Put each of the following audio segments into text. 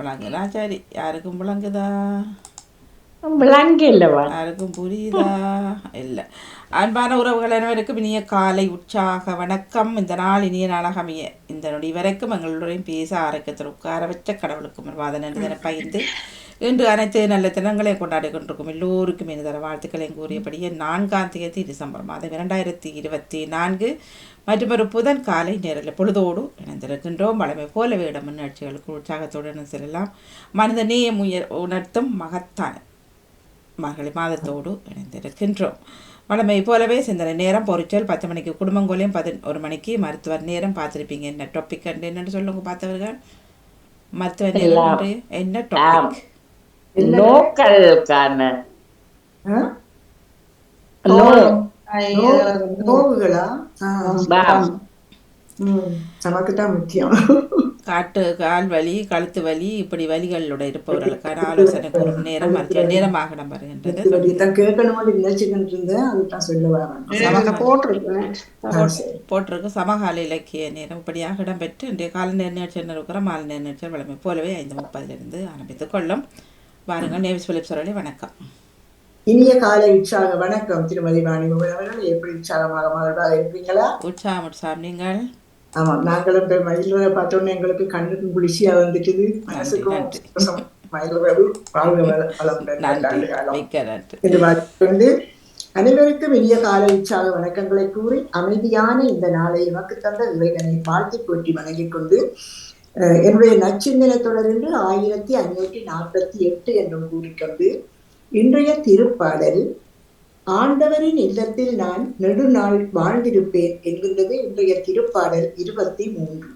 விளங்குனா சரி. யாருக்கும் விளங்குதா? விளங்கு இல்லவா? யாருக்கும் புரியுதா? இல்லை. அன்பான உறவுகள் அனைவருக்கும் இனிய காலை உற்சாக வணக்கம். இந்த நாள் இனிய நாளாக அமைய இந்த நொடி வரைக்கும் எங்களுடன் பேச ஆரோக்கியத்தில் உட்கார வச்ச கடவுளுக்கு மறுவாத நன்றி பகிர்ந்து இன்று அனைத்து நல்ல தினங்களையும் கொண்டாடி கொண்டிருக்கும் எல்லோருக்கும் இனிதர வாழ்த்துக்களையும் கூறியபடியே 4ஆம் தேதி டிசம்பர் மாதம் 2024 மற்றும் ஒரு புதன் காலை நேரில் பொழுதோடு இணைந்திருக்கின்றோம். வளமை போல வேடம் முன்னேற்சிகளுக்கு உற்சாகத்துடன் செல்லலாம். மனித நேயம் உணர்த்தும் மகத்தான மகளி மாதத்தோடு இணைந்திருக்கின்றோம். வளமை போலவே சிந்தனை நேரம் பொறிச்சல் 10 மணிக்கு குடும்பங்கோலையும் 11 மணிக்கு மருத்துவர் நேரம். பார்த்துருப்பீங்க என்ன டாபிக் என்னென்னு சொல்லுங்க பார்த்தவர்கள். மருத்துவர் நேரம் என்ன டாபிக்? லோக்கல்கான நோவுகளா நமக்குதான் முக்கியம். கால் வலி, கழுத்து வலி, இப்படி வலிகளோட இருப்பவர்களுக்கான ஆலோசனை கூறும் நேரம் மருத்துவ நேரமாக நம்புகின்றது. போட்டிருக்கு சமகால இலக்கிய நேரம் இப்படியாக இடம்பெற்று இன்றைய கால நிர்ணயம் இருக்கிற மாலை நிர்ணயம் வளமை போலவே 5:30 ஆரம்பித்துக் கொள்ளும். வாருங்கள். நேவிஸ் பிலிப் சரோலி, வணக்கம். இனிய காலை உற்சாக வணக்கம். திருமதி வாணி அவர்கள் எப்படி உற்சாகமாக மகிழ்வாக இருப்பீங்களா? உற்சாகம். நீங்கள்? ஆமா, நாங்களும் மயில்வரை பார்த்தோன்னே எங்களுக்கு கண்ணுக்கும் குளிர்ச்சியா வந்துட்டுது, மனசுக்கும் வந்து அனைவருக்கும் இனிய காலை உற்சாக வணக்கங்களை கூறி அமைதியான இந்த நாளை எமக்கு தந்த இறைவனை வாழ்த்தி போற்றி வணங்கிக் கொண்டு என்னுடைய நச்சிந்தனை தொடர்ந்து 1548 என்றும் கூறிக்கொண்டு இன்றைய திருப்பாடல் ஆண்டவரின் இல்லத்தில் நான் நெடுநாள் வாழ்ந்திருப்பேன் என்கின்றது இன்றைய திருப்பாடல் 23.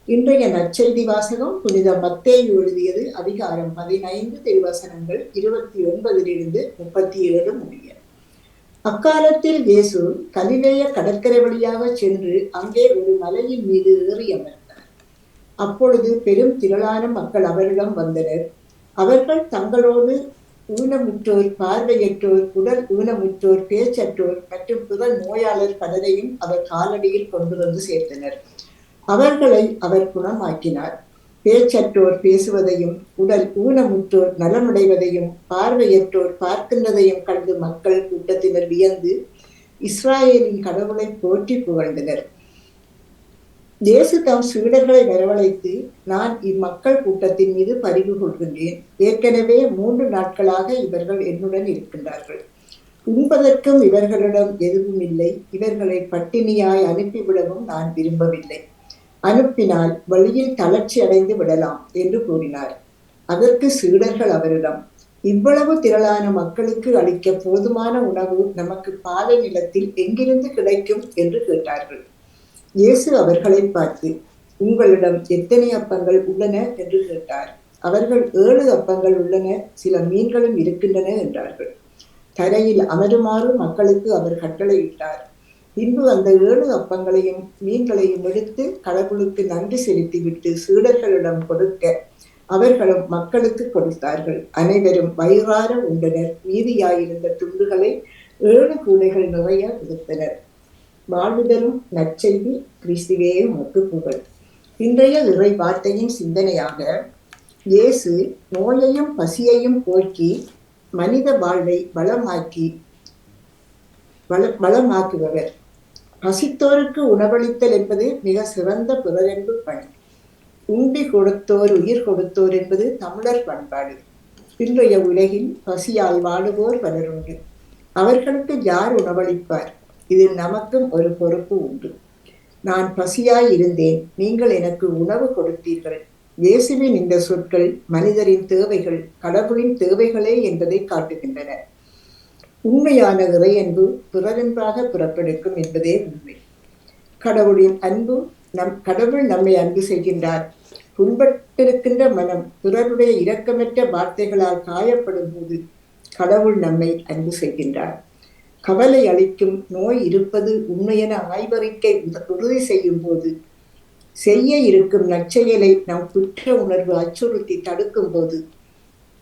இன்றைய நற்செய்தி வாசகம் புனித மத்தேயு எழுதியது அதிகாரம் 15 திருவசனங்கள் 29 37 முடிய. அக்காலத்தில் இயேசு கலிலேய கடற்கரை வழியாக சென்று அங்கே ஒரு மலையின் மீது ஏறி அமர்ந்தார். அப்பொழுது பெரும் திரளான மக்கள் அவரிடம் வந்தனர். அவர்கள் தங்களோடு ஊனமுற்றோர், பார்வையற்றோர், உடல் ஊனமுற்றோர், பேச்சற்றோர் மற்றும் பிற நோயாளர் பலரையும் அவர் காலடியில் கொண்டு வந்து சேர்த்தனர். அவர்களை அவர் குணமாக்கினார். பேச்சற்றோர் பேசுவதையும், உடல் ஊனமுற்றோர் நலமடைவதையும், பார்வையற்றோர் பார்க்கின்றதையும் கண்டு மக்கள் கூட்டத்தினர் வியந்து இஸ்ராயேலின் கடவுளை போற்றி புகழ்ந்தனர். இயேசு தம் சீடர்களை வரவழைத்து, நான் இம்மக்கள் கூட்டத்தின் மீது பரிவு கொள்கின்றேன். ஏற்கனவே 3 நாட்களாக இவர்கள் என்னுடன் இருக்கின்றார்கள். உண்பதற்கும் இவர்களிடம் எதுவும் இல்லை. இவர்களை பட்டினியாய் அனுப்பிவிடவும் நான் விரும்பவில்லை. அனுப்பினால் வழியில் தளர்ச்சி அடைந்து விடலாம் என்று கூறினார். அதற்கு சீடர்கள் அவரிடம், இவ்வளவு திரளான மக்களுக்கு அளிக்க போதுமான உணவு நமக்கு பாலை நிலத்தில் எங்கிருந்து கிடைக்கும் என்று கேட்டார்கள். இயேசு அவர்களை பார்த்து, உங்களிடம் எத்தனை அப்பங்கள் உள்ளன என்று கேட்டார். அவர்கள் 7 அப்பங்கள் உள்ளன, சில மீன்களும் இருக்கின்றன என்றார்கள். தரையில் அமருமாறு மக்களுக்கு அவர் கட்டளையிட்டார். பின்பு அந்த 7 அப்பங்களையும் மீன்களையும் எடுத்து கடவுளுக்கு நன்றி செலுத்திவிட்டு சீடர்களிடம் கொடுக்க அவர்களும் மக்களுக்கு கொடுத்தார்கள். அனைவரும் வயிறார உண்டனர். மீதியாயிருந்த துண்டுகளை 7 கூடைகள் நிறைய எடுத்தனர். வாழ்வுதலும் நற்செய்தி. கிறிஸ்துவே உமக்கு புகழ். இன்றைய இறை வார்த்தையின் சிந்தனையாக, இயேசு நோயையும் பசியையும் போக்கி மனித வாழ்வை வளமாக்குபவர். பசித்தோருக்கு உணவளித்தல் என்பது மிக சிறந்த பிறரன்பு பணி. உண்டி கொடுத்தோர் உயிர் கொடுத்தோர் என்பது தமிழர் பண்பாடு. இன்றைய உலகில் பசியால் வாடுவோர் பலருண்டு. அவர்களுக்கு யார் உணவளிப்பார்? இதில் நமக்கும் ஒரு பொறுப்பு உண்டு. நான் பசியாய் இருந்தேன், நீங்கள் எனக்கு உணவு கொடுத்தீர்கள். இயேசுவின் இந்த சொற்கள் மனிதரின் தேவைகள் கடவுளின் தேவைகளே என்பதை காட்டுகின்றன. உண்மையான இறையன்பு பிறரன்பாக புறப்பெடுக்கும் என்பதே உண்மை. கடவுளின் அன்பு கடவுள் நம்மை அன்பு செய்கின்றார். புண்பட்டிருக்கின்ற மனம் பிறருடைய இரக்கமற்ற வார்த்தைகளால் காயப்படும் போது கடவுள் நம்மை அன்பு செய்கின்றார். கவலை அளிக்கும் நோய் இருப்பது உண்மையென ஆய்வறிக்கை உறுதி செய்யும் போது, செய்ய இருக்கும் நற்செயலை நம் குற்ற உணர்வு அச்சுறுத்தி தடுக்கும் போது,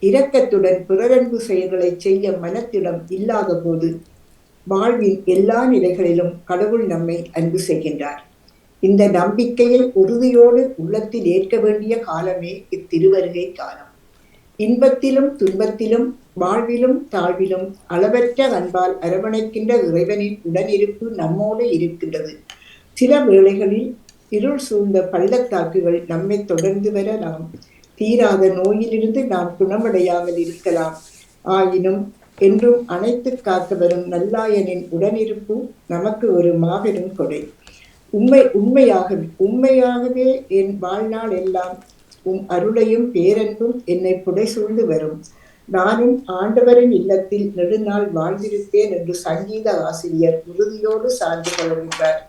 இரக்கத்துடன் பிறரன்பு செயல்களை செய்ய மனத்திடம் இல்லாத போது, வாழ்வின் எல்லா நிலைகளிலும் கடவுள் நம்மை அன்பு செய்கின்றார். இந்த நம்பிக்கையை உறுதியோடு உள்ளத்தில் ஏற்க வேண்டிய காலமே இத்திருவருகை காலம். இன்பத்திலும் துன்பத்திலும் வாழ்விலும் தாழ்விலும் அளவற்ற அன்பால் அரவணைக்கின்ற இறைவனின் உடனிருப்பு நம்மோடு இருக்கின்றது. சில வேளைகளில் இருள் சூழ்ந்த பள்ளத்தாக்குகள் நம்மை தொடர்ந்து வரலாம். தீராத நோயிலிருந்து நாம் குணமடையாமல் இருக்கலாம். ஆயினும் என்றும் அனைத்து காக்க வரும் நல்லாயனின் உடனிருப்பு நமக்கு ஒரு மாபெரும் கொடை. உண்மையாகவே என் வாழ்நாள் எல்லாம் அருளையும் பேரன்பும் என்னை புடை சூழ்ந்து வரும். நானும் ஆண்டவரின் இல்லத்தில் நெடுநாள் வாழ்ந்திருப்பேன் என்று சங்கீத ஆசிரியர் உறுதியோடு சான்று பகர்கின்றார்.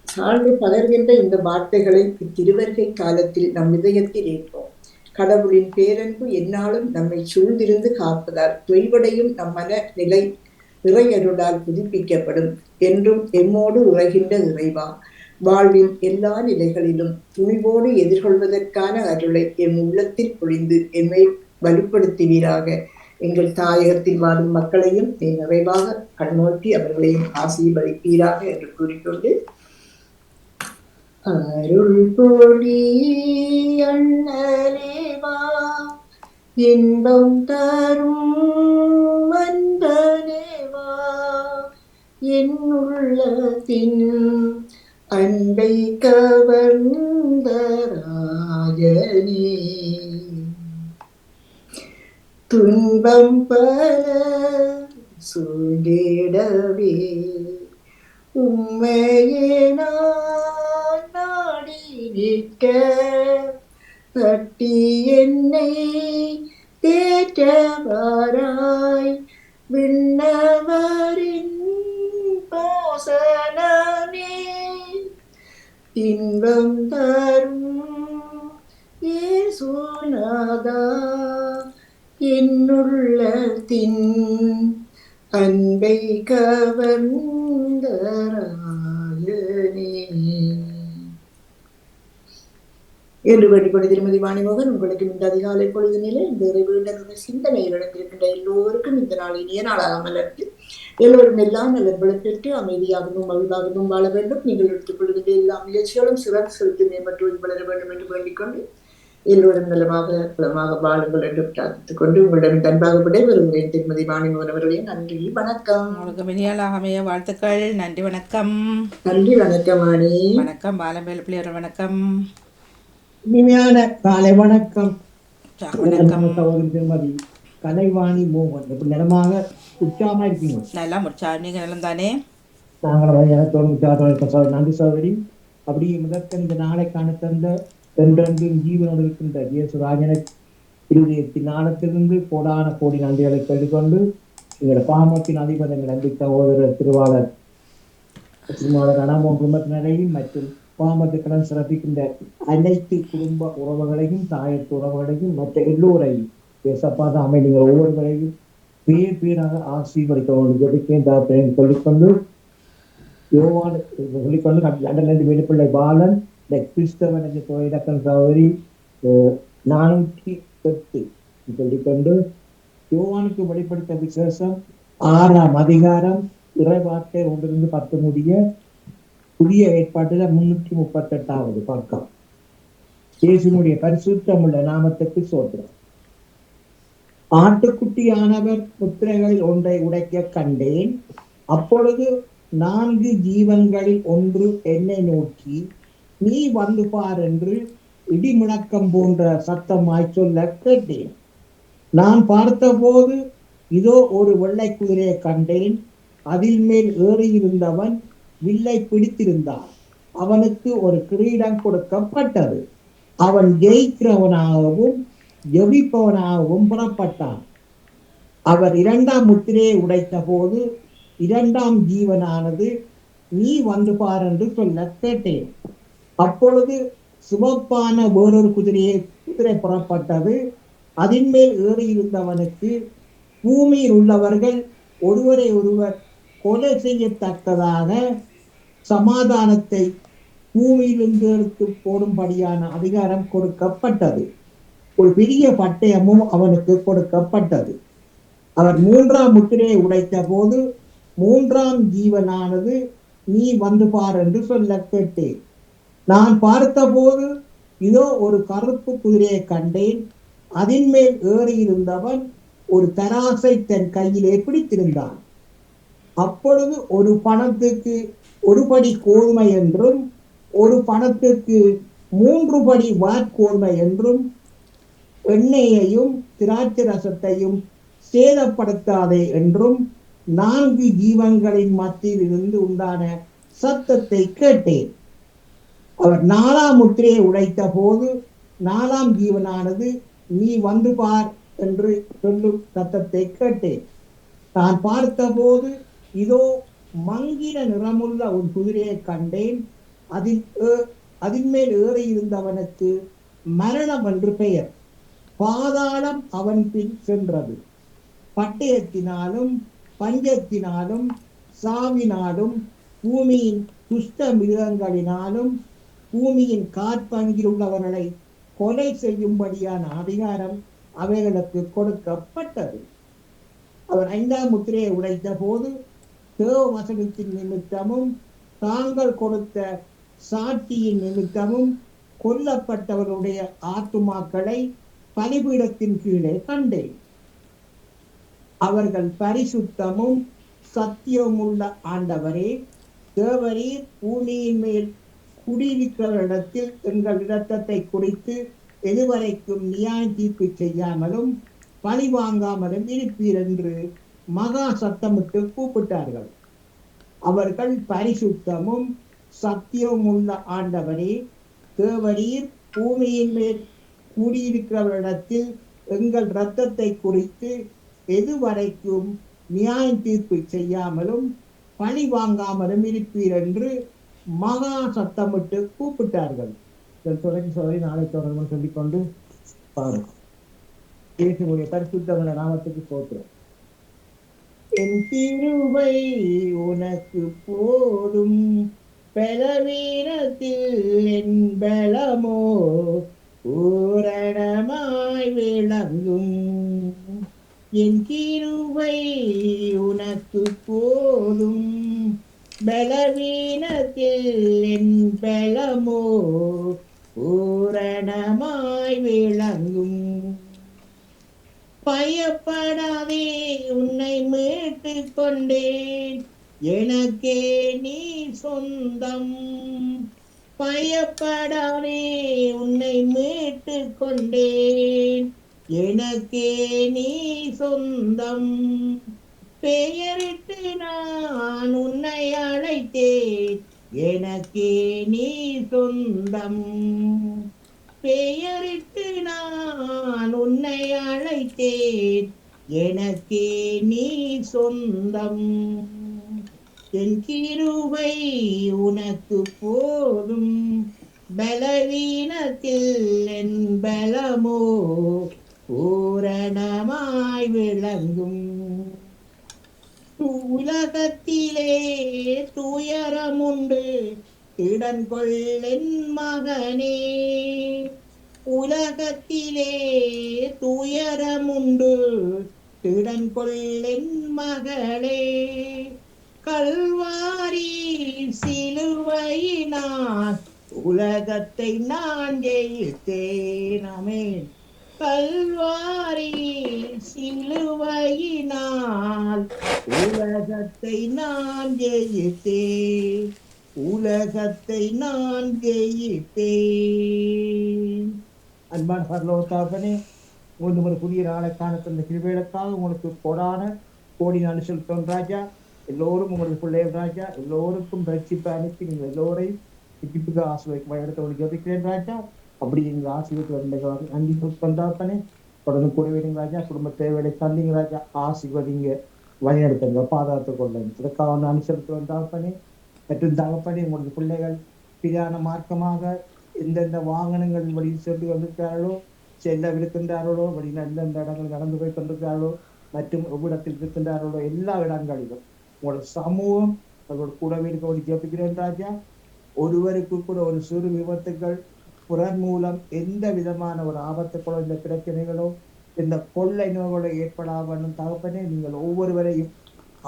சான்று பகர்கின்ற இந்த வார்த்தைகளை இத்திருவருகை காலத்தில் நம் இதயத்தில் ஏற்போம். கடவுளின் பேரன்பு எந்நாளும் நம்மை சூழ்ந்திருந்து காப்பதால் தொய்வடையும் நம் மன நிலை இறையருளால் புதுப்பிக்கப்படும். என்றும் எம்மோடு உறைகின்ற இறைவா, வாழ்வின் எல்லா நிலைகளிலும் துணிவோடு எதிர்கொள்வதற்கான அருளை எம் உள்ளத்தில் பொழிந்து எம்மை வலுப்படுத்துவீராக. எங்கள் தாயகத்தில் வாழும் மக்களையும் நிறைவாக கண்ணோக்கி அவர்களையும் ஆசீர்வதிப்பீராக என்று கூறிக்கொண்டு, அருள் பொழி அண்ணலேவா, இன்பம் தரும் அன்பனேவா, என் உள்ளத்தின் அன்பை கவர்ந்த ராஜனே, துன்பம் பல சூழ்ந்திடவே உம்மையே நான் நாடி நிற்க, தட்டி என்னை தேற்றவாராய் விண்ணவரின் போசனமே, இன்பம் தரும் இயேசுநாதா, என்னுள்ளத்தின் அன்பை கவர்ந்த ராஜனே என்று வேண்டிக்கொண்டு திருமதி வாணிமோகன் உங்களுக்கு இந்த அதிகாலை பொழுதினிலே இந்த இறைவேண்டனுடைய சிந்தனையில் நடந்திருக்கின்ற எல்லோருக்கும் இந்த நாள் இனிய நாளாக மலர்ந்து எல்லோரும் எல்லா நலன்களும் பெற்று அமைதியாகவும் மகிழ்வாகவும் வாழ வேண்டும். நீங்கள் எடுத்துக் கொள்கின்ற எல்லா முயற்சிகளும் சிறப்பு செலுத்தி மேம்பட்டு வளர வேண்டும் என்று வேண்டிக்கொண்டு எல்லோரும் நலமாக பலமாக வாழுங்கள் என்று பிரார்த்தித்துக் கொண்டு உங்களிடம் அன்பாக விடைபெறுகிறேன். திருமதி வாணிமோகன் அவர்களே, நன்றி வணக்கம். உங்களுக்கு மினியாளாக அமைய வாழ்த்துக்கள். நன்றி வணக்கம். நன்றி வணக்கம் வாணி. வணக்கம் பாலவேலு பிள்ளையர். வணக்கம். இனிமையான காலை வணக்கம். வணக்கம் திருமதி கலைவாணி மோகன். எப்படி நலமாக உற்சாகமா இருக்கீங்க? நல்லா முடிச்சா, நீங்க நலம் தானே? நாங்களும் நன்றி சகோதரி. அப்படி முதற்க இந்த நாளை காண தந்த என்றென்றும் ஜீவனோடு இருக்கின்ற இயேசுராஜனை இருதயத்தின் நாளத்திலிருந்து கோடான கோடி நன்றிகளை சொல்லிக்கொண்டு எங்களோட பாமத்தின் அதிபர் எங்கள் அன்பு சகோதரர் திருவாளர் கணவன் குடும்பத்தினரையும் மற்றும் பாமத்து கடன் சிறப்பிக்கின்ற அனைத்து குடும்ப உறவுகளையும் தாயத்து உறவுகளையும் மற்ற எல்லோரையும் பேசப்பாத அமைதிகள் ஒவ்வொருவரையும் பேர் பேராக ஆசீர்வதிக்க சொல்லிக்கொண்டு யோவான் சொல்லிக்கொண்டு லண்டனிலிருந்து வெளிப்பிள்ளை பாலன் இந்த கிறிஸ்தவன் என்ற இலக்கண சகோதரி 408 சொல்லிக்கொண்டு யோவானுக்கு வெளிப்படுத்த விசேஷம் 6ஆம் அதிகாரம் இறைவார்த்தை 1-10 முடிய புதிய ஏற்பாட்டுல 338வது பக்கம். இயேசுவினுடைய பரிசுத்தமுள்ள நாமத்துக்கு சோத்திரம். ஆட்டுக்குட்டியானவர் முத்திரைகளில் ஒன்றை உடைக்க கண்டேன். அப்பொழுது 4 ஜீவன்களில் ஒன்று என்னை நோக்கி, நீ வந்து பார் என்று இடி முழக்கம் போன்ற சத்தமாய் சொல்ல கேட்டேன். நான் பார்த்தபோது இதோ ஒரு வெள்ளை குதிரையை கண்டேன். அதில் மேல் ஏறியிருந்தவன் வில்லை பிடித்திருந்தான். அவனுக்கு ஒரு கிரீடம் கொடுக்கப்பட்டது. அவன் ஜெயிக்கிறவனாகவும் ஜெபிப்பவனாகவும் புறப்பட்டான். அவர் 2ஆம் முத்திரையை உடைத்த போது 2ஆம் ஜீவனானது, நீ வந்து பார் என்று சொல்ல கேட்டேன். அப்பொழுது சிவப்பான வேறொரு குதிரை புறப்பட்டது. அதன் மேல் ஏறியிருந்தவனுக்கு பூமியில் உள்ளவர்கள் ஒருவரை ஒருவர் கொலை செய்யத்தக்கதாக சமாதானத்தை பூமியிலிருந்து எடுத்து போடும்படியான அதிகாரம் கொடுக்கப்பட்டது. ஒரு பெரிய பட்டயமும் அவனுக்கு கொடுக்கப்பட்டது. அவர் 3ஆம் முத்திரையை உடைத்த போது 3ஆம் ஜீவனானது நீ வந்து பார் என்று சொல்ல கேட்டேன். நான் பார்த்தபோது இதோ ஒரு கருப்பு குதிரையை கண்டேன். அதன் மேல் ஏறி இருந்தவன் ஒரு தராசை தன் கையிலே பிடித்திருந்தான். அப்பொழுது ஒரு பணத்துக்கு ஒரு படி கோதுமை என்றும் ஒரு பணத்துக்கு 3 படி வாற்கோதுமை என்றும் எண்ணெயையும் திராட்சை ரசத்தையும் சேதப்படுத்தாதே என்றும் 4 ஜீவன்களின் மத்தியில் இருந்து உண்டான சத்தத்தை கேட்டேன். அவர் 4ஆம் முத்திரையை உடைத்த போது 4ஆம் ஜீவனானது நீ வந்து பார் என்று சொல்லும் சத்தத்தை கேட்டேன். நான் பார்த்தபோது இதோ மங்கின நிறமுள்ள ஒரு குதிரையை கண்டேன். அதின் மேல் ஏறி இருந்தவனுக்கு மரணம் என்று பெயர். பாதாளம் அவன் பின் சென்றது. பட்டயத்தினாலும் பஞ்சத்தினாலும் சாவினாலும் பூமியின் துஷ்ட மிருகங்களினாலும் பூமியின் காற்பங்கில் உள்ளவர்களை கொலை செய்யும்படியான அதிகாரம் அவைகளுக்கு கொடுக்கப்பட்டது. அவர் 5ஆம் முத்திரையை உடைத்த போது தேவ வசனத்தின் நிமித்தமும் தாங்கள் கொடுத்த சாட்சியின் நிமித்தமும் கொல்லப்பட்டவருடைய ஆத்துமாக்களை பலிபீடத்தின் கீழே கண்டேன். அவர்கள் பரிசுத்தமும் சத்தியமுள்ள ஆண்டவரே தேவரீர் பூமியின் மேல் குடியிருக்கிறவரிடத்தில் எங்கள் இரத்தத்தை குறித்து எதுவரைக்கும் நியாய தீர்ப்பு செய்யாமலும் பழி வாங்காமலும் இருப்பீர் என்று மகா சத்தமிட்டு கூப்பிட்டார்கள். அவர்கள் பரிசுத்தமும் சத்தியமுள்ள ஆண்டவரே தேவரீர் பூமியின் மேல் கூடியிருக்கிறவரிடத்தில் எங்கள் இரத்தத்தை குறித்து எதுவரைக்கும் நியாய தீர்ப்பு செய்யாமலும் பழி வாங்காமலும் இருப்பீர் என்று மகா சத்தமிட்டு கூப்பிட்டார்கள். தொடங்கி நாளை தொடர்ந்து சொல்லிக்கொண்டு பாருங்க. இயேசுவுடைய பரிசுத்தமுள்ள நாமத்துக்கு போகிறோம். என் கிருபை உனக்கு போதும், பலவீனத்தில் என் பலமோ பூரணமாய் விளங்கும். என் கிருபை உனக்கு போதும், பலவீனத்தில் என் பலமோ பூரணமாய் விளங்கும். பயப்படாதே, உன்னை மீட்டுக் கொண்டேன், எனக்கே நீ சொந்தம். பயப்படாதே, உன்னை மீட்டுக் கொண்டேன், எனக்கே நீ சொந்தம். பெயரிட்டு நான் உன்னை அழைத்தேன், எனக்கே நீ சொந்தம். பெயரிட்டு நான் உன்னை அழைத்தேன், எனக்கே நீ சொந்தம். என் கிருபை உனக்கு போதும், பலவீனத்தில் என் பலமோ பூரணமாய் விளங்கும். உலகத்திலே துயரமுண்டு, திடன் கொள் என் மகனே. உலகத்திலே துயரமுண்டு, திடன் கொள் என் மகளே. கல்வாரி சிலுவையினால் உலகத்தை நான் ஜெயித்தேன். ஆமென். கல்வாரி சிலுவையினால் உலகத்தை நான் ஜெயித்தேன், உலகத்தை நான் ஜெயித்தேன். அன்பான பரலோகத்தாகவே உங்களுக்கு ஒரு புதிய நாளை காண தந்த கிருபைகளுக்காக உங்களுக்கு கோடி நாள் செலுத்தோம் ராஜா. எல்லோரும் உங்களுக்கு பிள்ளைகள் ராஜா. எல்லோருக்கும் ரட்சிப்பை அனுப்பி நீங்கள் எல்லோரையும் ரட்சிப்புக்கு ஆசீர்வதிக்க ஜபிக்கிறேன் ராஜா. அப்படி நீங்கள் ஆசீர்வதித்து அன்பி கொண்டாப்பனே தொடர்ந்து கூடவேங்க ராஜா. குடும்ப தேவையை தந்தீங்க ராஜா. ஆசீர்வதிங்க, வழிநடத்துங்க, பாதுகாத்து கொள்ளுங்க. இதற்காக அனுசரித்து வந்தாப்பனே மற்றும் தகப்பனே உங்களுக்கு பிள்ளைகள் பிரியான மார்க்கமாக எந்தெந்த வாகனங்கள் வழியில் சென்று கொண்டிருக்கிறார்களோ, செல்லவிருக்கின்றார்களோ, வழியில் எந்தெந்த இடங்கள் நடந்து போய் கொண்டிருக்கிறார்களோ, மற்றும் எவ்விடத்தில் இருக்கின்றார்களோ எல்லா இடங்களிலும் உங்களோட சமூகம் அவர்களோட கூடவே இருக்க ஜபிக்கிறேன் ராஜா. ஒருவருக்கு கூட ஒரு சிறு விபத்துக்கள் புறர் மூலம் எந்த விதமான ஒரு ஆபத்துக்களோ இந்த பிரச்சனைகளோ இந்த கொள்ளை நோய்களோ ஏற்படாமல் தகப்பனே நீங்கள் ஒவ்வொருவரையும்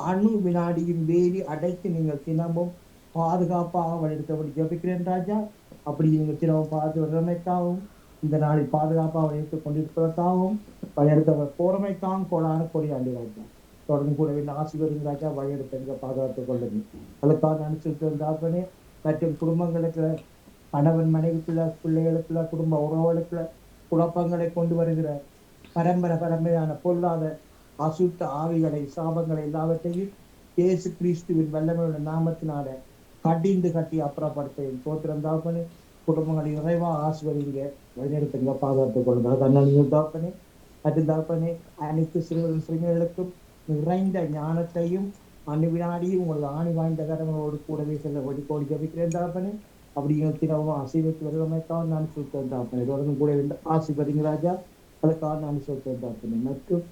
அணு வினாடியும் வேலி அடைத்து நீங்கள் தினமும் பாதுகாப்பாக வழிநடத்தபடி ஜபிக்கிறேன் ராஜா. அப்படி நீங்கள் தினமும் பார்த்து வருவதற்காகவும் இந்த நாளில் பாதுகாப்பாக வழிநடத்திக் கொண்டிருப்பதற்காகவும் வழிநடத்த போறமைக்காகவும் கோடான கொடியாண்டு ராஜா. தொடர்ந்து கூட ஆசிர்வதிங்க ராஜா. வழிநடத்த பாதுகாத்துக் கொள்ளுங்க. அதுக்காக அனுப்பிச்சிருந்தாப்பனே மற்றும் குடும்பங்களுக்கு கணவன் மனைவிக்குள்ள பிள்ளைகளுக்குள்ள குடும்ப உறவுகளுக்குள்ள குழப்பங்களை கொண்டு வருகிற பரம்பரையான பொல்லாத அசுத்த ஆவிகளை சாபங்களை எல்லாவற்றையும் இயேசு கிறிஸ்துவின் வல்லமையுள்ள நாமத்தினால கடிந்து கட்டி அப்புறப்படுத்த தோத்திரம் தாப்பனே. குடும்பங்களை நிறைவா ஆசிர்வதிங்க வழிநடத்துங்க பாதுகாத்துக் கொள்ளுங்க. தன்னி தாப்பனே மற்றும் தாப்பனே அனைத்து சிறுவர்களுக்கும் நிறைந்த ஞானத்தையும் வினாடியும் உங்களுக்கு ஆணி வாய்ந்த கடமையோடு கூடவே செல்ல கோடி ஜபிக்கிறேன் தாப்பனே. அப்படி தினமும் ஆசீர்வதித்து வருவதற்காக நான் சொல்லிட்டு தாப்பனே. தொடர்ந்து கூட ஆசீர்வதிங்க ராஜா. அதுக்காக நான் சொல்லிட்டு தாப்பனே. மற்றும்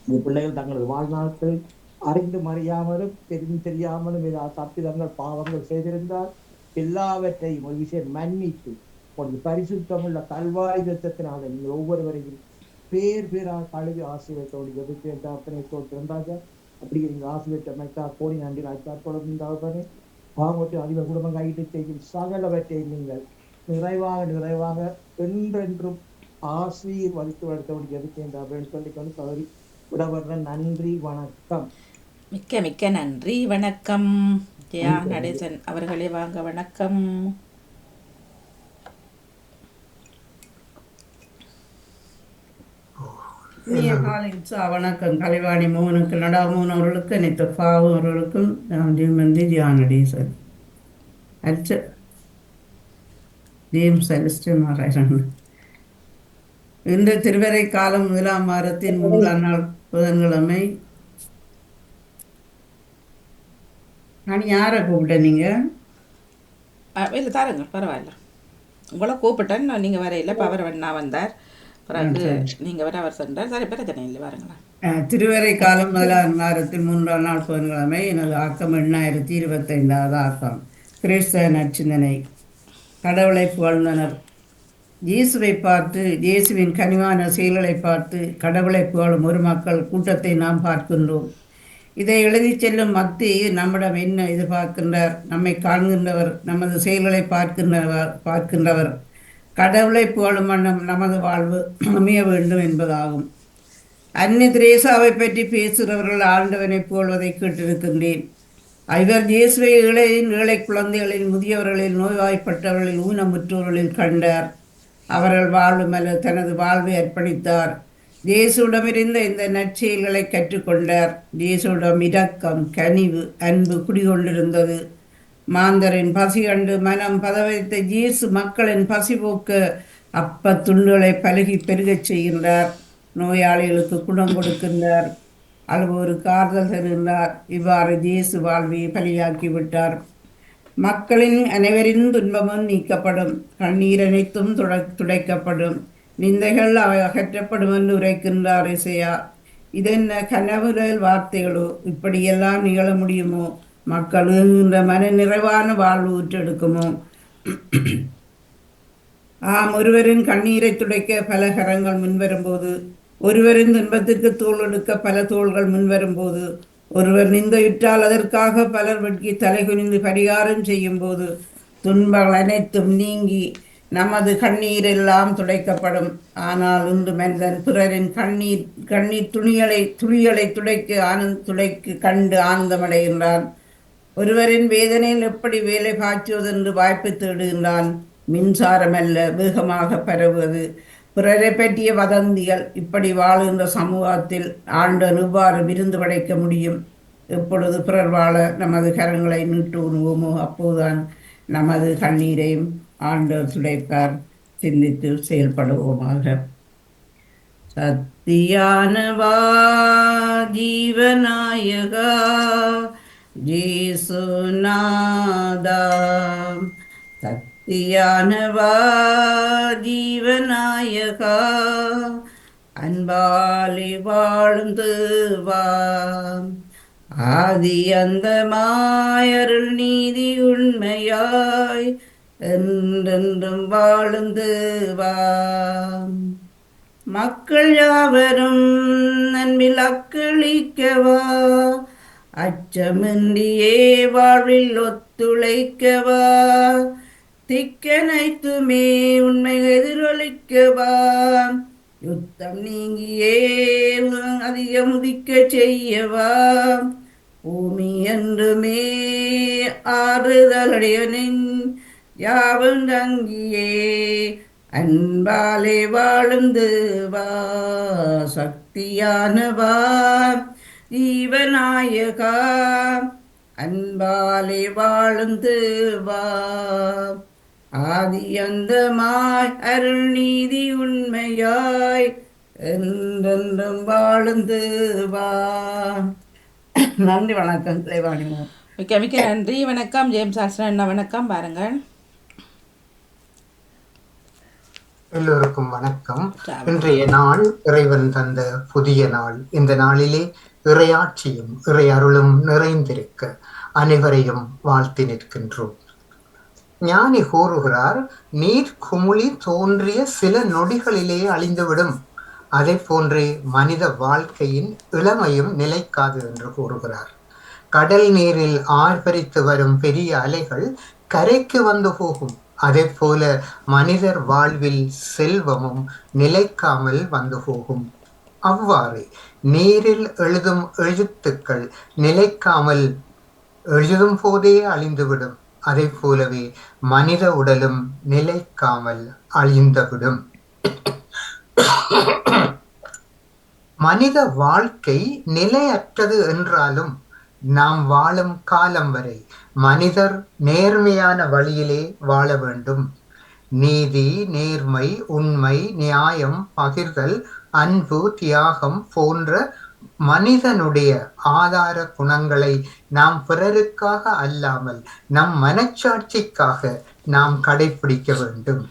இந்த பிள்ளைகள் தங்களது வாழ்நாட்களில் அறிந்தும் அறியாமலும் தெரியாமலும் தப்பிதங்கள் பாவங்கள் செய்திருந்தால் எல்லாவற்றையும் ஒரு விஷயம் மன்னித்து ஒரு பரிசுத்தமுள்ள கல்வாரி ரத்தத்தினால நீங்கள் ஒவ்வொருவரையும் பேராக கழுவி ஆசீர்வத்தோடு ஜபிக்கிறேன் தாப்பனே. சொல்லிட்டு ராஜா. அப்படி நீங்கள் ஆசீர்வதித்தமைக்கா கோடி நன்றி ராஜா. தொடர்ந்து தாப்பனே. பாவத்தை அதிக குடும்பம் கையிட்டு செய்யும் சகலவற்றை நீங்கள் நிறைவாக என்றென்றும் ஆசீர்வதித்து வளர்த்தபடி ஜபிக்கிறேன் அப்படின்னு சொல்லிக்கொண்டு தவறி விடவர்ற. நன்றி, வணக்கம். மிக்க மிக்க நன்றி, வணக்கம். ஜெயா நடேசன் அவர்களே வாங்க, வணக்கம். வணக்கம். கலைவாணி மோகனுக்கு, நடா மோகன் அவர்களுக்கு, அனைத்து பாவம் அவர்களுக்கும் வந்து தியானடேசன் அரிச்ச ஜேம்ஸ் அலிஸ்டன் நாராயணன். இன்று திருவரை காலம் 1ஆம் வாரத்தின் 3ஆம் நாள் புதன்கிழமை. நான் யாரை கூப்பிட்ட நீங்க? இல்லை தாருங்க, பரவாயில்ல. உங்களை கூப்பிட்டேன், நீங்கள் வர இல்லை. பவர் வேணா வந்தார், பிறகு நீங்கள் வர அவர் சென்றார். சரி, பிரச்சனை இல்லை, பாருங்களேன். திருவரை காலம் 1ஆம் வாரத்தின் 3ஆம் நாள் புதன்கிழமை. எனது ஆக்கம் 2025வது ஆக்கம். கிறிஸ்தவ நற்சிந்தனை. கடவுளை புகழ்ந்தனர். இயேசுவை பார்த்து, இயேசுவின் கனிவான செயல்களை பார்த்து கடவுளை புகழும் ஒரு மக்கள் கூட்டத்தை நாம் பார்க்கின்றோம். இதை எழுதி செல்லும் மத்தி நம்மிடம் என்ன எதிர்பார்க்கின்றார்? நம்மை காண்கின்றவர், நமது செயல்களை பார்க்கின்றவர். கடவுளை புகழும் வண்ணம் நமது வாழ்வு அமைய வேண்டும் என்பதாகும். அன்னை திரேசாவை பற்றி பேசுகிறவர்கள் ஆண்டவனை புகழ்வதை கேட்டிருக்கின்றேன். இவர் இயேசுவை ஏழை குழந்தைகளில், முதியவர்களில், நோய்வாய்ப்பட்டவர்களில், ஊனமுற்றோர்களில் கண்டார். அவர்கள் வாழ்வு தனது வாழ்வை அர்ப்பணித்தார். இயேசுவிடமிருந்த இந்த நற்செயல்களை கற்றுக்கொண்டார். இயேசுவிடம் இரக்கம், கனிவு, அன்பு குடிகொண்டிருந்தது. மாந்தரின் பசி கண்டு மனம் பதவைத்த இயேசு மக்களின் பசி போக்க அப்ப துண்டுகளை பருகி பெருகச் செய்கின்றார். நோயாளிகளுக்கு குணம் கொடுக்கின்றார். அழுவோருக்கு ஆறுதல் தருகின்றார். இவ்வாறு இயேசு வாழ்வை பலியாக்கிவிட்டார். மக்களின் அனைவரின் துன்பமும் நீக்கப்படும். கண்ணீர் அனைத்தும் துடைக்கப்படும். நிந்தைகள் அகற்றப்படும் என்று உரைக்கின்றார் இசையா. இதென்ன கனவுகள் வார்த்தைகளோ? இப்படியெல்லாம் நிகழ முடியுமோ? மக்கள் என்ற மன நிறைவான வாழ்வு ஊற்றெடுக்குமோ? ஒருவரின் கண்ணீரை துடைக்க பல கரங்கள் முன்வரும்போது, ஒருவரின் துன்பத்திற்கு தோள் எடுக்க பல தோள்கள் முன்வரும்போது, ஒருவர் நிந்தையுற்றால் அதற்காக பலர் வெட்கி தலை குனிந்து பரிகாரம் செய்யும் போது, துன்பங்கள் அனைத்தும் நீங்கி நமது கண்ணீர் எல்லாம் துடைக்கப்படும். ஆனால் இன்று மனிதன் பிறரின் கண்ணீர் துளிகளை துடைக்கு கண்டு ஆனந்தமடைகின்றான். ஒருவரின் வேதனையில் எப்படி வேலை பாய்ச்சுவதென்று வாய்ப்பு தேடுகின்றான். மின்சாரம் அல்ல, வேகமாக பரவுவது பிறரை பற்றிய வதந்திகள். இப்படி வாழுகின்ற சமூகத்தில் ஆண்டவன் இவ்வாறு விருந்து படைக்க முடியும். எப்பொழுது பிறர் வாழ நமது கரங்களை நீட்டு உண்ணுவோமோ அப்போதுதான் நமது கண்ணீரையும் ஆண்டவர் துடைப்பார். சிந்தித்து செயல்படுவோமாக. சத்தியானவா ஜீவநாயகா ஜேசுநாதா, சத்தியானவா ஜீவநாயகா, அன்பாலி வாழ்ந்துவா, ஆதி அந்த மாயருள் நீதி உண்மையாய் என்றென்றும் வாழ்ந்து வா. மக்கள் யாவரும் நன்பில் அக்களிக்கவா, அச்சமின்றியே வாழ்வில் ஒத்துழைக்கவா, திக்கனைத்துமே உண்மை எதிரொலிக்கவா, யுத்தம் நீங்கியே அதிகம் உதிக்க செய்யவா, பூமி என்றுமே ஆறுதலடையனின் யாவும் தங்கியே அன்பாலே வாழும் தேவா, சக்தியானவா, ஜீவநாயகா, அன்பாலே வாழும் தேவா, ஆதி அந்தமாய் அருள் நீதி உண்மையாய் என்றென்றும் வாழும் தேவா. நன்றி, வணக்கம். தேவானிமோ. மிக்க மிக்க நன்றி. வணக்கம் ஜேம்ஸ் ஆஸ்டன் அண்ணா, வணக்கம். பாருங்கள். எல்லோருக்கும் வணக்கம். இன்றைய நாள் இறைவன் தந்த புதிய நாள். இந்த நாளிலே இறையாட்சியும் இறை அருளும் நிறைந்திருக்க அனைவரையும் வாழ்த்தி நிற்கின்றோம். ஞானி கூறுகிறார், நீர் குமுளி தோன்றிய சில நொடிகளிலே அழிந்துவிடும், அதை போன்றே மனித வாழ்க்கையின் இளமையும் நிலைக்காது என்று கூறுகிறார். கடல் நீரில் ஆர்ப்பரித்து வரும் பெரிய அலைகள் கரைக்கு வந்து போகும், அதே போல மனிதர் வாழ்வில் செல்வமும் நிலைக்காமல் வந்து போகும். அவ்வாறு நீரில் எழுதும் எழுத்துக்கள் நிலைக்காமல் எழுதும் போதே அழிந்துவிடும், அதை போலவே மனித உடலும் நிலைக்காமல் அழிந்துவிடும். மனித வாழ்க்கை நிலையற்றது என்றாலும் நாம் வாழும் காலம் வரை மனிதர் நேர்மையான வழியிலே வாழ வேண்டும். நீதி, நேர்மை, உண்மை, நியாயம், பகிர்தல், அன்பு, தியாகம் போன்ற மனிதனுடைய ஆதார குணங்களை நாம் பிறருக்காக அல்லாமல் நம் மனச்சாட்சிக்காக நாம் கடைபிடிக்க வேண்டும்.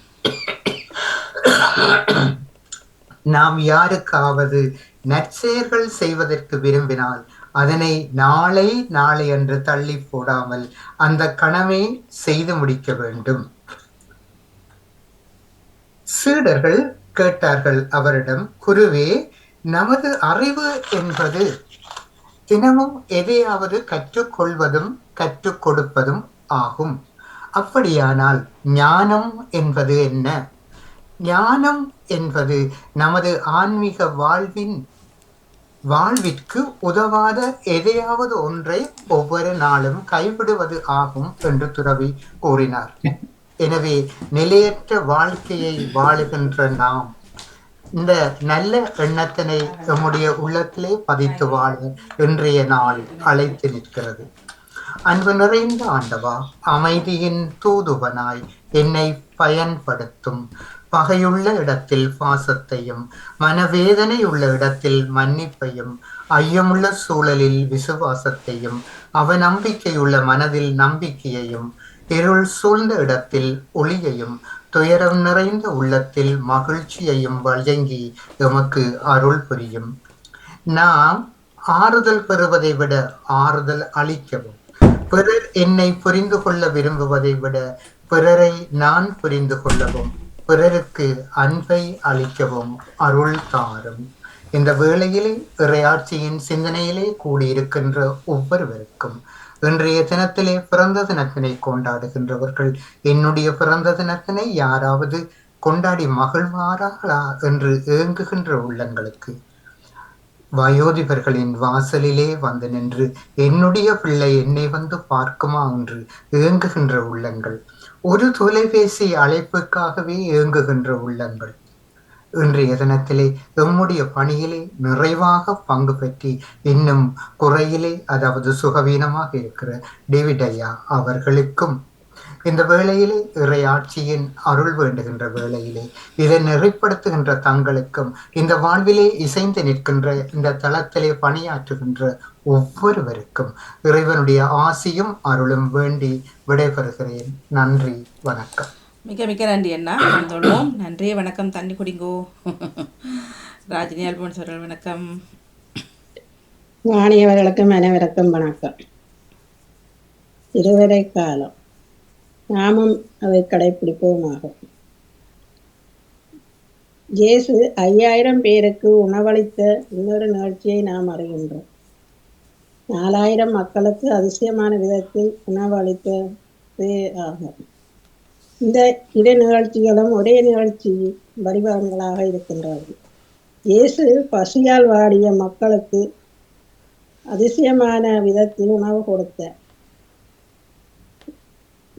நாம் யாருக்காவது நற்செயல்கள் செய்வதற்கு விரும்பினால் அதனை நாளை என்று தள்ளி போடாமல் அந்த கணமே செய்து முடிக்க வேண்டும். சீடர்கள் கேட்டார்கள் அவரிடம், குருவே, நமது அறிவு என்பது தினமும் எதையாவது கற்றுக்கொள்வதும் கற்றுக் கொடுப்பதும் ஆகும். அப்படியானால் ஞானம் என்பது என்ன? ஞானம் என்பது நமது ஆன்மீக வாழ்விற்கு உதவாத எதையாவது ஒன்றை ஒவ்வொரு நாளும் கைவிடுவது ஆகும் என்று துறவி கூறினார். எனவே நிலையற்ற வாழ்க்கையை வாழுகின்ற நாம் இந்த நல்ல எண்ணத்தினை நம்முடைய உள்ளத்திலே பதித்து வாழ இன்றைய நாள் அழைத்து நிற்கிறது. அன்பு நிறைந்த ஆண்டவா, அமைதியின் தூதுவனாய் என்னை பயன்படுத்தும். பகையுள்ள இடத்தில் பாசத்தையும், மனவேதனை உள்ள இடத்தில் மன்னிப்பையும், ஐயமுள்ள சூழலில் விசுவாசத்தையும், அவநம்பிக்கையுள்ள மனதில் நம்பிக்கையையும், இருள் சூழ்ந்த இடத்தில் ஒளியையும், துயரம் நிறைந்த உள்ளத்தில் மகிழ்ச்சியையும் வழங்கி எமக்கு அருள் புரியும். நாம் ஆறுதல் பெறுவதை விட ஆறுதல் அளிக்கவும், பிறர் என்னை புரிந்து கொள்ள விரும்புவதை விட பிறரை நான் புரிந்து கொள்ளவும், பிறருக்கு அன்பை அளிக்கவும் அருள் தாரும். இந்த வேளையிலே இறையாட்சியின் சிந்தனையிலே கூடியிருக்கின்ற ஒவ்வொருவருக்கும் இன்றைய தினத்திலே பிறந்த தினத்தினை கொண்டாடுகின்றவர்கள், என்னுடைய பிறந்த தினத்தினை யாராவது கொண்டாடி மகிழ்வார்களா என்று ஏங்குகின்ற உள்ளங்களுக்கு, வயோதிபர்களின் வாசலிலே வந்து நின்று என்னுடைய பிள்ளை என்னை வந்து பார்க்குமா என்று ஏங்குகின்ற உள்ளங்கள், ஒரு தொலைபேசி அழைப்புக்காகவே ஏங்குகின்ற உள்ளங்கள், இன்றைய தினத்திலே எம்முடைய பணியிலே நிறைவாக பங்கு பெற்றி இன்னும் குறையிலே, அதாவது சுகவீனமாக இருக்கிற டேவிட் ஐயா அவர்களுக்கும் இந்த வேளையிலே இறையாட்சியின் அருள் வேண்டுகின்ற வேளையிலே இதை நெறிப்படுத்துகின்ற தங்களுக்கும், இந்த வாழ்விலே இசைந்து நிற்கின்ற இந்த தளத்திலே பணியாற்றுகின்ற ஒவ்வொருவருக்கும் இறைவனுடைய ஆசியும் அருளும் வேண்டி விடைபெறுகிறேன். நன்றி, வணக்கம். மிக மிக நன்றி அண்ணா. வந்துள்ளோம். நன்றி, வணக்கம். தண்ணி குடிங்கோ. ராஜினி அல்போன்ஸ் அவர்கள் வணக்கம். வாணியவர்களுக்கும் அனைவருக்கும் வணக்கம். இருவரை காலம் நாமும் அதை கடைபிடிப்போமாகும். இயேசு 5000 பேருக்கு உணவளித்த இன்னொரு நிகழ்ச்சியை நாம் அறிகின்றோம். 4000 மக்களுக்கு அதிசயமான விதத்தில் உணவளித்ததே ஆகும். இந்த இரு நிகழ்ச்சிகளும் ஒரே நிகழ்ச்சி வடிவங்களாக இருக்கின்றது. இயேசு பசியால் வாடிய மக்களுக்கு அதிசயமான விதத்தில் உணவு கொடுத்தார்.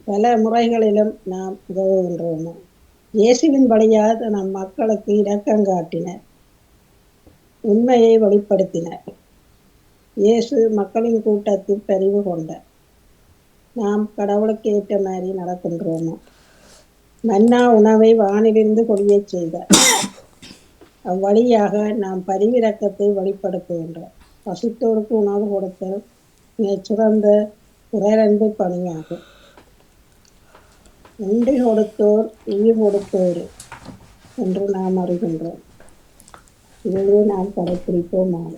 பல முறைகளிலும் நாம் உதவுகின்றோமோ. இயேசுவின் வழியாக நம் மக்களுக்கு இரக்கம் காட்டினர், உண்மையை வெளிப்படுத்தினர். இயேசு மக்களின் கூட்டத்தில் பரிவு கொண்டார். நாம் கடவுளுக்கு ஏற்ற மாதிரி நடக்கின்றோமோ. மன்னா உணவை வானிலிருந்து பொழியச் செய்தார். அவ்வழியாக நாம் பரிவிரக்கத்தை வெளிப்படுத்துகின்றோம். பசித்தோருக்கு உணவு கொடுத்தல் மிகச்சிறந்த பிறரன்பு பணியாகும். நன்றி கொடுத்தோர் உயிர் கொடுத்தோர் என்று நாம் அறிகின்றோம். இதையே நாம் கடைப்பிடிப்போமாக.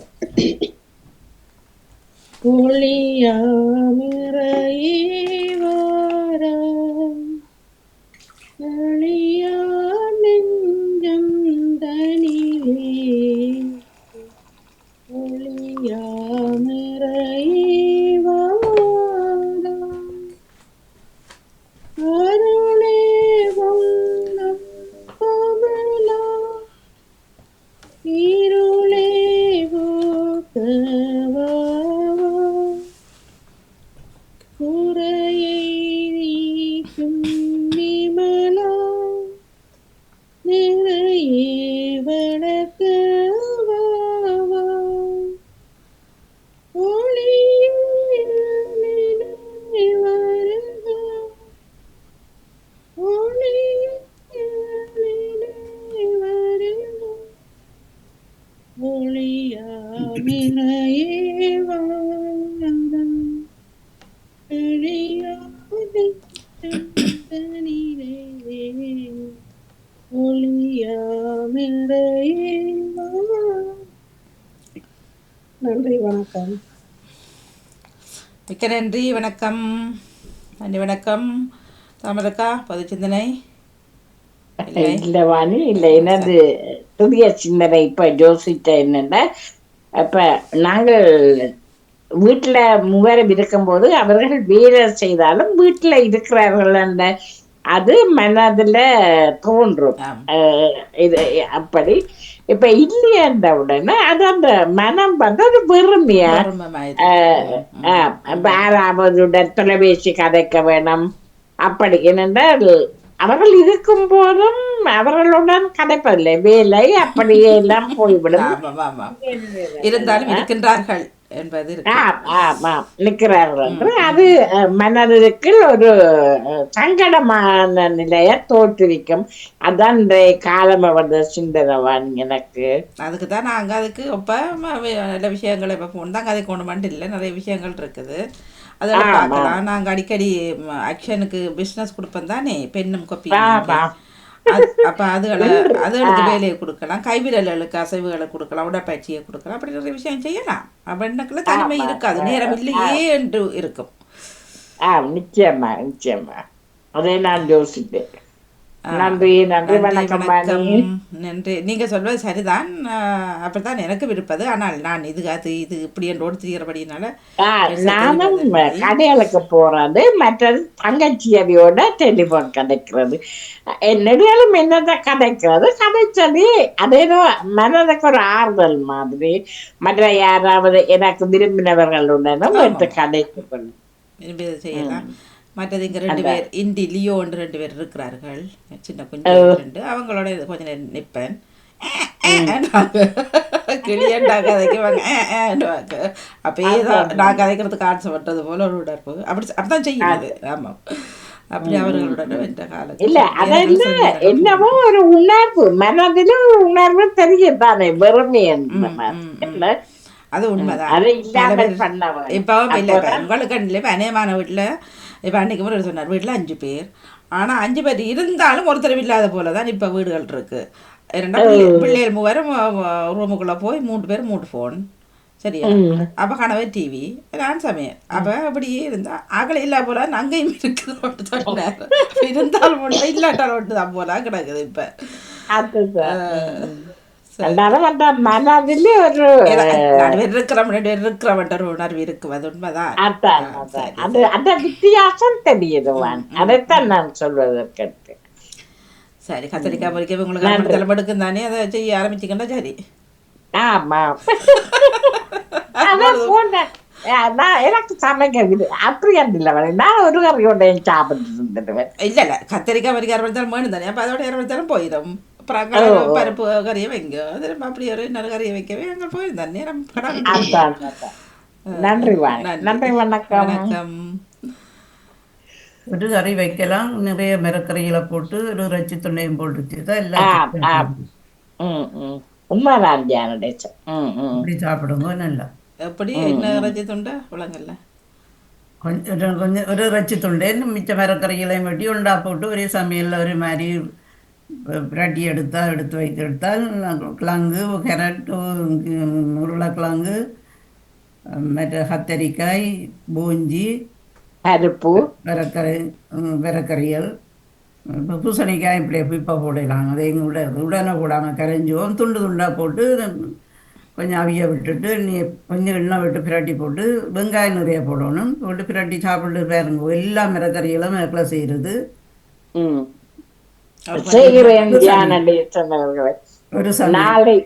ஒளியா நெஞ்சம் தனிலே ஒளியாமிறைவாரா அருளே வண்ணம் கமலா இருளே போக்கவா குறையை நீக்கும் நிமலா நிறையே வளர்க்கவா ஒளியில் நிலை வருக ஒளியில் நிலை வருக ஒளியாமினையே வாழம் ஒளியாமினையே ஒளியாமினையே வாழம். நன்றி, வணக்கம். மிக்க நன்றி, வணக்கம். நன்றி, வணக்கம். தாமரக்கா, பொது சிந்தனை இல்லை. இல்ல வாணி, இல்ல எனது புதிய சிந்தனை இப்ப யோசிச்ச என்னன்னா, அப்ப நாங்கள் வீட்டுல மூவரும் இருக்கும்போது அவர்கள் வேலை செய்தாலும் வீட்டுல இருக்கிறார்கள் என்ற அது மனதுல தோன்றும். ஆம். இது அப்படி இப்ப இல்லையன்ற உடனே அது அந்த மனம் வந்து ஒரு வெறுமையா யாராவதுடன் தொலைபேசி கதைக்க வேணும். அப்படி என்னென்றால் அவர்கள் இருக்கும் போதும் அவர்களுடன் கதைப்பதில்லை, வேலை அப்படியே எல்லாம் போய்விடும். இருந்தாலும் இருக்கின்றார்கள் என்பது நிற்கிறார்கள் என்று அது மனதுக்கு ஒரு சங்கடமான நிலையை தோற்றுவிக்கும். அதான் இன்றைய காலம் வந்த சிந்தனைவான் எனக்கு. அதுக்கு தான் நாங்கள் அதுக்கு இப்போ நல்ல விஷயங்களை இப்போ ஃபோன் தான் கதை கொண்டு மட்டும் இல்லை, நிறைய விஷயங்கள் இருக்குது அதெல்லாம் பார்க்கலாம். நாங்கள் அடிக்கடி ஆக்ஷனுக்கு பிஸ்னஸ் கொடுப்போம் தானே, பெண்ணும் கொப்பி. அப்போ அதுகளுக்கு வேலையை கொடுக்கலாம், கைவிரல்களுக்கு அசைவுகளை கொடுக்கலாம், உடற்பயிற்சியை கொடுக்கலாம், அப்படி நிறைய விஷயம் செய்யலாம். பெண்ணுக்குள்ள தனிமை இருக்காது, நேரம் இல்லையே என்று இருக்கும். நிச்சயமா நிச்சயமா அதை நான் யோசிப்பேன். நன்றி நன்றி, வணக்கம். நன்றி. நீங்க சொல்வது சரிதான், அப்படித்தான் எனக்கு விருப்பது. ஆனால் நான் இது இப்படி என்னோடு திரியறபடினால நானும் கடைகளுக்கு போறது, மற்றது தங்கச்சியவியோட டெலிபோன் கதைக்கிறது, நெடுகளும் என்னதான் கதைக்கிறது, கதைச்சது அதேதோ மனதுக்கு ஒரு ஆறுதல் மாதிரி. மற்ற யாராவது எனக்கு விரும்பினவர்களுடனும் எடுத்து கதைத்து கொள்ளும் செய்யலாம். மற்றது இங்கே 2 பேர் இந்தி லியோ 2 பேர் இருக்கிறார்கள், சின்ன கொஞ்சம் 2. அவங்களோட கொஞ்சம் நேரம் நிற்பேன். கிளியண்டாக கதைக்குவாங்க, அப்பயே தான் நான் கதைக்கிறதுக்கு ஆசைப்பட்டது போல ஒரு உடற்பு அப்படித்தான் செய்யுது. ஆமாம், அப்படி அவர்களுடன் என்ற காலம் இல்ல அதெல்லாம் என்னவோ ஒரு உணர்வு, மனதில உணர்வு தெரியத்தானே, வெறுமை அது உண்மைதான். இப்பவும் இல்லை, உங்களுக்கு இப்போ அநேகமான வீட்டில் இப்போ அன்றைக்கு முறை சொன்னார், வீட்டில் 5 பேர், ஆனால் 5 பேர் இருந்தாலும் ஒருத்தர் இல்லாத போல தான் இப்போ வீடுகள் இருக்குது. 2 பிள்ளைகள் 3 ரூமுக்குள்ளே போய் 3 பேர் 3 ஃபோன், சரியா? அப்போ கணவர் டிவி, நான் சமையல். அப்போ அப்படியே இருந்தால் ஆக்களை இல்லா போல அங்கேயும் இருக்குது ஒன்று சொன்னார். இருந்தாலும் ஒன்று இல்லாட்டாலும் ஒன்று தான் போல கிடக்குது இப்போ. ரெண்டாவது அந்த மனதில் ஒரு நடுவர் இருக்கிறவன்ற ஒரு உணர்வு இருக்கும், அது உண்மைதான். அதான் ஆ, அதான் சரி அது சரி. அந்த வித்தியாசம் தெரியுதுவான். அதைத்தான் நான் சொல்வதற்கு. சரி, கத்திரிக்காய் பொரிக்க உங்களுக்கு அரை தலைமெடுக்கும் தானே, அதை செய்ய ஆரம்பிச்சிங்கன்னா சரி. ஆமா அதான் போனேன். நான் எனக்கு சமைக்க அப்படி இல்லை, நான் ஒரு கறியோட சாப்பிட்டு இருந்துடுவேன். இல்ல கத்திரிக்காய் பொரிக்க ஆரம்பித்தாலும் வேணும் தானே, அப்போ அதோட ஆரம்பித்தாலும் போயிடும். அப்புறம் ஓ அங்கே ஓ. பருப்பு கறியை வைங்க, திரும்ப அப்படி ஒரு இன்னொரு கறியை வைக்கவே அங்கே போயிடும் தானே, நம்ம கடவுள் அதான் அதான். நன்றி வாணி, நன்றி. நன்றி, வணக்கம். வணக்கம். ஒரு கறி வைக்கலாம், நிறைய மிரக்கறிகளை போட்டு ஒரு இறைச்சி துண்டையும் போட்டு தான் ஆ எல்லாத்தையும் ஆ உண்மைதான் தியானடேசன். அப்படி சாப்பிடுங்க நல்லா. எப்படி என்ன இறைச்சி துண்டா விளங்கல்ல? கொஞ்சம் ஒரு இறைச்சி துண்டு மிச்ச மிரக்கறிகளையும் வெட்டி உண்டா போட்டு ஒரே சமையலில் ஒரு மாதிரி பிரட்டி எடுத்து வைத்தெடுத்தால் கிழங்கு, கேரட், உருளைக்கிழங்கு, மற்ற கத்தரிக்காய், பூஞ்சி, பருப்பு விரக்கறிகள், இப்போ பூசணிக்காய் இப்படி இப்போ போடலாம். அதை உடனே போடாமல் கரைஞ்சுவோம், துண்டு துண்டாக போட்டு கொஞ்சம் அவிய விட்டுட்டு கொஞ்சம் எண்ணெய் விட்டு பிரட்டி போட்டு வெங்காயம் நிறைய போடணும், போட்டு பிரட்டி சாப்பிட்டு பாருங்க. எல்லா மிரக்கறிகளும் மேற்கொள்ள செய்கிறது. செய்கிறேன் தியானடேசன் அவர்களை. ஒரு சமையல் நாளை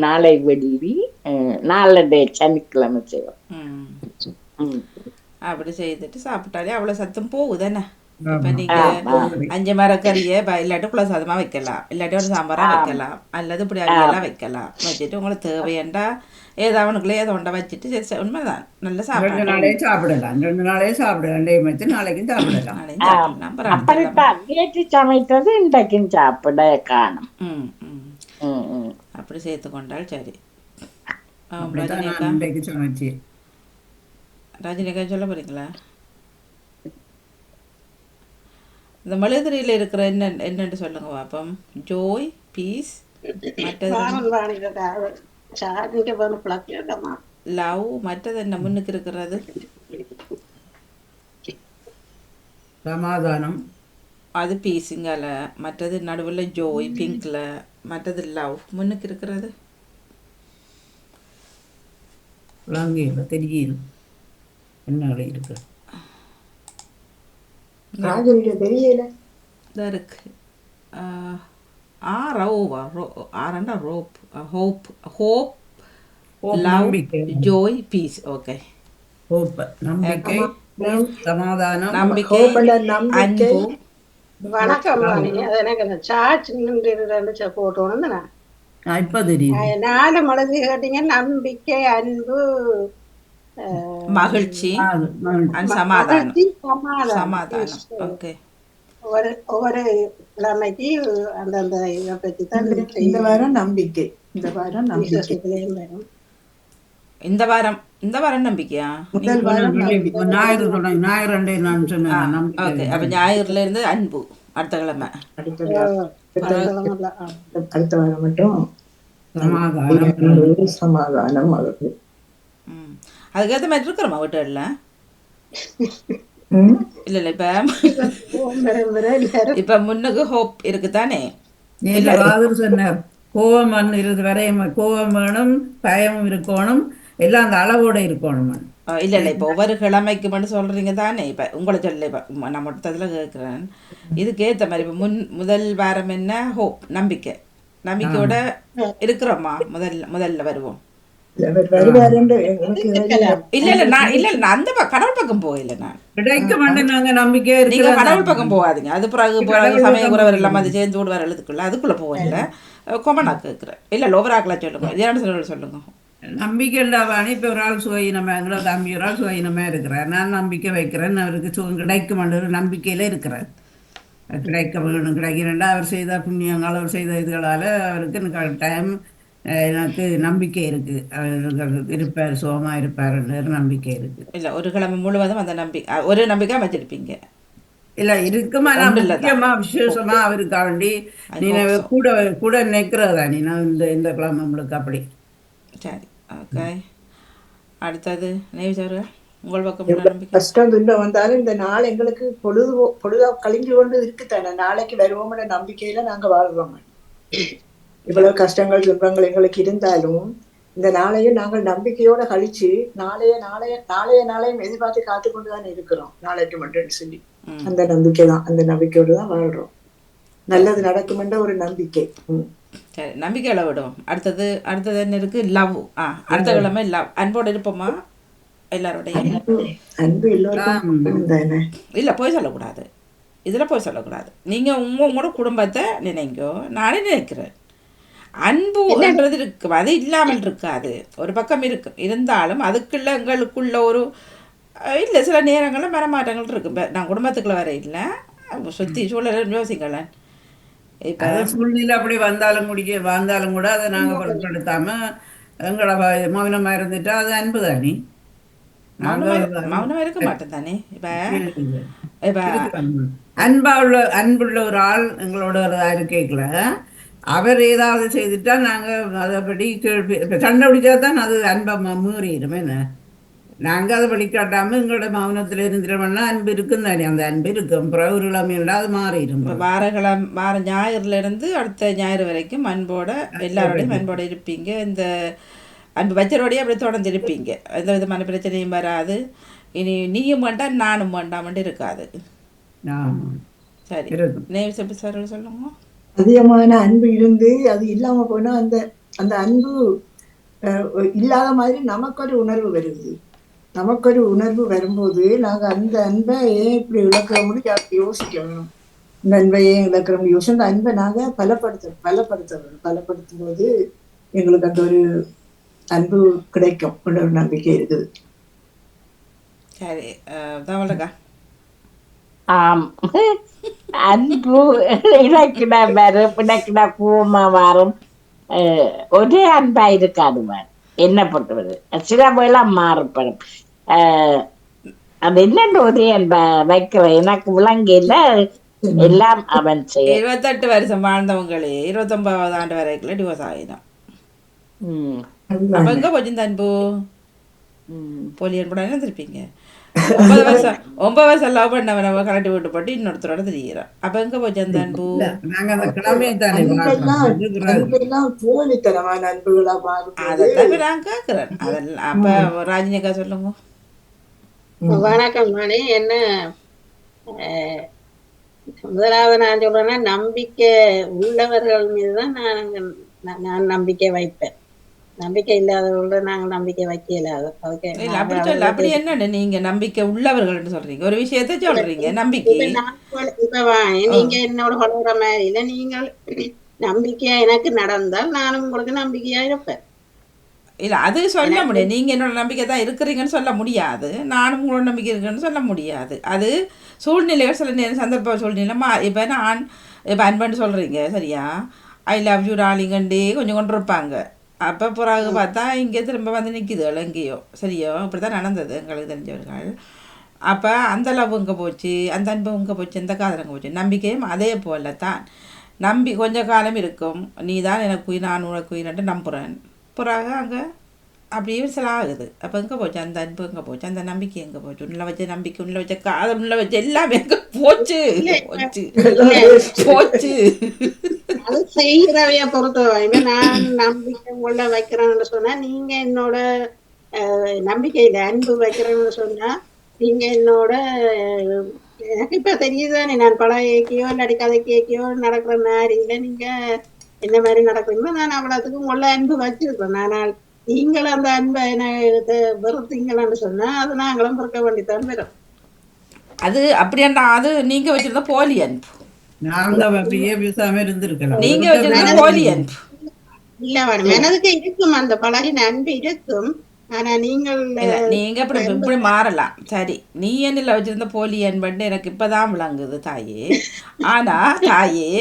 நாளை வெள்ளி, நாளை சனிக்கிழமை செய்வோம். அப்படி செய்துட்டு சாப்பிட்டாலே அவ்வளோ சத்தம் போகுதானே. இப்போ ஆமா. நீங்கள் 5 மரக்கறியை இல்லாட்டி குளம் சாதமாக வைக்கலாம், இல்லாட்டி ஒரு சாம்பாராக வைக்கலாம், அல்லது இப்படி அவியெல்லாம் வைக்கலாம். வச்சுட்டு உங்களுக்கு தேவையண்டா ஏதாவனுக்குள்ளே ஏதோ ஒன்றை வச்சுட்டு சரி உண்மைதான் நல்ல 2 சாப்பிடலாம். நாளே சாப்பிடலாம், 2 நாளே சாப்பிடலாம், டே வச்சு நாளைக்கும் சாப்பிடலாம். நாளையும் சாப்பிடலாம். அப்புறம் அப்படித்தான் நேற்று சமைத்தது இன்றைக்கும் சாப்பிட காணும். ம் ம் அப்படி சேர்த்து கொண்டால் சரி. அப்படித்தான் ரஜினிகா, நான் இன்றைக்கு சமைச்சேன். ரஜினிகா சொல்ல போறீங்களா? இந்த மெழுகுதிரியில் இருக்கிற என்னன்னு சொல்லுங்க பாப்போம். ஜோய், பீஸ், மற்றது லவ், மற்றது என்ன முன்னுக்கு இருக்கிறது? சமாதானம், அது பீஸுங்கால, மற்றது நடுவில் ஜோய் பிங்க்ல, மற்றது லவ் முன்னுக்கு இருக்கிறது. விளங்கியில் தெரியல என்ன இருக்கு. ராஜனுடைய தெரியல. இதாக இருக்கு. ரவுவா ஆரண்டா ரோப், ஹோப் ஹோப் லவ் நம்பிக்கை, ஜோய் பீஸ். ஓகே, ஹோப் நம்பிக்கை, சமாதானம், நம்பிக்கை, நம்பிக்கை. அன்பு. வணக்கம் வாணி. அது எனக்கு சார்ஜ் நின்று போட்டோன்னு இப்ப தெரியும். 4 மடங்கு கேட்டீங்க. நம்பிக்கை, அன்பு, மகிழ்ச்சி, and சமாதானம். மகிழ்ச்சி, சமாதானம். சமாதானம். ஓகே, ஒவ்வொரு கிழமைக்கு அந்தந்த இதை பற்றி தான் இந்த வாரம் நம்பிக்கை, இந்த வாரம் நம்பிக்கை, விசேஷத்துலேயும் வரும். இந்த வாரம் நம்பிக்கையா? முதல் வாரம் இப்ப ஞாயிறு தொடங்கி ஞாயிறு ரெண்டே நான் சொன்னேன் ஓகே, நம்பிக்கை. அப்போ ஞாயிறுல இருந்து அன்பு, அடுத்த கிழமை அடுத்த வாரம் மட்டும் சமாதானம், சமாதானம். அவருக்கு அதுக்கேற்ற மாதிரி இருக்கிறோமா வீட்டுல? இல்ல இல்ல இப்ப முன்னுக்கு ஹோப் இருக்குதானே. சொன்னார் கோபம் இருந்து வரையும் கோபம் வேணும், பயமும் இருக்கணும், எல்லாம் அந்த அளவோட இருக்கணும். இல்ல இல்ல இப்ப ஒவ்வொரு கிழமைக்கு மட்டும் சொல்றீங்க தானே. இப்ப உங்களை சொல்ல இப்ப நான் மொத்தத்துல கேட்கிறேன். இதுக்கு ஏத்த மாதிரி இப்ப முதல் வாரம் என்ன ஹோப், நம்பிக்கை. நம்பிக்கையோட இருக்கிறோமா? முதல்ல வருவோம். இல்ல இல்ல நான் அந்த கடவுள் பக்கம் போகல. நான் கிடைக்க மாட்டேன். நாங்க நம்பிக்கையா நீங்க இருக்கிறோம். கடவுள் பக்கம் போகாதீங்க. அது பிறகு சமய உறவர் எல்லாம் அது சேர்ந்து விடுவார் எழுதுக்குள்ள அதுக்குள்ள போகல. கொமனா கேட்கிறேன். இல்ல லோவராக்கலா சொல்லுங்க, இதோட சொல்லுங்க. நம்பிக்கை இல்லாதானே இப்போ ஒரு ஆள் சுயினமா, எங்களோட தம்பி ஒரு ஆள் சுயினமா இருக்கிறார். நான் நம்பிக்கை வைக்கிறேன், அவருக்கு சுகம் கிடைக்கும் ஒரு நம்பிக்கையில இருக்கிறார். கிடைக்க வேணும், கிடைக்கிறேன்டா அவர் செய்த புண்ணியங்கள், அவர் செய்த இதுகளால் அவருக்கு எனக்கு டைம் எனக்கு நம்பிக்கை இருக்கு. அவர் இருப்பார், சுகமா இருப்பார், நம்பிக்கை இருக்கு. இல்ல ஒரு கிழமை முழுவதும் அந்த நம்பிக்கை, ஒரு நம்பிக்கை வச்சிருப்பீங்க. இல்ல இருக்குமா, நான் முக்கியமா விசேஷமா அவருக்கா வேண்டி நீங்க கூட கூட நிற்கிறதா நீ நான் இந்த கிழமை நம்மளுக்கு அப்படி. சரி, ஓகே. அடுத்தது நேவிச்சாரு, உங்கள் பக்கம் கஷ்டம் துன்பம் வந்தாலும் இந்த நாள் எங்களுக்கு பொழுதா கழிஞ்சு கொண்டு இருக்குத்தானே. நாளைக்கு வருவோம் நம்பிக்கையில நாங்க வாழ்றோம். இவ்வளவு கஷ்டங்கள் துன்பங்கள் எங்களுக்கு இருந்தாலும் இந்த நாளையும் நாங்கள் நம்பிக்கையோட கழிச்சு நாளையும் எதிர்பார்த்து காத்து கொண்டுதான் இருக்கிறோம், நாளைக்கு மட்டும் சொல்லி. அந்த நம்பிக்கையோடு தான் வாழ்றோம். நல்லது நடக்கும் என்ற ஒரு நம்பிக்கை. சரி, நம்பிக்கையில விடுவோம். அடுத்தது என்ன இருக்கு? லவ். அடுத்த கிழமை லவ். அன்போடு இருப்போமா எல்லாரோடையும்? அன்பு எல்லோருக்கும் இல்லை, போய் சொல்லக்கூடாது. இதில் போய் சொல்லக்கூடாது. நீங்கள் உங்களோட குடும்பத்தை நினைங்கோ, நானே நினைக்கிறேன். அன்பு என்றது இருக்கும், அது இல்லாமல் இருக்காது. ஒரு பக்கம் இருக்கும், இருந்தாலும் அதுக்குள்ள எங்களுக்குள்ள ஒரு இல்லை சில நேரங்களில் மனமாற்றங்கள் இருக்கும். நான் குடும்பத்துக்குள்ள வர இல்லை, சுற்றி சூழல யோசிங்களேன். இப்போ சூழ்நிலை அப்படி வந்தாலும் கூட அதை நாங்கள் பொருட்படுத்தாம எங்களோட மௌனமாக இருந்துட்டா அது அன்பு தானே. மௌனமாக இருக்க மாட்டேன் தானே. இப்போ அன்புள்ள ஒரு ஆள் எங்களோட இருக்கல, அவர் ஏதாவது செய்துட்டா நாங்கள் அதைப்படி கேள்வி சண்டை பிடிச்சா தான் அது அன்பை மீறிடும். என்ன நாங்கள் அதை படிக்காட்டாமல் எங்களோட மௌனத்தில் இருந்துட்டோம்னா அன்பு இருக்கும் தானே. அந்த அன்பு இருக்கும், அப்புறம் ஒரு கிழமையோட அது மாறிடும். வார ஞாயிறுலேருந்து அடுத்த ஞாயிறு வரைக்கும் அன்போட எல்லாரோடையும் அன்போட இருப்பீங்க. இந்த அன்பு வச்சரோடையே அப்படி தொடர்ந்து இருப்பீங்க. எந்த விதமான பிரச்சனையும் வராது. இனி நீயும் வேண்டாம் நானும் வேண்டாமட்டு இருக்காது. சரி, நேவி சார் சொல்லுங்க. அதிகமான அன்பு இருந்து அது இல்லாம போனா அந்த அன்பு இல்லாத மாதிரி நமக்கு ஒரு உணர்வு வரும்போது நாங்க அந்த அன்பை ஏன் இப்படி இழக்கிறோம்னு யோசிக்கணும். இந்த அன்பை ஏன் இழக்கிறோம்னு யோசிச்சு அந்த அன்பை நாங்க பலப்படுத்தும் போது எங்களுக்கு அந்த ஒரு அன்பு கிடைக்கும் ஒரு நம்பிக்கை இருக்குது. சரி, தமிழக்கா. ஆம், அன்பு இலக்கிட வரும், இலக்கிட பூமா வரும். ஒரே அன்பா இருக்காது என்ன பொறுத்தவரை. சில வேளை மாறுபடும். அது என்னன்னு ஒரே அன்பா வைக்கிற எனக்கு விளங்கல. எல்லாம் அவன் செய்ய 28 வருஷம் வாழ்ந்தவங்களே 29வது ஆண்டு வரைக்கும் டிவோர்ஸ் ஆகிடும். அப்ப எங்க போச்சு இந்த அன்பு? போலியன் கூட இருந்திருப்பீங்க. 9 வருஷம் லவ் பண்ணவன் கலட்டி விட்டு போட்டு இன்னொருத்தரோட தெரிகிறான். அப்ப எங்க போச்சு அந்த அன்பு? அதான் நான் கேக்குறேன். அதெல்லாம் அப்ப ராஜினிகா சொல்லுங்க. வணக்கம் மணி. என்ன முதலாவது நான் சொல்றேன்னா, நம்பிக்கை உள்ளவர்கள் மீதுதான் நான் நம்பிக்கை வைப்பேன். நம்பிக்கை இல்லாதவர்கள நாங்கள் நம்பிக்கை வைக்கல. அப்படி சொல்ல, அப்படி என்னன்னு நீங்க நம்பிக்கை உள்ளவர்கள் சொல்றீங்க? ஒரு விஷயத்த சொல்றீங்க நம்பிக்கை. இப்ப நீங்க என்னோட சொல்ற மாதிரி இல்ல, நீங்கள் நம்பிக்கையா எனக்கு நடந்தால் நானும் உங்களுக்கு நம்பிக்கையா இருப்பேன். இல்ல, அது சொல்ல முடியாது. நீங்க என்னோட நம்பிக்கை தான் இருக்கிறீங்கன்னு சொல்ல முடியாது, நானும் உங்களோட நம்பிக்கை இருக்குன்னு சொல்ல முடியாது. அது சூழ்நிலைகள் சில நேரம் சந்தர்ப்ப சூழ்நிலை இப்போ நான் இப்போ அன்பன்னு சொல்றீங்க சரியா, ஐ லவ் யூ டார்லிங்கண்டே கொஞ்சம் கொண்டு இருப்பாங்க. அப்போ பிறகு பார்த்தா இங்கே திரும்ப வந்து நிற்கிதுகள் எங்கேயோ சரியோ. இப்படி தான் நடந்தது எங்களுக்கு தெரிஞ்சவர்கள். அப்போ அந்த லவ் இங்கே போச்சு, அந்த அன்பு இங்கே போச்சு, இந்த காதல் இங்கே போச்சு. நம்பிக்கையும் அதே போல தான். கொஞ்ச காலம் இருக்கும், நீ தான் எனக்கு நான் உனக்கு உயிரிட்டு நம்புகிறேன். பிறகு அங்கே அப்படியே சில ஆகுது. அப்போ எங்கே போச்சு அந்த அன்பு? எங்கே போச்சு அந்த நம்பிக்கை? எங்கே போச்சு? உள்ள வச்ச நம்பிக்கை, உள்ள வச்ச காதல், உள்ள வச்ச எல்லாமே எங்கே போச்சு? போச்சு. அது செய்கிறவைய பொறுத்தவரை நான் நம்பிக்கை உள்ள வைக்கிறேன்னு சொன்னா, நீங்க என்னோட நம்பிக்கையில அன்பு வைக்கிறேன்னு சொன்னா நீங்க என்னோட எனக்கு இப்ப தெரியுதானே, நான் படம் இயக்கியோ இல்லாட்டி கதை கேக்கியோ நடக்கிற மாதிரி இல்லை. நீங்க என்ன மாதிரி நடக்கிறீங்களோ நான் அவ்வளவுக்கு உள்ள அன்பு வச்சிருக்கேன். ஆனால் நீங்கள் அந்த அன்பை வெறுத்தீங்களான்னு சொன்னா அது நாங்களும் பொறுக்க வேண்டித்தான் வரும். அது அப்படியாண்டா, அது நீங்க வச்சிருந்த போலி அன்பு. நீங்க வச்சிருந்த போலி அன்பு இல்ல வேணும், எனக்கு இருக்கும் அந்த பழகின அன்பு இருக்கும். ஆனா நீங்க இப்படி மாறலாம். சரி, நீ என்னில் வச்சிருந்த போலி அன்புன்னு எனக்கு இப்பதான் விளங்குது தாயே. ஆனா தாயே,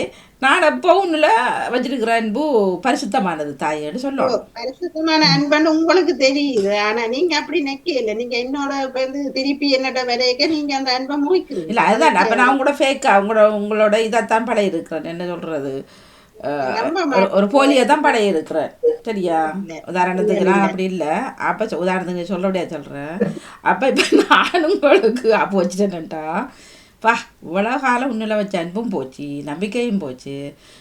நான் எப்போ உன்னுல வச்சிருக்கிற அன்பு பரிசுத்தமானது தாயேன்னு சொல்லணும். பரிசுத்தமான அன்புன்னு உங்களுக்கு தெரியுது. ஆனா நீங்க அப்படி நிக்கல. நீங்க என்னோட திருப்பி என்னோட விலைக்க நீங்க அந்த அன்பை முடிக்கிறீங்க. இல்ல அதுதான். அப்ப நான் கூட ஃபேக்கா உங்களோட இதைத்தான் பழைய இருக்கிறேன். என்ன சொல்றது, ஒரு போலியை தான் பழைய இருக்கிறேன் சரியா. உதாரணத்துக்கு நான் அப்படி இல்லை. அப்ப உதாரணத்துக்கு சொல்ல முடியாது சொல்றேன். அப்ப இப்ப நான் உங்களுக்கு அப்போ வச்சுட்டேன்ட்டா பா இவ்வளவு காலம் உன்னில வச்ச அன்பும் போச்சு, நம்பிக்கையும் போச்சு.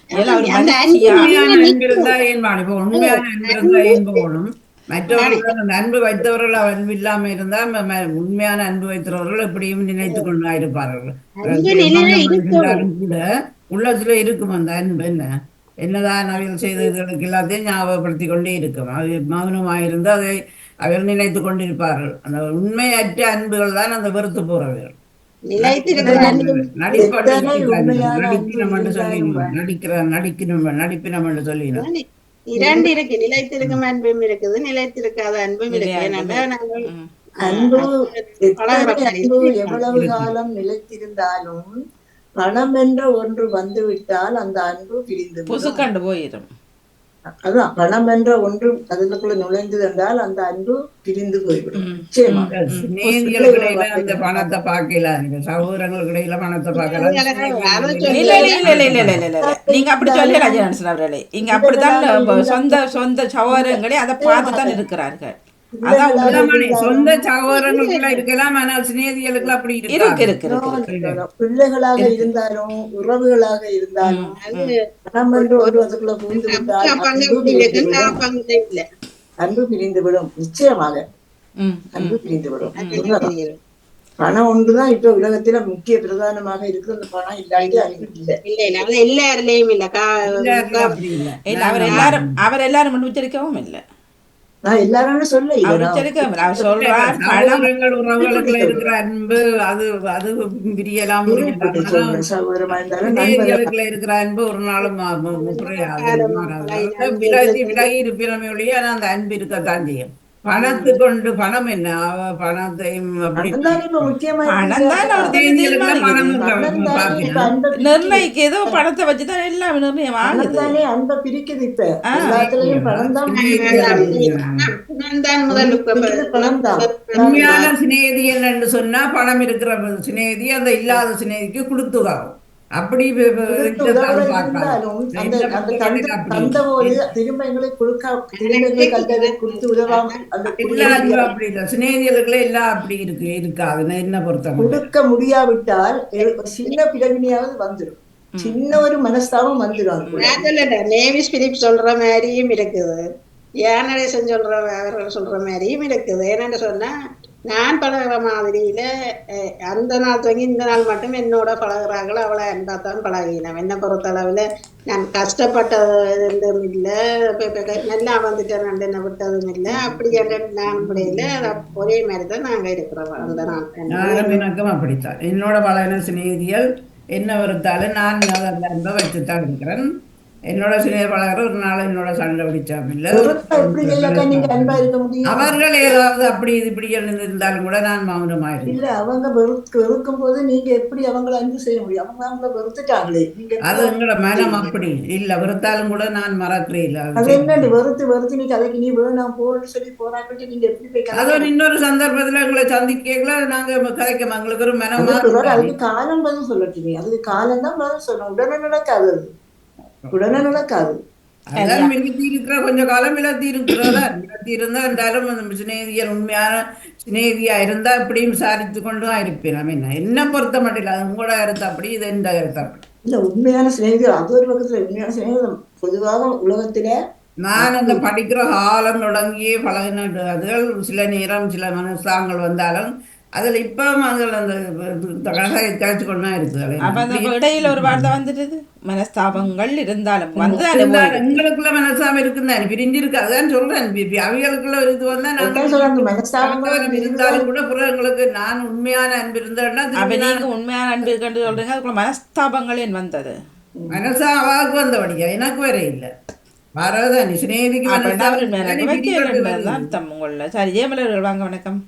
இதெல்லாம் ஒரு அந்த மனுஷியா? உண்மையான அன்பு அன்பு இருந்தா ஏன் வாழும்? இப்போ உண்மையான அன்பு இருந்தா ஏன் போகணும்? மற்றவர்கள் அந்த அன்பு வைத்தவர்கள் அன்பு இல்லாம இருந்தா உண்மையான அன்பு வைத்தவர்கள் எப்படியும் நினைத்து கொண்டா இருப்பார்கள். அன்பு நிலையா மௌனம் இருக்கணும். இருந்தாலும் கூட உள்ளத்துல இருக்கும் அந்த அன்பு. என்னதான் அவைகள் செய்ததுகளுக்கு எல்லாத்தையும் ஞாபகப்படுத்தி கொண்டே இருக்கும். அது மௌனமாக இருந்து அதை அவர்கள் நினைத்து கொண்டிருப்பார்கள். அந்த உண்மையற்ற அன்புகள் தான் அந்த வெறுத்து போறவர்கள். நிலைத்திருக்கிற அன்பு நடிப்பாட்டு எத்தனை உண்மையான அன்பு நடிப்பினம் என்று இருந்தாலும் சொல்லிடுவோம். நடிப்பினம் என்று சொல்லினோம். இரண்டு இருக்கு. நிலைத்திருக்கும் அன்பும் இருக்குது, நிலைத்திருக்காத அன்பும் இருக்கு. நிலையா ஏன்னா நாங்கள் ம். அன்பு பழகுற எத்தனை மாதிரி அன்பு இருக்கு. எவ்வளவு காலம் நிலைத்திருந்தாலும் பணம் என்ற ஒன்று வந்துவிட்டால் அந்த அன்பு பிரிந்து விடும். புசுக்கண்டு போயிடும். அதான் பணம் என்ற ஒன்று அதுக்குள்ள நுழைந்தது என்றால் அந்த அன்பு பிரிந்து போய்விடும். நிச்சயமா சிநேகிகளுக்கிடையில அந்த பணத்தை பார்க்கல, சகோதரங்களுக்கு இடையில பணத்தை பார்க்கலாம். இல்ல இல்ல இல்ல இல்ல இல்ல இல்ல இல்ல இல்ல. நீங்க அப்படி சொல்லி ராஜான்சன் அவர்களே, இங்க அப்படித்தான் சொந்த சொந்த சகோதரங்களே அதை பார்த்து தான் இருக்கிறார்கள். அதான் சொந்த சகோதரங்களுக்குள்ள இருக்கலாம், ஆனால் சிநேகிகளுக்கு அப்படி இருக்கு இருக்கு. இருக்கு இருக்கு. பிள்ளைகளாக இருந்தாலும் உறவுகளாக இருந்தாலும் பணம் என்று ஒரு அதுக்குள்ள புரிந்து விட்டால் அன்பு பிரிந்துவிடும். நிச்சயமாக அன்பு பிரிந்துவிடும். பணம் ஒன்றுதான் இப்ப உலகத்துல முக்கிய பிரதானமாக இருக்கு. அந்த பணம் இல்லாட்டி அன்பு இல்லை. எல்லாருலயும் இல்ல. இல்ல அவர் எல்லாரும் உச்சரிக்கவும் இல்லை. நான் எல்லாரும் சொல்ல அவர் உச்சரிக்கவும் இல்லை. அவர் சொல்றார் பணம் உறவுகளுக்குள்ள இருக்கிற அன்பு அது அது பிரியலாம். சகோதரமா இருந்தாலும் சிநேகிகளுக்குள்ள இருக்கிற அன்பு ஒரு நாளும் விலகி இருப்பினமே ஒழிய அந்த அன்பு இருக்கத்தான் செய்யும். பணத்து கொண்டு பணம் என்ன பணத்தையும் நிர்ணயிக்க ஏதோ பணத்தை வச்சுதான் எல்லாமே நிர்ணயம் ஆகுது. அன்பை பிரிக்குது. இப்ப எல்லாத்துலயும் பணம் தான். உண்மையான சிநேகிதி என்னன்னு சொன்னா பணம் இருக்கிற சிநேகிதி அந்த இல்லாத சிநேகிதிக்கு கொடுத்துதாகும். அப்படி சிநேகிகளுக்குள்ள எல்லாம் அப்படி இருக்கு இருக்காது. என்ன பொறுத்த கொடுக்க முடியாவிட்டால் சின்ன பிறவினியாவது வந்துடும். சின்ன ஒரு மனஸ்தாபம் வந்துடும். நேவிஸ் பிலிப் சொல்ற மாதிரியும் இருக்குது, ஏனரேசன் அவர்கள் சொல்ற மாதிரியும் இருக்குது. என்னன்னு சொன்னா நான் பழகிற மாதிரியில அந்த நாள் தொடங்கி இந்த நாள் மட்டும் என்னோட பழகுறாங்களோ அவளை அன்பாத்தான் பழகினேன். என்னை பொறுத்த அளவுல நான் கஷ்டப்பட்டதும் இல்லை, நல்லா வந்துட்டேன் என்ன விட்டதும் இல்லை. அப்படி நான் முடியல. ஒரே மாதிரிதான் நாங்க இருக்கிறோம் அந்த நாள். எனக்கும் அப்படித்தான். என்னோட பழகின சிநேகிதிகள் என்ன வருத்தாலும் நான் அன்பை வச்சுத்தான் இருக்கிறேன். என்னோட சினிய பழகிற ஒரு நாள் என்னோட சண்டை பிடிச்சாமில்ல. அவர்கள் ஏதாவது அப்படி இது இப்படி இருந்தாலும் கூட நான் மௌனமாயிருக்கேன். இல்ல அவங்க வெறுக்கும் போது நீங்க எப்படி அவங்களை அன்பு செய்ய முடியும்? அவங்க அவங்கள வெறுத்துட்டாங்களே. அது எங்களோட மனம் அப்படி இல்ல. வெறுத்தாலும் கூட நான் மறக்கிறேன் இல்ல. அது என்ன வெறுத்து நீ கதைக்கு நீ வேணாம் போன்னு சொல்லி போராட்டு நீங்க எப்படி போய் அது ஒரு இன்னொரு சந்தர்ப்பத்துல எங்களை சந்திக்கல நாங்க கதைக்க எங்களுக்கு ஒரு மனம். அதுக்கு காலம் பதில் சொல்லட்டுமே. அதுக்கு காலம் தான் பதில் சொல்லணும். உடனே நடக்காது. உடனே நடக்காது. அதான் விலத்தி இருக்கிற கொஞ்ச காலம் விலத்தி இருக்கிறதா. விலத்தி இருந்தா என்றாலும் சிநேகியர் உண்மையான சிநேகியா இருந்தா இப்படியும் விசாரித்து கொண்டுதான் இருப்பேன். என்ன பொறுத்த மட்டும் இல்லை. அது உங்களோட கருத்து அப்படி, இது எந்த கருத்து அப்படி இல்ல. உண்மையான சிநேகிதம் அது ஒரு பக்கத்துல. உண்மையான சிநேகிதம் பொதுவாக உலகத்தில நான் அந்த படிக்கிற காலம் தொடங்கியே பழகின அதுகள் சில நேரம் சில மனசாங்கள் வந்தாலும் அதுல இப்ப அந்த காய்ச்சி கொண்டா இருக்கு. இடையில ஒரு வார்த்தை வந்துடுது, மனஸ்தாபங்கள் இருந்தாலும் வந்து எங்களுக்குள்ள மனஸ்தாபம் இருக்குன்னு பிரிஞ்சிருக்கு. அதான் சொல்றேன். அவைகளுக்குள்ள ஒரு இது வந்தா நாங்கள் இருந்தாலும் கூட எங்களுக்கு நான் உண்மையான அன்பு இருந்தேன்னா நீங்க உண்மையான அன்பு இருக்குன்னு சொல்றீங்க. அதுக்குள்ள மனஸ்தாபங்கள் என் வந்தது. மனசா அவாவுக்கு வந்தபடியா எனக்கு வேற இல்லை. வரதான் சிநேகிதிக்கு அர்த்தம் உங்கள. சரி, ஜெயமலர்கள் வாங்க. வணக்கம்.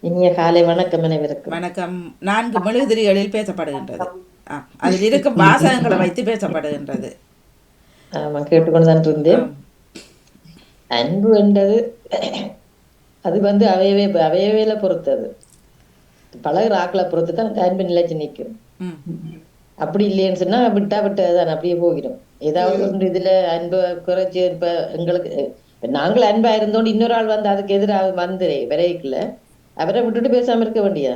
இனிய காலை வணக்கம் அனைவருக்கும். வணக்கம். 4 மெழுகுதிரிகளில் பேசப்படுகின்றது. அதில் இருக்கும் வாசகங்களை வைத்து பேசப்படுகின்றது. ஆமா, கேட்டுக்கொண்டுதான் இருந்தேன். அன்பு என்றது அது அவையவேல பொறுத்தது. பழகிற ஆக்களை பொறுத்து தான் அன்பு நிலைச்சு நிற்கும். அப்படி இல்லைன்னு சொன்னா விட்டதுதான் அப்படியே போகிடும். ஏதாவது ஒன்று இதுல அன்பை குறைச்சி இப்ப எங்களுக்கு நாங்கள் அன்பா இருந்தோண்டு இன்னொரு ஆள் வந்து அதுக்கு எதிராக வந்து விரைக்கல அவரை விட்டுட்டு பேசாம இருக்க வேண்டியா?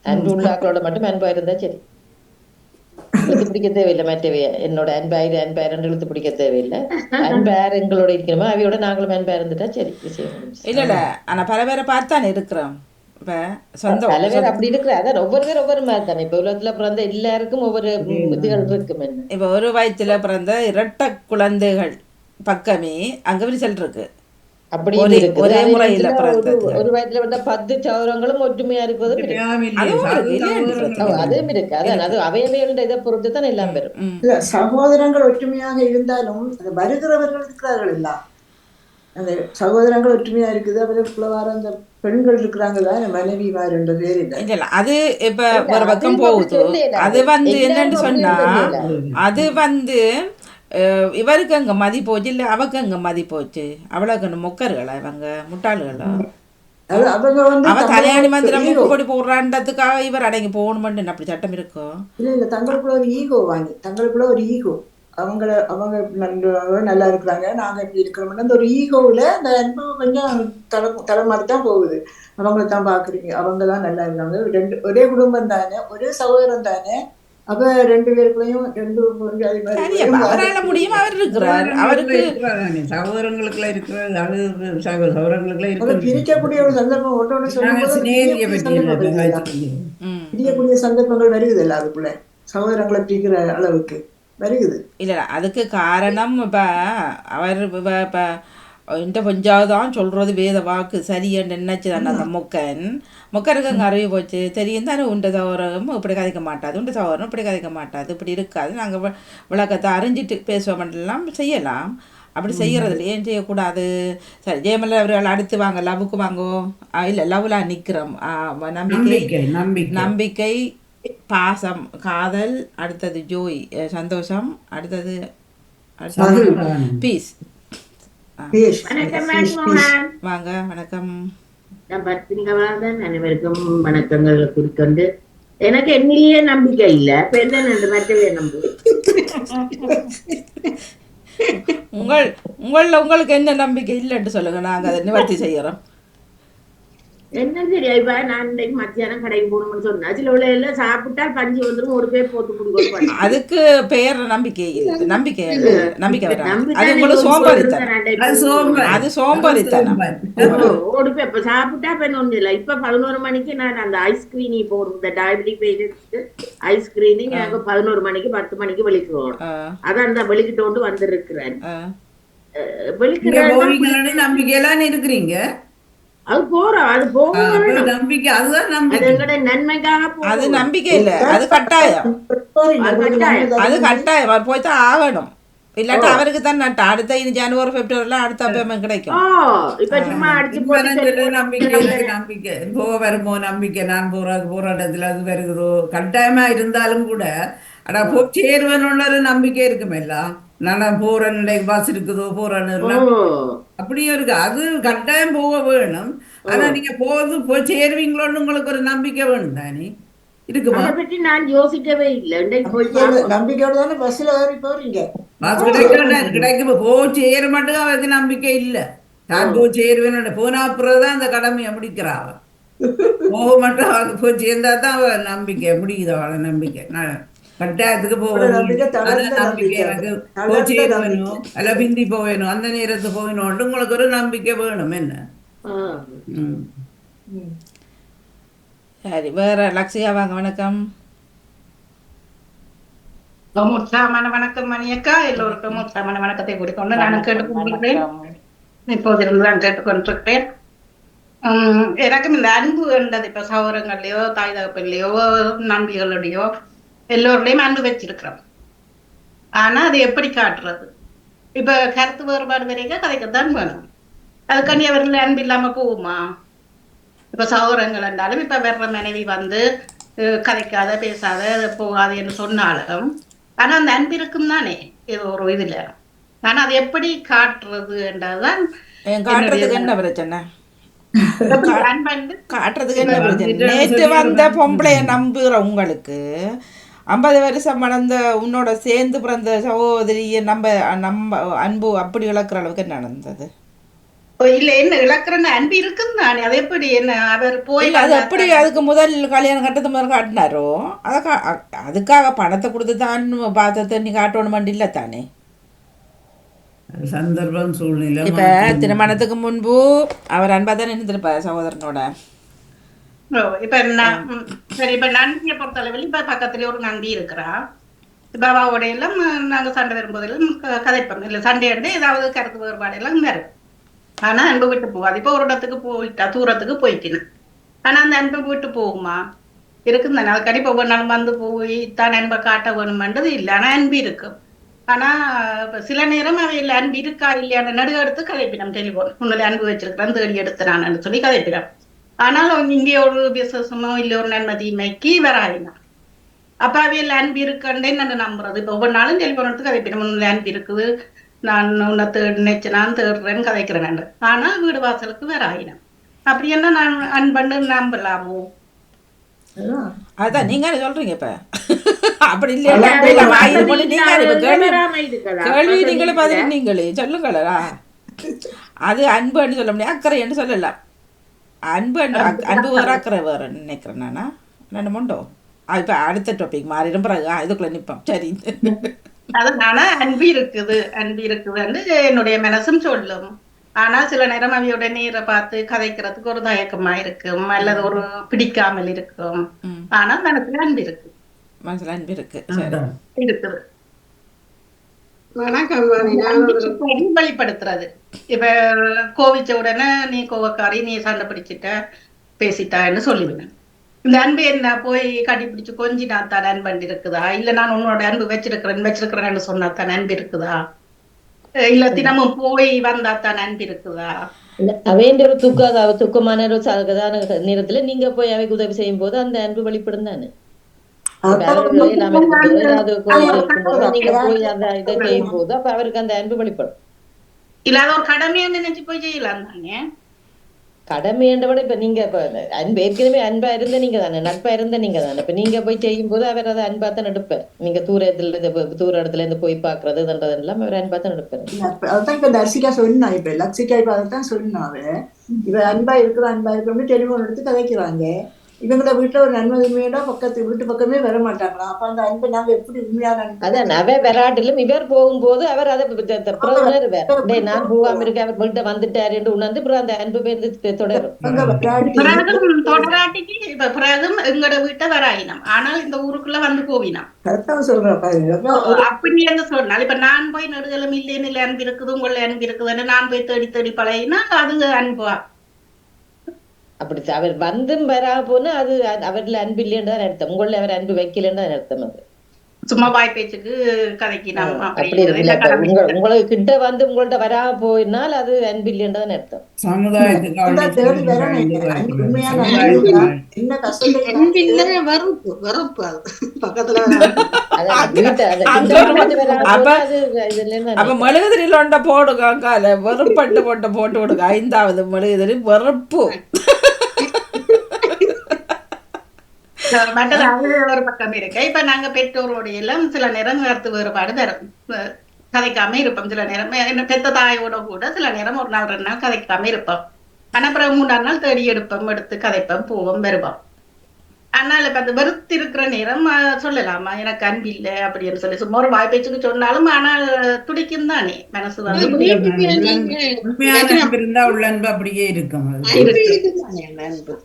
அன்பு உள்ளாக்களோட மட்டும் அன்பா இருந்தா சரி. இழுத்து பிடிக்க தேவையில்லை. மற்றவைய என்னோட அன்பாயிரம் இழுத்து பிடிக்க தேவையில்லை. அன்பார் எங்களோட இருக்கணுமோ அவையோட நாங்களும் அன்பா இருந்துட்டா சரி, விஷயம் முடிஞ்சு. இல்ல ஆனா பல பேரை பார்த்தானே இருக்கிறோம். இப்ப சொந்த பல பேர் அப்படி இருக்கிற அதான் ஒவ்வொரு பேர் ஒவ்வொரு மாதிரி தானே. இப்ப உலகத்துல பிறந்த எல்லாருக்கும் ஒவ்வொரு இதுகள் இருக்கும். என்ன இப்ப ஒரு வயிற்றுல பிறந்த இரட்டை குழந்தைகள் பக்கமே அங்க விரிசல் இருக்கு. அப்படியும் இருக்குது. ஒரே அதே முறையில நேரத்துல பிறந்தது. ஒரு வயதுல வந்தா 10 சகோதரங்களும் ஒற்றுமையா இருக்கிறதும் இருக்கு. அதுவும் இருக்கு. அதான் அது அவையவையோட இதை பொறுத்து தான் எல்லாம் பெறும். இல்ல சகோதரங்கள் ஒற்றுமையாக இருந்தாலும் அது வருகிறவர்கள் இருக்கிறார்கள் இல்ல, அந்த சகோதரங்கள் ஒற்றுமையா இருக்குது. அவர்களுக்குள்ள வர அந்த பெண்கள் இருக்கிறாங்களா, மனைவிமார் என்ற பேர் இல்லை. இல்ல அது இப்ப ஒரு பக்கம் போகுது. அது வந்து என்னன்னு சொன்னா அது வந்து இவருக்கு அங்க மதி போச்சு, இல்ல அவக்கு அங்க மதி போச்சு. அவளுக்கு மொக்கர்களா இவங்க முட்டாள்களா? அவ கல்யாணி மந்திரம் முக்குப்படி போடுறான்றதுக்காக இவர் அடங்கி போகணுமென்னு அப்படி சட்டம் இருக்கும். இல்ல தங்களுக்குள்ள ஒரு ஈகோ வாங்கி, தங்களுக்குள்ள ஒரு ஈகோ, அவங்க நல்லா இருக்கிறாங்க, நாங்க இப்படி இருக்கிறோம்னு அந்த ஒரு ஈகோவில் அந்த அன்பு கொஞ்சம் தலை மாதிரி தான் போகுது. அவங்கள தான் பாக்குறீங்க, அவங்க தான் நல்லா இருக்காங்க, ஒரே குடும்பம் தானே, ஒரே சகோதரம் தானே, அப்ப 2 பேருக்குள்ளயும் 2 அவரால முடியும். அவர் இருக்கிறார், அவருக்கு சகோதரங்களுக்குள்ள இருக்கிற சகோதரங்களுக்குள்ள பிரிக்கக்கூடிய ஒரு சந்தர்ப்பம் ஒன்றோட பிரியக்கூடிய சந்தர்ப்பங்கள் வருகுது இல்ல, அதுக்குள்ள சகோதரங்களை பிரிக்கிற அளவுக்கு வருகுது. இல்ல அதுக்கு காரணம் இப்ப அவர் இப்ப இந்த பஞ்சாதான் சொல்றது வேத வாக்கு சரியன்னு நினைச்சுதான் அந்த மொக்கருக்கு அங்கே அறிவு போச்சு. தெரியும் தானே உண்ட சகோதரம் இப்படி கதைக்க மாட்டாது, உண்ட சகோதரம் இப்படி கதைக்க மாட்டாது, இப்படி இருக்காது, நாங்கள் விளக்கத்தை அறிஞ்சிட்டு பேசுவோம்லாம் செய்யலாம். அப்படி செய்யறதுல ஏன் செய்யக்கூடாது? சரி, ஜெயமல்ல அவர்கள் அடுத்து வாங்க லவ்வுக்கு வாங்கோ. இல்லை லவ்ல நிற்கிறோம். நம்பிக்கை, பாசம், காதல், அடுத்தது ஜோய், சந்தோஷம், அடுத்தது பீஸ். வாங்க வணக்கம். அனைவருக்கும் வணக்கங்கள் குறிக்கொண்டு எனக்கு என்னிலேயே நம்பிக்கை இல்லை. உங்களுக்கு என்ன நம்பிக்கை இல்லைன்னு சொல்லுங்க, நாங்க அதை நிவர்த்தி செய்யறோம். என்ன சரியா இப்ப நான் இன்றைக்கு மத்தியானம் கடைக்கு போகணும்னு சொன்னா சில உள்ள எல்லாம் சாப்பிட்டா பஞ்சு வந்துடும், ஒரு பேர் போட்டு கொடுக்க. அதுக்கு பேர் நம்பிக்கை நம்பிக்கை அது உங்களுக்கு சோம்பேறித்தனம். அது சோம்பேறித்தனம். ஒரு பேர் இப்ப சாப்பிட்டா இப்ப ஒண்ணு இல்லை. இப்ப 11 மணிக்கு நான் அந்த ஐஸ்கிரீனி போடும், இந்த டயபெட்டிக் பேஷண்ட்ஸ்க்கு ஐஸ்கிரீனிங் எனக்கு 11 மணிக்கு 10 மணிக்கு வெளிக்கு போகணும். அதான் அந்த வெளிக்கிட்டு கொண்டு வந்திருக்கிறேன். வெளிக்கிட்டு நம்பிக்கையெல்லாம் இருக்கிறீங்க. அது போறோம், அது போகும் நம்பிக்கை. அதுதான் நம்பிக்கை. எங்கட நன்மைக்காக. அது நம்பிக்கை இல்ல, அது கட்டாயம். அது கட்டாயம் போய்தான் ஆகணும். இல்லாட்டா அவருக்கு தான் நட்ட அடுத்த ஜனவரி பிப்ரவரிலாம் அடுத்த அப்பயமா கிடைக்கும். நம்பிக்கை வருமோ, நம்பிக்கை நான் போராட்டத்துல அது வருகிறோ கட்டாயமா இருந்தாலும் கூட அடா போ சேருவனுள்ள நம்பிக்கை இருக்குமல்ல. நான் போறேன், பஸ் இருக்குதோ போறேன்னு அப்படியும் இருக்கு. அது கட்டாயம் போக வேணும். ஆனா நீங்க போய் சேருவீங்களோன்னு உங்களுக்கு ஒரு நம்பிக்கை வேணும் தானே இருக்குமா? அதை பற்றி நான் யோசிக்கவே இல்லை. நம்பிக்கையோட தானே பஸ்ல ஏறி போறீங்க. பஸ் கிடைக்கும் சேர மட்டும் அவருக்கு நம்பிக்கை இல்லை. நான் சேருவேன் போனா அப்புறம்தான் அந்த கடமையை முடிக்கிறா. போக மட்டும் அவருக்கு போய் சேர்ந்தா தான் அவ நம்பிக்கை முடிக்குது. அவள நம்பிக்கை கட்டாயத்துக்கு போகணும், நம்பிக்கை எனக்கு போவேணும், அல்ல பிந்தி போவேணும், அந்த நேரத்துக்கு போகணும், உங்களுக்கு ஒரு நம்பிக்கை வேணும். என்ன சரி, வேற லக்ஷயா வாங்க. வணக்கம். உற்சாகமான வணக்கம் மணியக்கா. எல்லோருக்கும் உற்சாகமான வணக்கத்தை கூறிக்கொண்டு நான் கேட்டுக்கொண்டிருக்கிறேன். இப்போதிலிருந்து நான் கேட்டுக்கொண்டிருக்கிறேன். எனக்கும் இந்த அன்பு என்றது இப்ப சகோதரங்கள்லயோ தாய் தகப்பன்லயோ நம்பிகளுடையோ எல்லோருடையும் அன்பு வச்சிருக்கிறோம். ஆனா அது எப்படி காட்டுறது? இப்ப கருத்து வேறுபாடு வரைக்கும் கதைக்கத்தான் வேணும். அதுக்காண்டி அவர்கள் அன்பு இல்லாம போகுமா? இப்ப சகோதரங்கள் இருந்தாலும் இப்ப வேற மனைவி வந்து கதைக்காத பேசாத போகாது என்று சொன்னாலும் ஆனா அந்த அன்பு இருக்கும் தானே இது ஒரு இதுல. ஆனா அது எப்படி காட்டுறது என்றதுதான் காட்டுறதுக்கு என்ன பிரச்சனை? காட்டுறதுக்கு என்ன பிரச்சனை? நேற்று வந்த பொம்பளைய நம்புகிற உங்களுக்கு 50 வருஷம் மணந்த உன்னோட சேர்ந்து பிறந்த சகோதரிய நம்ம அன்பு அப்படி இழக்கிற அளவுக்கு என்ன நடந்தது? இல்ல என்ன இழக்கிறன்னு அன்பு இருக்குன்னு தானே அது எப்படி என்ன அவர் போய் இல்ல அது எப்படி அதுக்கு முதல் கல்யாணம் கட்டத்து முதல் காட்டினாரோ அதுக்காக பணத்தை கொடுத்து தான் பாத்திரத்தை நீ காட்டணும் இல்லை தானே. சந்தர்ப்பம் சூழ்நிலை இப்ப திருமணத்துக்கு முன்பு அவர் அன்பா தான் இருந்திருப்பார் சகோதரனோட. இப்ப சரி இப்ப நன்றியை பொறுத்தளவில் இப்ப பக்கத்துல ஒரு நன்றி இருக்கிறா. இப்ப அவாவோட எல்லாம் நாங்க சண்டை வரும்போதெல்லாம் கதைப்போம். இல்ல சண்டை எடுத்து ஏதாவது கருத்து வேறுபாடு எல்லாம் வரும். ஆனா அன்பு விட்டு போகாது. இப்ப ஒரு இடத்துக்கு போயிட்டா தூரத்துக்கு போயிட்டினேன். ஆனா அந்த அன்பு விட்டு போகுமா இருக்குன்னு தானே. அது கண்டிப்பா ஒவ்வொரு நாளும் வந்து போய் தான் அன்பை காட்ட வேணுமென்றது இல்லை. ஆனா அன்பு இருக்கும். ஆனா சில நேரம் அவையில் அன்பு இருக்கா இல்லையான நடுக எடுத்து கதைப்பினம் டெலிபோன் உன்னில் அன்பு வச்சிருக்கிறேன் தேடி எடுத்துறான்னு சொல்லி கதைப்பினம். ஆனாலும் இங்கே ஒரு விசேஷமோ இல்லை ஒரு நன்மை தீமைக்கு வராயினா அப்ப அவையில் அன்பு இருக்குன்னு நான் நம்புறது. இப்ப ஒவ்வொரு நாளும் டெலிபோன் எடுத்து கதைப்பினம் உன்னில் அன்பு இருக்குது நான் உன்னை நினைச்சு நான் தேடுறேன்னு கதைக்கிறேன். ஆனா வீடு வாசலுக்கு வராயினா அப்படி என்ன நான் அன்பண்ணு நம்பலாமோ? அதான் நீங்க சொல்றீங்க இப்ப அப்படி இல்லையா கேள்வி நீங்களே பதில் நீங்களே சொல்லுங்களா. அது அன்புன்னு சொல்ல முடியாது, அக்கறைன்னு சொல்லலாம். அன்பு அன்பு வேற அக்கறை வேற நினைக்கிறேன் நானா ரெண்டு மண்டோ. இப்ப அடுத்த டாபிக் மாறிடும் பிறகு இதுக்குள்ள நிப்போம். சரி அதனால அன்பு இருக்குதுன்னு என்னுடைய மனசும் சொல்லும். ஆனா சில நேரம் அவையோட நீரை பார்த்து கதைக்கிறதுக்கு ஒரு தயக்கமா இருக்கும் அல்லது ஒரு பிடிக்காமல் இருக்கும். ஆனா மனசுல அன்பு இருக்கு. மனசுல அன்பு இருக்கு இருக்குது. வெளிப்படுத்துறது. இப்ப கோவிச்ச உடனே நீ கோவக்காரி நீ சண்டை பிடிச்சிட்ட பேசிட்டான்னு சொல்லிவிடுவேன். இந்த அன்பு என்ன போய் கட்டிப்பிடிச்சு கொஞ்சி நான் தான் அன்பு இருக்குதா இல்ல நான் உன்னோட அன்பு வச்சிருக்கிறேன்னு சொன்னா தான் அன்பு இருக்குதா இல்ல தினமும் போய் வந்தா தான் அன்பு இருக்குதா? அவைன்ற ஒரு துக்கமான ஒரு சாதாரண நேரத்துல நீங்க போய் அவைக்கு உதவி செய்யும் போது அந்த அன்பு வெளிப்படும் தானே. ஏதாவது நீங்க போய் அந்த இதை செய்யும் போது அப்ப அவருக்கு அந்த அன்பு வெளிப்படும். இல்லாத ஒரு கடமையா நினைச்சு போய் செய்யலாம் தானே. கடமை என்றவிட இப்ப நீங்க இப்ப அன்பு ஏற்கனவே அன்பா இருந்த நீங்க தானே நட்பா இருந்த நீங்க தானே. இப்ப நீங்க போய் செய்யும் போது அவர் அதை அன்பா தான் எடுப்பார். நீங்க தூர இடத்துல இருந்து போய் பாக்குறது எல்லாம் அவர் அன்பா தான் எடுப்பாரு. அதான் இப்ப தர்சிகா சொன்னா இப்ப லக்ஷிகா இப்ப அதைத்தான் சொன்னாவே இவ அன்பா இருக்கிறோம்னு டெலிபோன் எடுத்து கதைக்கிறாங்க. இவங்கள வீட்டுல ஒரு நன்மை உண்மையோட வீட்டு பக்கமே வர மாட்டாங்களா? அப்ப அந்த அன்பை நாங்க எப்படி உண்மையான அதான் அவ விராட்டிலும் இவர் போகும்போது அவர் அதை நான் போகாம இருக்க அவர் வீட்டை வந்துட்டாரு என்று உணர்ந்து அந்த அன்பு பேருந்து தொடரும். எங்களோட வீட்டை வராயினம் ஆனால் இந்த ஊருக்குள்ள வந்து போவினான் சொல்றேன் அப்படி என்று சொன்னால் இப்ப நான் போய் நடுதலும் இல்லைன்னு அன்பு இருக்குது உங்களை அன்பு இருக்குதுன்னு நான் போய் தேடி தேடி பழகினா அது அன்பா. அப்படி அவர் வந்தும் வரா போனா அது அவர்ல அன்பு இல்லைன்னு தான் அர்த்தம். உங்கள அவர் அன்பு வைக்கலன்னு தான் அர்த்தம். அது சும்மா வாய் பேச்சுக்கு கதைக்கு அப்படி இருக்கு. உங்களுக்கு கிட்ட வந்து உங்கள்ட்ட வரா போயினால் அது அன்பு இல்லைன்னு தான் அர்த்தம். மெழுகுதிரியில் ஒன்றை போடுங்க வெறுப்பட்டு போட்டு விடுங்க. 5வது மெழுகுதிரி வெறுப்பு. மற்றது அது ஒரு பக்கம் இருக்கு. இப்ப நாங்க பெற்றோரோட எல்லாம் சில நேரம் கருத்து வேறுபாடு தரும் கதைக்காம இருப்போம். சில நேரம் பெத்த தாயோட கூட சில நேரம் ஒரு நாள் 2 நாள் கதைக்காம இருப்போம். ஆனா அப்புறம் 3ஆம் நாள் தேடி எடுத்து கதைப்போம் போவோம் வருவோம். ஆனால் இப்ப அந்த வெறுத்து இருக்கிற நேரம் சொல்லலாமா எனக்கு அன்பு இல்லை அப்படின்னு சொல்லி சும்மா ஒரு வாய் பேச்சுக்கு சொன்னாலும் ஆனால் துடிக்கும் தானே மனசு வந்து உள்ள அன்பு அப்படியே இருக்கும். இல்லை அன்பு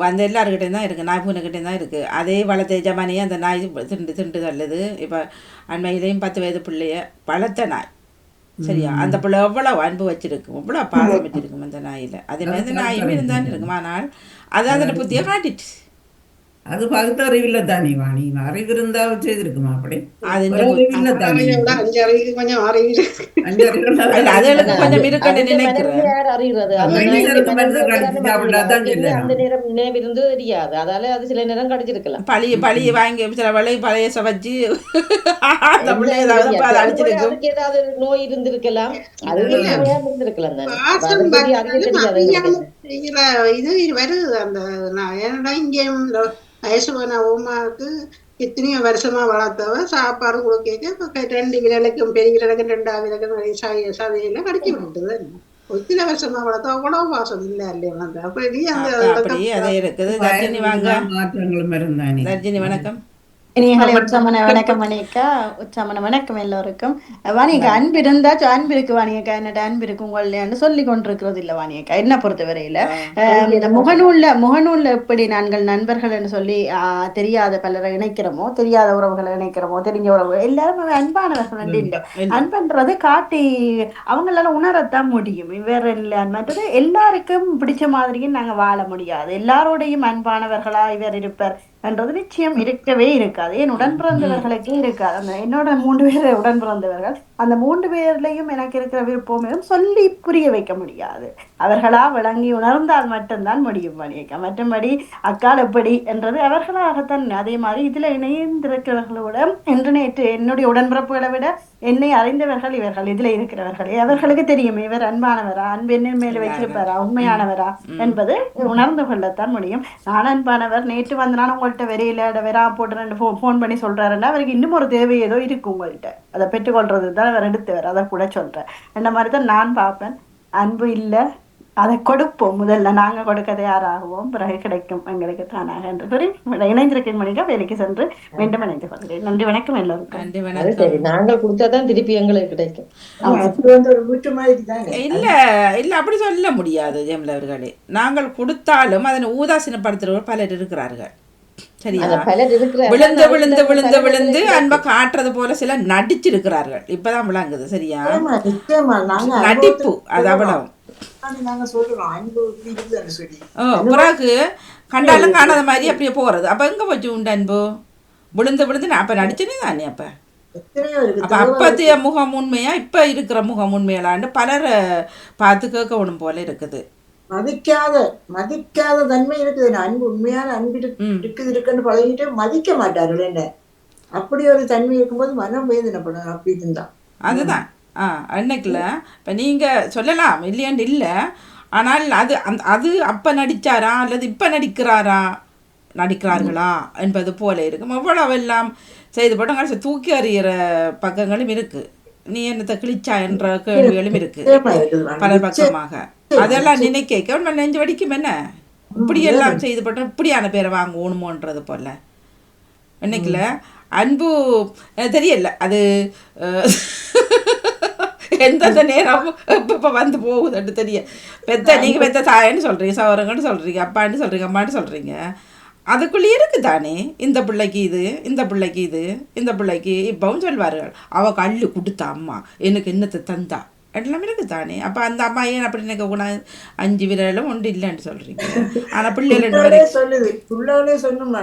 வந்து எல்லாருக்கிட்டே தான் இருக்குது. நாய் பூனைக்கிட்டே தான் இருக்குது. அதே வளர்த்த ஜமானியே அந்த நாய் திண்டு தள்ளுது. இப்போ அண்மையிலையும் 10 வயது பிள்ளைய வளர்த்த நாய் சரியா அந்த பிள்ளை எவ்வளோ அன்பு வச்சிருக்கும் எவ்வளோ பாசம் வச்சிருக்கும் அந்த நாயில். அதே மாதிரி அந்த நாயுமே இருந்தான்னு இருக்கும். ஆனால் அது அதோட புத்தியை காட்டிட்டு அது பகுத்த அறிவில்ல தானே வாணி அறிவு இருந்தா செய்திருக்குமா? அப்படி அது கொஞ்சம் இருக்குன்னு நினைக்கிறேன். பழைய வாங்கி சில வலை பழைய சவச்சு ஏதாவது நோய் இருந்திருக்கலாம். இது வருது அந்த வயசுவன ஓமாவுக்கு எத்தனையோ வருஷமா வளர்த்தவ சாப்பாடு கொடுக்க இப்ப 2 விரலுக்கும் பெரிய விரலுக்கும் 2வது விரலுக்கும் சதையில கடிக்க விட்டுது. இத்தனை வருஷமா வளர்த்தா அவ்வளவு வாசம் இல்ல இல்லையா வந்து அப்படி அந்த அப்படியே அதே இருக்குது. தர்ஜினி வாங்க. மாற்றங்களும் இருந்தானே. தர்ஜினி வணக்கம். இனியகளை உற்சாமன வணக்கம் மணியக்கா. உற்சாமன வணக்கம் எல்லோருக்கும். வாணியக்கா, அன்பு இருந்தாச்சும் அன்பு இருக்கு வாணியக்கா, என்னட்ட அன்பு இருக்கு உங்கள்லையான்னு சொல்லி கொண்டிருக்கிறது இல்ல வாணியக்கா. என்ன பொறுத்த வரையில முகநூல்ல எப்படி நாங்கள் நண்பர்கள் என்று சொல்லி தெரியாத பலரை இணைக்கிறோமோ, தெரியாத உறவுகளை இணைக்கிறோமோ, தெரிஞ்ச உறவு எல்லாரும் அன்பானவர்கள் இல்லை. அன்புன்றது காட்டி அவங்களால உணரத்தான் முடியும். வேற இல்லை. மற்றது எல்லாருக்கும் பிடிச்ச மாதிரியும் நாங்க வாழ முடியாது. எல்லாரோடையும் அன்பானவர்களா இவர் இருப்பார் என்றது நிச்சயம் இருக்கவே இருக்காது. என் உடன் பிறந்தவர்களுக்கே இருக்காது. அந்த என்னோட 3 பேர் உடன் பிறந்தவர்கள், அந்த 3 பேர்லையும் எனக்கு இருக்கிற விருப்பமே சொல்லி புரிய வைக்க முடியாது. அவர்களா விளங்கி உணர்ந்தால் மட்டும்தான் முடியும் மணியக்கா. மற்றபடி அக்கால் எப்படி என்றது அவர்களாகத்தான். அதே மாதிரி இதுல இணைந்திருக்கிறவர்களோட என்று நேற்று என்னுடைய உடன்பிறப்புகளை விட என்னை அறிந்தவர்கள் இவர்கள், இதுல இருக்கிறவர்களே அவர்களுக்கு தெரியும் இவர் அன்பானவரா, அன்பு என்ன மேல வச்சிருப்பாரா, உண்மையானவரா என்பது உணர்ந்து கொள்ளத்தான் முடியும். நான் அன்பானவர். நேற்று வந்து நான் உங்கள்கிட்ட வெறையில வெறா போட்டு 2 போன் பண்ணி சொல்றாருன்னா அவருக்கு இன்னும் ஒரு தேவை ஏதோ இருக்கு உங்கள்கிட்ட. அதை பெற்றுக்கொள்றது தான் அவர் எடுத்தவர். அதை கூட சொல்றேன். அந்த மாதிரிதான் நான் பார்ப்பேன். அன்பு இல்லை, அதை கொடுப்போம். முதல்ல நாங்க கொடுக்க தயாராகுவோம், பிறகு கிடைக்கும் எங்களுக்கு தானாக என்று கூறி இணைந்திருக்கேன் மணிக்கா. வேலைக்கு சென்று மீண்டும் இணைந்து கொள்கிறேன். நன்றி வணக்கம் எல்லோருக்கும். அது சரி, நாங்கள் கொடுத்தாதான் திருப்பி எங்களுக்கு கிடைக்கும். இல்ல இல்ல அப்படி சொல்ல முடியாது ஜெயமலா அவர்களே. நாங்கள் கொடுத்தாலும் அதனை ஊதாசீனப்படுத்துறவர் பலர் இருக்கிறார்கள். சரியா? விழுந்து விழுந்து விழுந்து விழுந்து அன்பை காட்டுறது போல சில நடிச்சிருக்கிறார்கள். இப்பதான் விளங்குது. சரியா? நடிப்பு அது அவ்வளவு. பிறகு கண்டாலும் காணாத மாதிரி அப்படியே போறது. அப்ப எங்க போச்சு உண்டு அன்பு? விழுந்து விழுந்து அப்ப நடிச்சனே தானே. அப்ப அப்பத்திய முகம் உண்மையா இப்ப இருக்கிற முகம் உண்மையலான்னு பலரை பார்த்து கேட்கணும் போல இருக்குது. மதிக்காத தன்மை இருக்குது. அன்பு உண்மையான அன்பு இருக்குன்னு பழகிட்டு மதிக்க மாட்டார்கள். என்ன அப்படி ஒரு தன்மை இருக்கும்போது மனம் வேதனைப்படும். அப்படி இருந்தா அதுதான் அன்னைக்குல இப்போ நீங்கள் சொல்லலாம் இல்லையாண்டு இல்லை. ஆனால் அது அது அப்போ நடித்தாரா அல்லது இப்போ நடிக்கிறார்களா என்பது போல இருக்கும். எவ்வளவெல்லாம் செய்து போட்டு கடைசி தூக்கி அறிகிற பக்கங்களும் இருக்குது. நீ என்னத்தை கிழிச்சா என்ற கேள்விகளும் இருக்குது பல பக்கமாக. அதெல்லாம் நினைக்க நெஞ்சு வடிக்கும். என்ன இப்படியெல்லாம் செய்து போட்டோம், இப்படியான பேரை வாங்குவோணுமோன்றது போல. இன்னைக்குல அன்பு தெரியல அது எந்தெந்த நேரம் இப்போ வந்து போகுதுன்னு தெரிய. நீங்கள் பெத்த தாயன்னு சொல்கிறீங்க, சவரங்கன்னு சொல்கிறீங்க, அப்பான்னு சொல்கிறீங்க, அம்மான்னு சொல்கிறீங்க. அதுக்குள்ளேயே இருக்குது தானே இந்த பிள்ளைக்கு இது, இந்த பிள்ளைக்கு இது, இந்த பிள்ளைக்கு இப்பவும் சொல்வார்கள் அவள் கல்லு கொடுத்தா அம்மா எனக்கு என்னத்தை தந்தா எல்லாமே இருக்குது தானே. அப்போ அந்த அம்மா ஏன் அப்படி நினைக்கக்கூடாது? 5 விரலும் ஒன்று இல்லைன்னு சொல்கிறீங்க. ஆனால் பிள்ளைகள் 2 பேரும் சொல்லுது. பிள்ளைகளே சொன்னோம்னா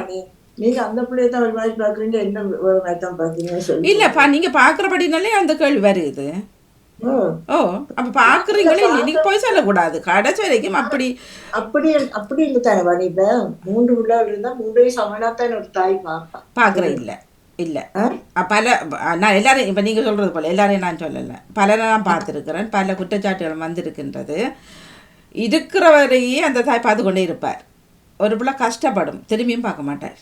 நீங்க அந்த பிள்ளைய தான் ஒரு மாதிரி பார்க்குறீங்க, என்ன ஒரு மாதிரி தான் பார்க்குறீங்கன்னு சொல்லி இல்லைப்பா. நீங்கள் பார்க்குறபடினாலே அந்த கேள்வி வருது. அப்ப பாக்குறீங்களே இல்லை, நீங்க போய் சொல்லக்கூடாது. கடைசி வரைக்கும் அப்படி அப்படி அப்படி இல்லை தானே வாணி. இப்ப 3 பிள்ளைகள் இருந்தா 3 சமனாத்தான் ஒரு தாய் பாக்குறேன். இல்ல இல்ல பல நான் எல்லாரையும் இப்ப நீங்க சொல்றது போல எல்லாரையும் நான் சொல்லலை. பலரை நான் பார்த்துருக்கிறேன். பல குற்றச்சாட்டுகள் வந்திருக்கின்றது. இருக்கிறவரையே அந்த தாய் பார்த்து கொண்டே இருப்பார். ஒரு பிள்ளை கஷ்டப்படும், திரும்பியும் பார்க்க மாட்டார்.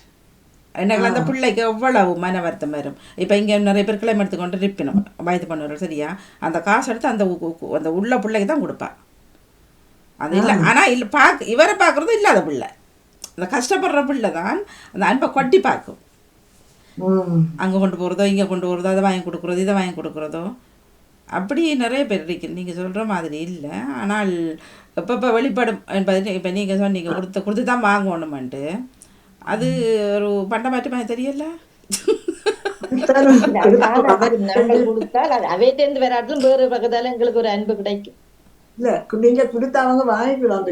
எனக்கு அந்த பிள்ளைக்கு எவ்வளவு மன வருத்தம் வரும். இப்போ இங்கே நிறைய பேர் கிளம்பி எடுத்துக்கொண்டு ரிப்பினோம் வயது பண்ணுவார்கள். சரியா? அந்த காசு எடுத்து அந்த உள்ள பிள்ளைக்கு தான் கொடுப்பா. அது இல்லை. ஆனால் இல்லை இவரை பார்க்குறது இல்லாத பிள்ளை, அந்த கஷ்டப்படுற பிள்ளை தான் அந்த அன்பை கொட்டி பார்க்கும். அங்கே கொண்டு போகிறதோ இங்கே கொண்டு போகிறதோ அதை வாங்கி கொடுக்குறதோ இதை வாங்கி கொடுக்குறதோ அப்படி நிறைய பேர் இருக்கு. நீங்கள் சொல்கிற மாதிரி இல்லை. ஆனால் எப்பப்போ வெளிப்படும் என்பது இப்போ நீங்கள் சொன்னீங்க கொடுத்து தான் வாங்கணுமென்ட்டு. அது ஒரு பண்ட மாற்றமா தெரியல. அவையிட்டேந்து வராட்டிலும் வேறு பக்கத்தால எங்களுக்கு ஒரு அன்பு கிடைக்கும். இல்ல நீங்க கொடுத்தா அவங்க வாங்கிக்கலாம்.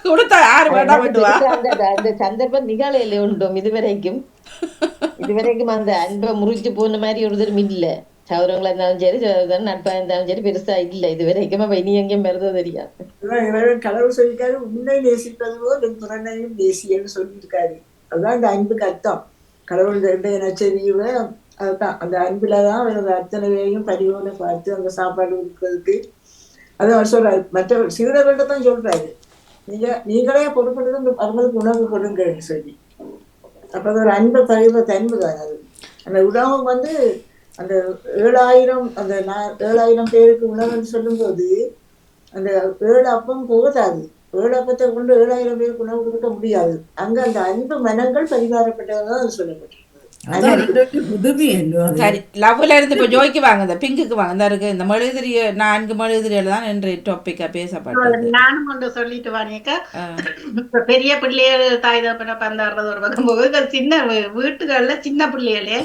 கொடுத்தா யாரு அந்த சந்தர்ப்பம் நிகழையில உண்டும். இதுவரைக்கும் அந்த அன்பை முறிச்சு போன மாதிரி ஒரு தரம் இல்ல. சௌரங்களா இருந்தாலும் சரி, நட்பா இருந்தாலும் சரி, பெருசா இல்ல இது வரைக்கும். அப்ப இனி எங்கேயும் மருதோ தெரியாது. கடவுள் சொல்லிருக்காரு, உன்னை நேசிப்பது போல் என் புறனையும் நேசியன்னு சொல்லியிருக்காரு. அதுதான் இந்த அன்புக்கு அர்த்தம். கடவுள் நச்சரியுவ அதுதான் அந்த அன்புலதான் அவரது அத்தனையும் பரிவோட பார்த்து அந்த சாப்பாடு கொடுக்கறதுக்கு அது அவர் சொல்றாரு. மற்ற சீடர்கள்ட்ட தான் சொல்றாரு, நீங்களே பொறுப்படுறது அவங்களுக்கு உணவு கொடுங்கன்னு சொல்லி. அப்ப அது ஒரு 50% அன்பு தான் அது. அந்த உணவு வந்து அந்த 7000 அந்த 7000 பேருக்கு உணவுன்னு சொல்லும்போது அந்த 7 அப்பம் போதாது. 7 அப்பத்தை கொண்டு 7000 பேருக்கு உணவு கொடுக்க முடியாது. அங்க அந்த அன்பு மனங்கள் பரிமாறப்பட்டதான் அது சொல்லப்பட்டிருக்கிறது. சரி, லவ்ல இருந்து இப்ப ஜோய்க்கு வாங்க, இந்த பிங்குக்கு வாங்க. இந்த இருக்கு இந்த மெழுகுதிரி 4 மெழுகுதிரியில தான் இன்றைய டாபிக்கா பேசப்பட்டது. நானும் ஒன்று சொல்லிட்டு வாணியக்கா, இப்ப பெரிய பிள்ளைகள் தாய் தகப்பனை பந்தாடுறது ஒரு பக்கம் போகுது. இந்த சின்ன வீட்டுகள்ல சின்ன பிள்ளைகளே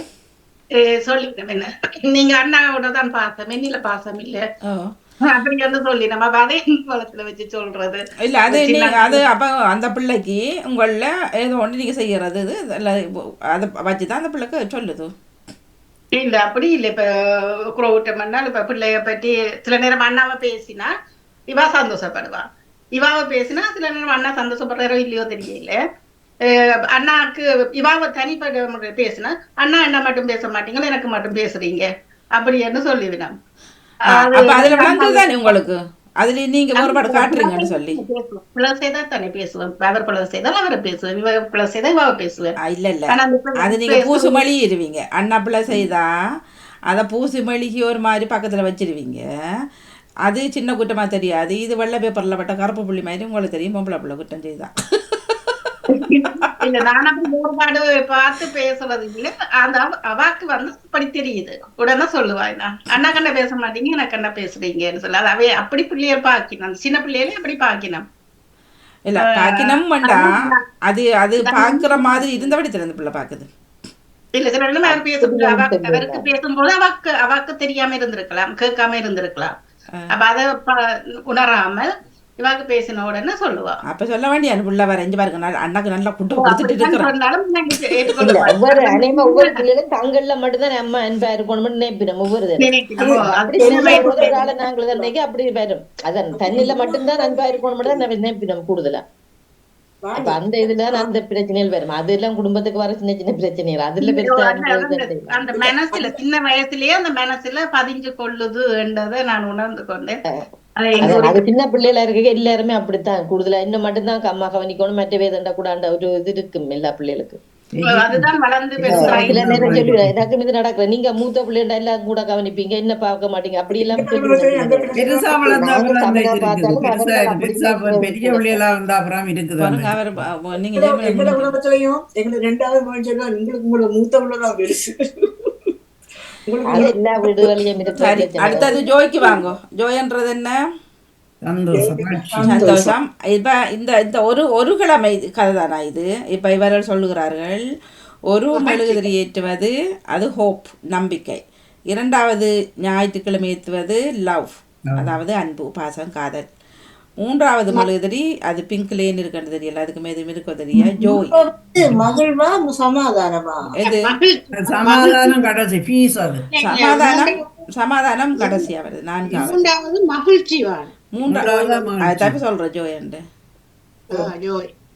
சொல்லிட்டேன், என்ன நீங்க அண்ணாவோட தான் பாசம், மென்னில பாசம் இல்ல அப்படி வந்து சொல்லி நம்ம அதே குளத்துல வச்சு சொல்றது இல்ல. அது அது அப்ப அந்த பிள்ளைக்கு உங்கள ஏதோ ஒன்று நீங்க செய்யறது அதை வச்சுதான் அந்த பிள்ளைக்கு சொல்லுது. இல்ல அப்படி இல்ல. இப்ப குரோட்டம்னா இப்ப பிள்ளைய பற்றி சில நேரம் அண்ணாவை பேசினா இவா சந்தோஷப்படுவா, இவாவை பேசினா சில நேரம் அண்ணா சந்தோஷப்படுறோ இல்லையோ தெரியல. அண்ணாக்கு இவாவை தனிப்பட்ட பேசினா அண்ணா என்ன மட்டும் பேச மாட்டீங்களா, எனக்கு மட்டும் பேசுறீங்க அப்படின்னு சொல்லிவிடும். அதுல விளங்குதானே உங்களுக்கு, அதுல நீங்க ஒருபாடு காட்டுறீங்கன்னு சொல்லி பிள்ளை செய்தா தானே பேசுவேன், அவர் பிள்ளை செய்தால் அவரை பேசுவேன், இவ பிள்ளை செய்தா இவாவை பேசுவேன். இல்ல இல்ல, அது நீங்க பூசு மொழியிருவீங்க. அண்ணா பிள்ளை செய்தா அதை பூசு மொழிக்கு ஒரு மாதிரி பக்கத்துல வச்சிருவீங்க. அது சின்ன குற்றமா தெரியாது. இது வெள்ளை பேப்பர்ல பட்ட கருப்பு புள்ளி மாதிரி உங்களுக்கு தெரியும் பொம்பளை பிள்ளை குற்றம் செய்தா. இல்ல நான் அப்படி வேறுபாடு பார்த்து பேசுறது இல்ல. அந்த அவாக்கு வந்து அப்படி தெரியுது, உடனே சொல்லுவாய் அண்ணா கண்ண பேச மாட்டீங்க, எனக்கு என்ன பேசுறீங்கன்னு சொல்ல. அவே அப்படி பிள்ளைய பாக்கினோம், சின்ன பிள்ளையில அப்படி பாக்கினோம். இல்ல பாக்கினம் வேண்டா, அது அது பாக்குற மாதிரி இருந்தபடி திறந்த பிள்ளை பாக்குது. இல்ல சில நேரம் அவர் பேசும்போது அவருக்கு பேசும்போது அவாக்கு தெரியாம இருந்திருக்கலாம், கேட்காம இருந்திருக்கலாம். அப்ப அதை உணராமல் இவாக்கு பேசின உடனே சொல்லுவா. அப்ப சொல்ல வேண்டிய புள்ள வர இங்க பாருங்க, அண்ணாக்கு நல்லா குட்டு கொடுத்துட்டு இருக்கிறோம். ஒவ்வொரு அனைமா ஒவ்வொரு பிள்ளைகளும் தங்கள்ல மட்டும்தான் நம்ம அன்பா இருக்கணும்னு நினைப்பிடும். ஒவ்வொரு நாங்கள் அன்னைக்கு அப்படி வரும். அதான் தண்ணில மட்டும்தான் அன்பா இருக்கணும் தான் நினைப்பிடும் கூடுதலா. அப்ப அந்த இதுல அந்த பிரச்சனைகள் வரும். அதெல்லாம் குடும்பத்துக்கு வர சின்ன சின்ன பிரச்சனைகள். அதுல அந்த மனசுல சின்ன வயசுலயே அந்த மனசுல பதிஞ்சு கொள்ளுது என்றதை நான் உணர்ந்து கொண்டேன். அது சின்ன பிள்ளைல இருக்க எல்லாருமே அப்படித்தான் கூடுதலா. இன்னும் மட்டும்தான் அம்மா கவனிக்கணும், மற்ற வேதண்டா கூட ஒரு இது இருக்கும் எல்லா பிள்ளைகளுக்கு. அதுதான் வளர்ந்து சில நேரம் சொல்லுவேன் ஏதாச்சும் இது நடக்குற, நீங்க மூத்த பிள்ளைண்டா எல்லாம் கூட கவனிப்பீங்க, என்ன பார்க்க மாட்டீங்க, அப்படி எல்லாம் அடுத்தது ஜோய்க்கு வாங்க. ஜோயன்றது என்ன? சந்தோஷம். இப்ப இந்த ஒரு கிழமை கதை தானா இது? இப்ப இவர்கள் சொல்லுகிறார்கள், ஒரு மெழுகுதிரி ஏற்றுவது அது ஹோப், நம்பிக்கை. 2வது ஞாயிற்றுக்கிழமை ஏற்றுவது லவ், அதாவது அன்பு, பாசம், காதல். 3வது மெழுகுதிரி அது பிங்க் லேன் இருக்கிறது தெரியல, அதுக்கு எதுவும் இருக்க தெரியா? ஜோய், மகிழ்வா சமாதானமா? எது சமாதானம் கடைசி பீஸ். அது சமாதானம் கடைசியா வருது. 4வது மகிழ்ச்சி. 3வது சொல்ற ஜோய்.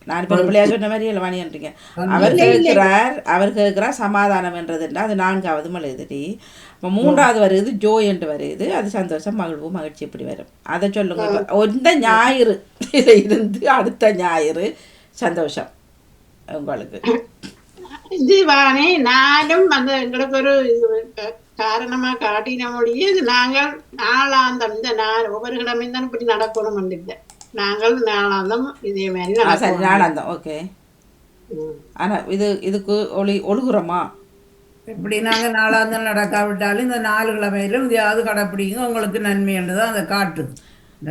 நான் இப்ப பிள்ளையா சொன்ன மாதிரி வாணியன்றீங்க. அவர் கேட்கிறார் சமாதானம் என்றதுன்னா அது 4வது மெழுகுதிரி. இப்போ 3வது வருது ஜோய் என்று வருது, அது சந்தோஷம், மகிழ்வு, மகிழ்ச்சி இப்படி வரும். அதை சொல்லுங்க. இப்போ இந்த ஞாயிறு இருந்து அடுத்த ஞாயிறு சந்தோஷம் உங்களுக்கு. இதுவானே நானும் அந்த எங்களுக்கு ஒரு காரணமா காட்டின மொழியே நாங்கள் நாளாந்தம் இந்த ஒவ்வொரு கிழமை தான் இப்படி நடக்கணும் இல்லை, நாங்கள் நாளாந்தம் இதே மாதிரி நாளாந்தம். ஓகே. ஆனா இதுக்கு ஒழுகுறோமா? இப்படி நாங்கள் நாளாந்தம் நடக்காவிட்டாலும் இந்த 4 கிழமையிலும் இதையாவது கடைப்பிடிங்க, உங்களுக்கு நன்மை என்றுதான் அதை காட்டுது.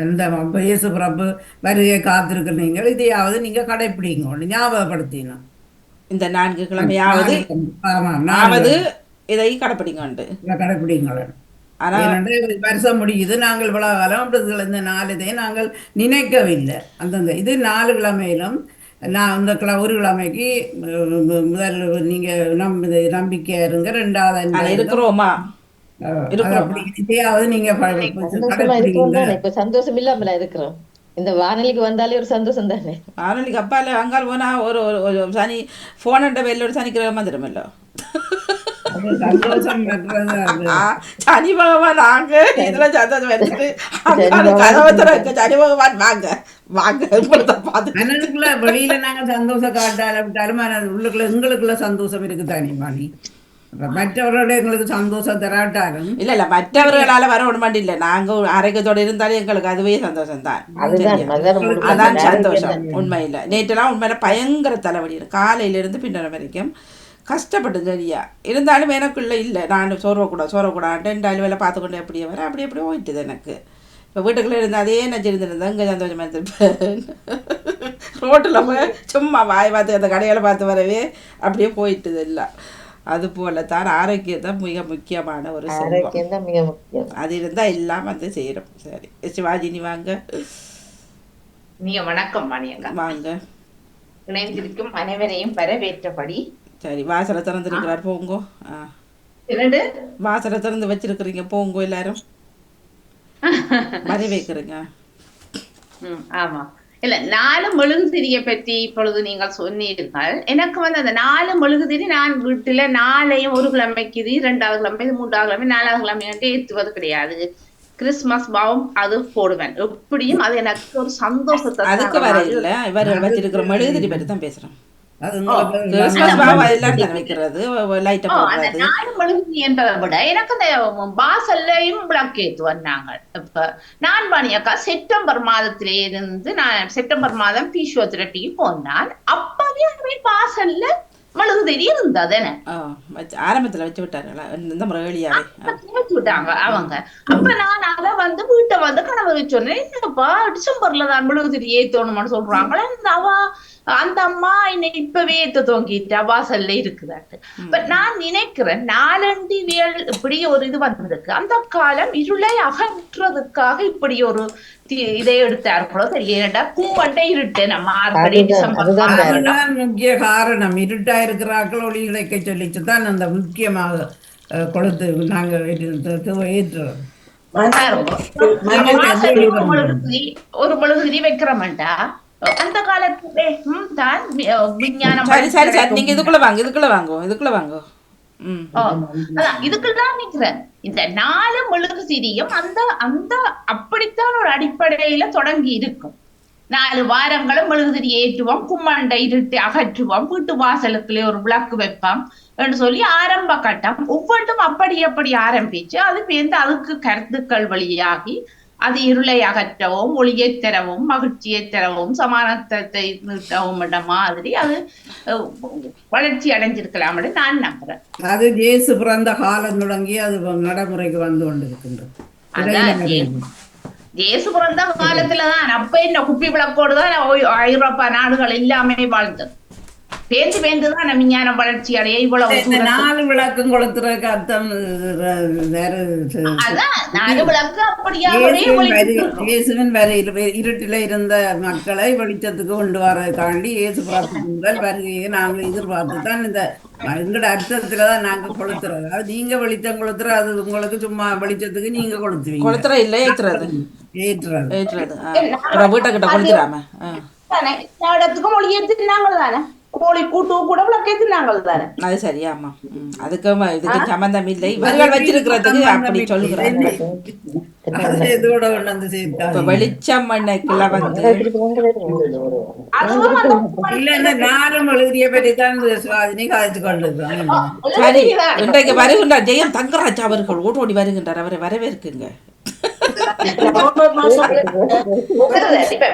இந்த இயேசு பிறப்பு வருகையை காத்திருக்கிற நீங்கள் இதையாவது நீங்க கடைப்பிடிங்க, ஞாபகப்படுத்தினோம். இந்த 4 கிழமையாவது இதை கடைப்பிடிங்க. வருஷம் முடியுது, நாங்கள் இவ்வளவு காலம் அப்படி இந்த 4 இதை நாங்கள் நினைக்கவில்லை. அந்தந்த இது 4 கிழமையிலும் நான் அந்த ஒரு கிழமைக்கு முதல் நீங்க நம்பிக்கையா இருங்க, 2வது இருக்கிறோமா இதையாவது நீங்க இப்ப சந்தோஷம் இல்லாமல இருக்கிறோம். இந்த வானொலிக்கு வந்தாலே ஒரு சந்தோஷம் தானே. வானொலிக்கு அப்பால அங்கால் போனா ஒரு சனி போன வெளில ஒரு சனிக்கிழமை வந்துடுமല്ലോ. அது சந்தோஷம் பெற்றது அது. சனி பகவான் வாங்க இதுல சந்தோஷம் எடுத்துட்டு கதவை திறக்க சனி பகவான் வாங்க வாங்க பார்த்து மனதுக்குள்ள வெளியில நாங்க சந்தோஷம் காட்டால விட்டாலும் உள்ளுக்குள்ள எங்களுக்குள்ள சந்தோஷம் இருக்குதானே மாணி. மற்றவர்களோட எங்களுக்கு சந்தோஷம் தராட்டாலும் இல்ல மற்றவர்களால வர விட மாட்டேன். இல்ல நாங்க ஆரோக்கியத்தோட இருந்தாலும் எங்களுக்கு அதுவே சந்தோஷம் தான். அதான் சந்தோஷம். உண்மையில நேற்றுலாம் உண்மையில பயங்கர தலைவலி காலையில இருந்து பின்னர வரைக்கும் கஷ்டப்பட்டு சரியா இருந்தாலும் எனக்குள்ள இல்லை. நான் சோறக்கூடாது 2 வேலை பார்த்துக்கொண்டு அப்படியே வர அப்படி அப்படியே போயிட்டுது எனக்கு. இப்போ வீட்டுக்குள்ளே இருந்தால் அதே நச்சிருந்துருந்தேன் இங்கே சந்தோஷமாக இருந்திருப்பேன். ரோட்டில் போய் சும்மா வாய் பார்த்து அந்த கடைகளை பார்த்து வரவே அப்படியே போயிட்டுது எல்லாம். அது போல தான் ஆரோக்கியம் தான் மிக முக்கியமான ஒரு செல்வம். அது இருந்தால் எல்லாம் வந்து செய்கிறோம். சரி சிவாஜினி வாங்க. நீங்க வணக்கம் மணியக்கா. வாங்க. இணைந்திருக்கும் அனைவரையும் வரவேற்றபடி. சரி வாசலை திறந்துருக்கிறார் போங்கோ. வாசலை திறந்து வச்சிருக்கிறீங்க போங்கோ எல்லாரும் வரவேற்கிறீங்க. ஆமா இல்ல 4 மெழுகுதிரிய பற்றி இப்பொழுது நீங்கள் சொன்னீர்கள். எனக்கு வந்து அந்த 4 மெழுகுதிரி நான் வீட்டுல 4ஐயும் ஒரு கிழமைக்கு 2வது கிழமை 3வது கிழமை 4வது கிழமை ஏற்றுவது கிடையாது. கிறிஸ்துமஸ் பாவம் அது போடுவேன் எப்படியும். அது எனக்கு ஒரு சந்தோஷத்தை. அதுக்கு வர இல்ல இவர்கள் வச்சிருக்கிற மெழுகுதிரி பற்றி தான் பேசுறோம். என்பதை விட எனக்கு அந்த வாசல்லையும் விளக்கேற்றுவார். நாங்கள் இப்ப நான் பாணியக்கா செப்டம்பர் மாதத்திலே இருந்து நான் செப்டம்பர் மாதம் பிசியோதெரபிக்கு போனான். அப்பவே வாசல்ல மெழுகுதிரி இருந்தது. ஆரம்பத்துல வச்சு விட்டாங்களா இந்த முறை வச்சு விட்டாங்க அவங்க. அப்ப நான் அதை வந்து வீட்டை வந்து கனவு சொன்னேன். என்னப்பா டிசம்பர்ல தான் மெழுகுதிரி ஏத்தணும்னு சொல்றாங்களே அந்த அம்மா என்னை இப்பவே ஏத்த தோங்கிட்டா வாசல்ல இருக்குதாட்டு. பட் நான் நினைக்கிறேன் 4 இப்படி ஒரு இது வந்திருக்கு. அந்த காலம் இருளை அகற்றுறதுக்காக இப்படி ஒரு இதை எடுத்தார்களோ தெரியல. பூவண்டை இருட்டு நம்ம முக்கிய காரணம் இருட்டா இருக்கிறார்கள் ஒளி இழைக்க சொல்லிச்சுதான் அந்த முக்கியமாக கொடுத்து நாங்க ஏற்றுறோம். ஒரு மெழுகுதிரி வைக்கிறோம்டா அந்த காலத்திலே தான் விஞ்ஞானம். நீங்க இதுக்குள்ள வாங்க இதுக்குதான் நிக்கிறேன். இந்த 4 மெழுகுதிரியும் அந்த அந்த அப்படித்தான் ஒரு அடிப்படையில தொடங்கி இருக்கும். 4 வாரங்களும் மெழுகுதிரி ஏற்றுவோம், கும்மண்டை இருட்டு அகற்றுவோம், வீட்டு வாசலுக்குள்ளே ஒரு விளக்கு வைப்போம் என்று சொல்லி ஆரம்ப கட்டம் ஒவ்வொன்றும் அப்படி ஆரம்பிச்சு அது பேர்ந்து அதுக்கு கருத்துக்கள் வழியாகி அது இருளை அகற்றவும் ஒளியை தரவும் மகிழ்ச்சியை தரவும் சமானத்தை நீட்டவும் மாதிரி அது வளர்ச்சி அடைஞ்சிருக்கலாம் நான் நம்புறேன். அது இயேசு பிறந்த காலம் தொடங்கி அது நடைமுறைக்கு வந்து கொண்டிருக்கின்றது. இயேசு பிறந்த காலத்துலதான் அப்ப என்ன குப்பி விளக்கோடுதான் ஐரோப்பா நாடுகள் எல்லாமே வாழ்ந்தது. பேந்துதான் விஞ்ஞானம் வளர்ச்சி அடைய இவ்வளவு 4 விளக்கும் கொளுத்துறதுக்கு அர்த்தம் இருட்டில இருந்த மக்களை வெளிச்சத்துக்கு கொண்டு வரதுக்காண்டி இயேசு பிரார்த்தனை வருகையை நாங்கள் எதிர்பார்த்து தான் இந்த எங்களோட அர்த்தத்துலதான் நாங்க கொளுத்துறது. அது நீங்க வெளிச்சம் கொளுத்துற அது உங்களுக்கு சும்மா வெளிச்சத்துக்கு நீங்க கொளுத்துவீங்க. கொளுத்துற இல்ல ஏற்றுறது இடத்துக்கும் மொழி ஏற்றுனாங்க தானே. கோழி கூட்டு கூட விளக்கேற்றினாங்கள் தானே. அது சரியாமா. அதுக்கு இதுக்கு சம்பந்தம் இல்லை. இவர்கள் வச்சிருக்கிறதுக்கு அப்படி சொல்லுகிறாங்க. வெளிச்சம் மண்ணுக்குள்ள வந்து சரி இன்றைக்கு வருகின்றார் ஜெயம் தங்கராஜ் அவர்கள் ஓடி வருகின்றார். அவரை வரவேற்குங்க.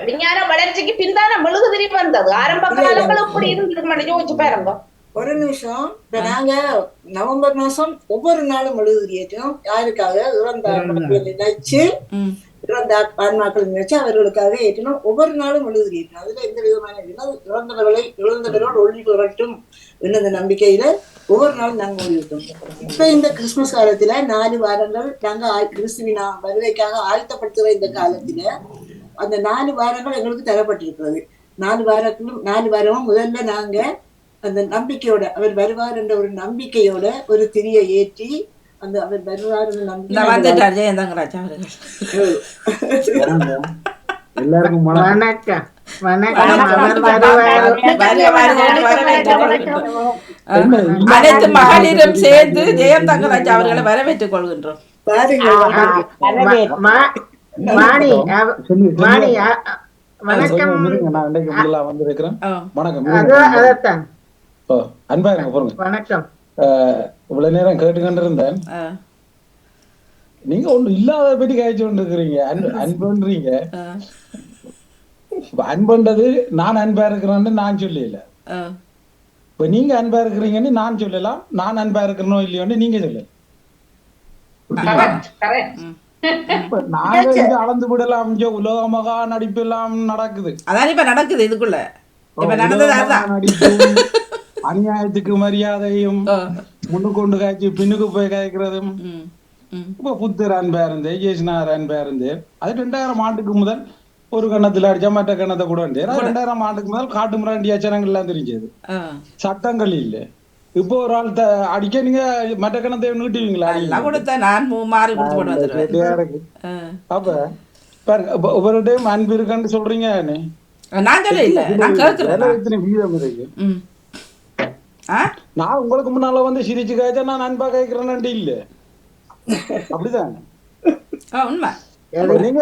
விஞ்ஞான வளர்ச்சிக்கு பின்தான மெழுகுதிரி வந்தது. ஆரம்ப காலங்கள் எப்படி இருந்து யோசிச்சு பாருங்க. ஒரு நிமிஷம். இப்ப நாங்க நவம்பர் மாசம் ஒவ்வொரு நாளும் மெழுகுதிரி ஏற்றோம். யாருக்காக இறந்த நினைச்சு இறந்த ஆன்மாக்கள் நினைச்சு அவர்களுக்காக ஏற்றணும். ஒவ்வொரு நாளும் மெழுகுதிரி ஏற்றணும். அதுல எந்த விதமான இழந்தவரோடு ஒளி புரட்டும் என்னது நம்பிக்கையில ஒவ்வொரு நாளும் நாங்க ஓடிவிட்டோம். இப்ப இந்த கிறிஸ்துமஸ் காலத்துல 4 வாரங்கள் நாங்க கிறிஸ்துவினா வருகைக்காக ஆயத்தப்படுத்துற இந்த காலத்துல அந்த 4 வாரங்கள் எங்களுக்கு தரப்பட்டிருக்கிறது. 4 வாரமும் முதல்ல நாங்க அந்த நம்பிக்கையோட அவர் வருவார் என்ற ஒரு நம்பிக்கையோட ஒரு திரியை ஏற்றி அந்த அவர் வருவார் எல்லாருக்கும் வணக்கம். அனைத்து மகளிரும் சேர்ந்து ஜெயம் தங்கராஜ் அவர்களை வரவேற்றுக் கொள்கின்றோம். இவ்வளவு நேரம் கேட்டுக்கொண்டிருந்தேன். நீங்க ஒண்ணு இல்லாத பத்தி காய்ச்சி கொண்டு இருக்கிறீங்க. அன்புன்றீங்க. அன்புன்றது நான் அன்பா இருக்கிறேன்னு நான் சொல்லல. இப்ப நீங்க அன்பா இருக்கிறீங்கன்னு நான் சொல்லலாம். நான் அன்பா இருக்கிறனோ இல்லையோன்னு நீங்க சொல்லலாம். நாங்க அளந்து விடலாம். உலகமாக நடிப்பெல்லாம் நடக்குது. அதான் இப்ப நடக்குது. இதுக்குள்ள இப்ப நடந்தது அநியாயத்துக்கு மரியாதையும் முன்னுக்கொண்டு காய்ச்சி பின்னுக்கு போய் காய்க்கிறதும். இப்ப புத்தர் அன்பா இருந்து ஜெயசினார் அன்பா இருந்து அது 2000 ஆண்டுக்கு முதல் ஒரு கண்ணத்துல அடிச்சா மற்ற கண்ணத்தை கூட 2000 ஆண்டுக்கு முதல் காட்டு முறாண்டி அச்சனங்கள் எல்லாம் தெரிஞ்சது. சட்டங்கள் இல்ல. இப்போ ஒரு ஆள் அடிக்க நீங்க மற்ற கணத்தை நீட்டுவீங்களா? அப்ப ஒவ்வொரு டைம் அன்பு இருக்குன்னு சொல்றீங்க. வீதம் இருக்கு. நான் உங்களுக்கு முன்னால வந்து சிரிச்சு காய்ச்சா நான் அன்பா காய்க்கிறேன்னு இல்ல. அப்படிதான் நீங்க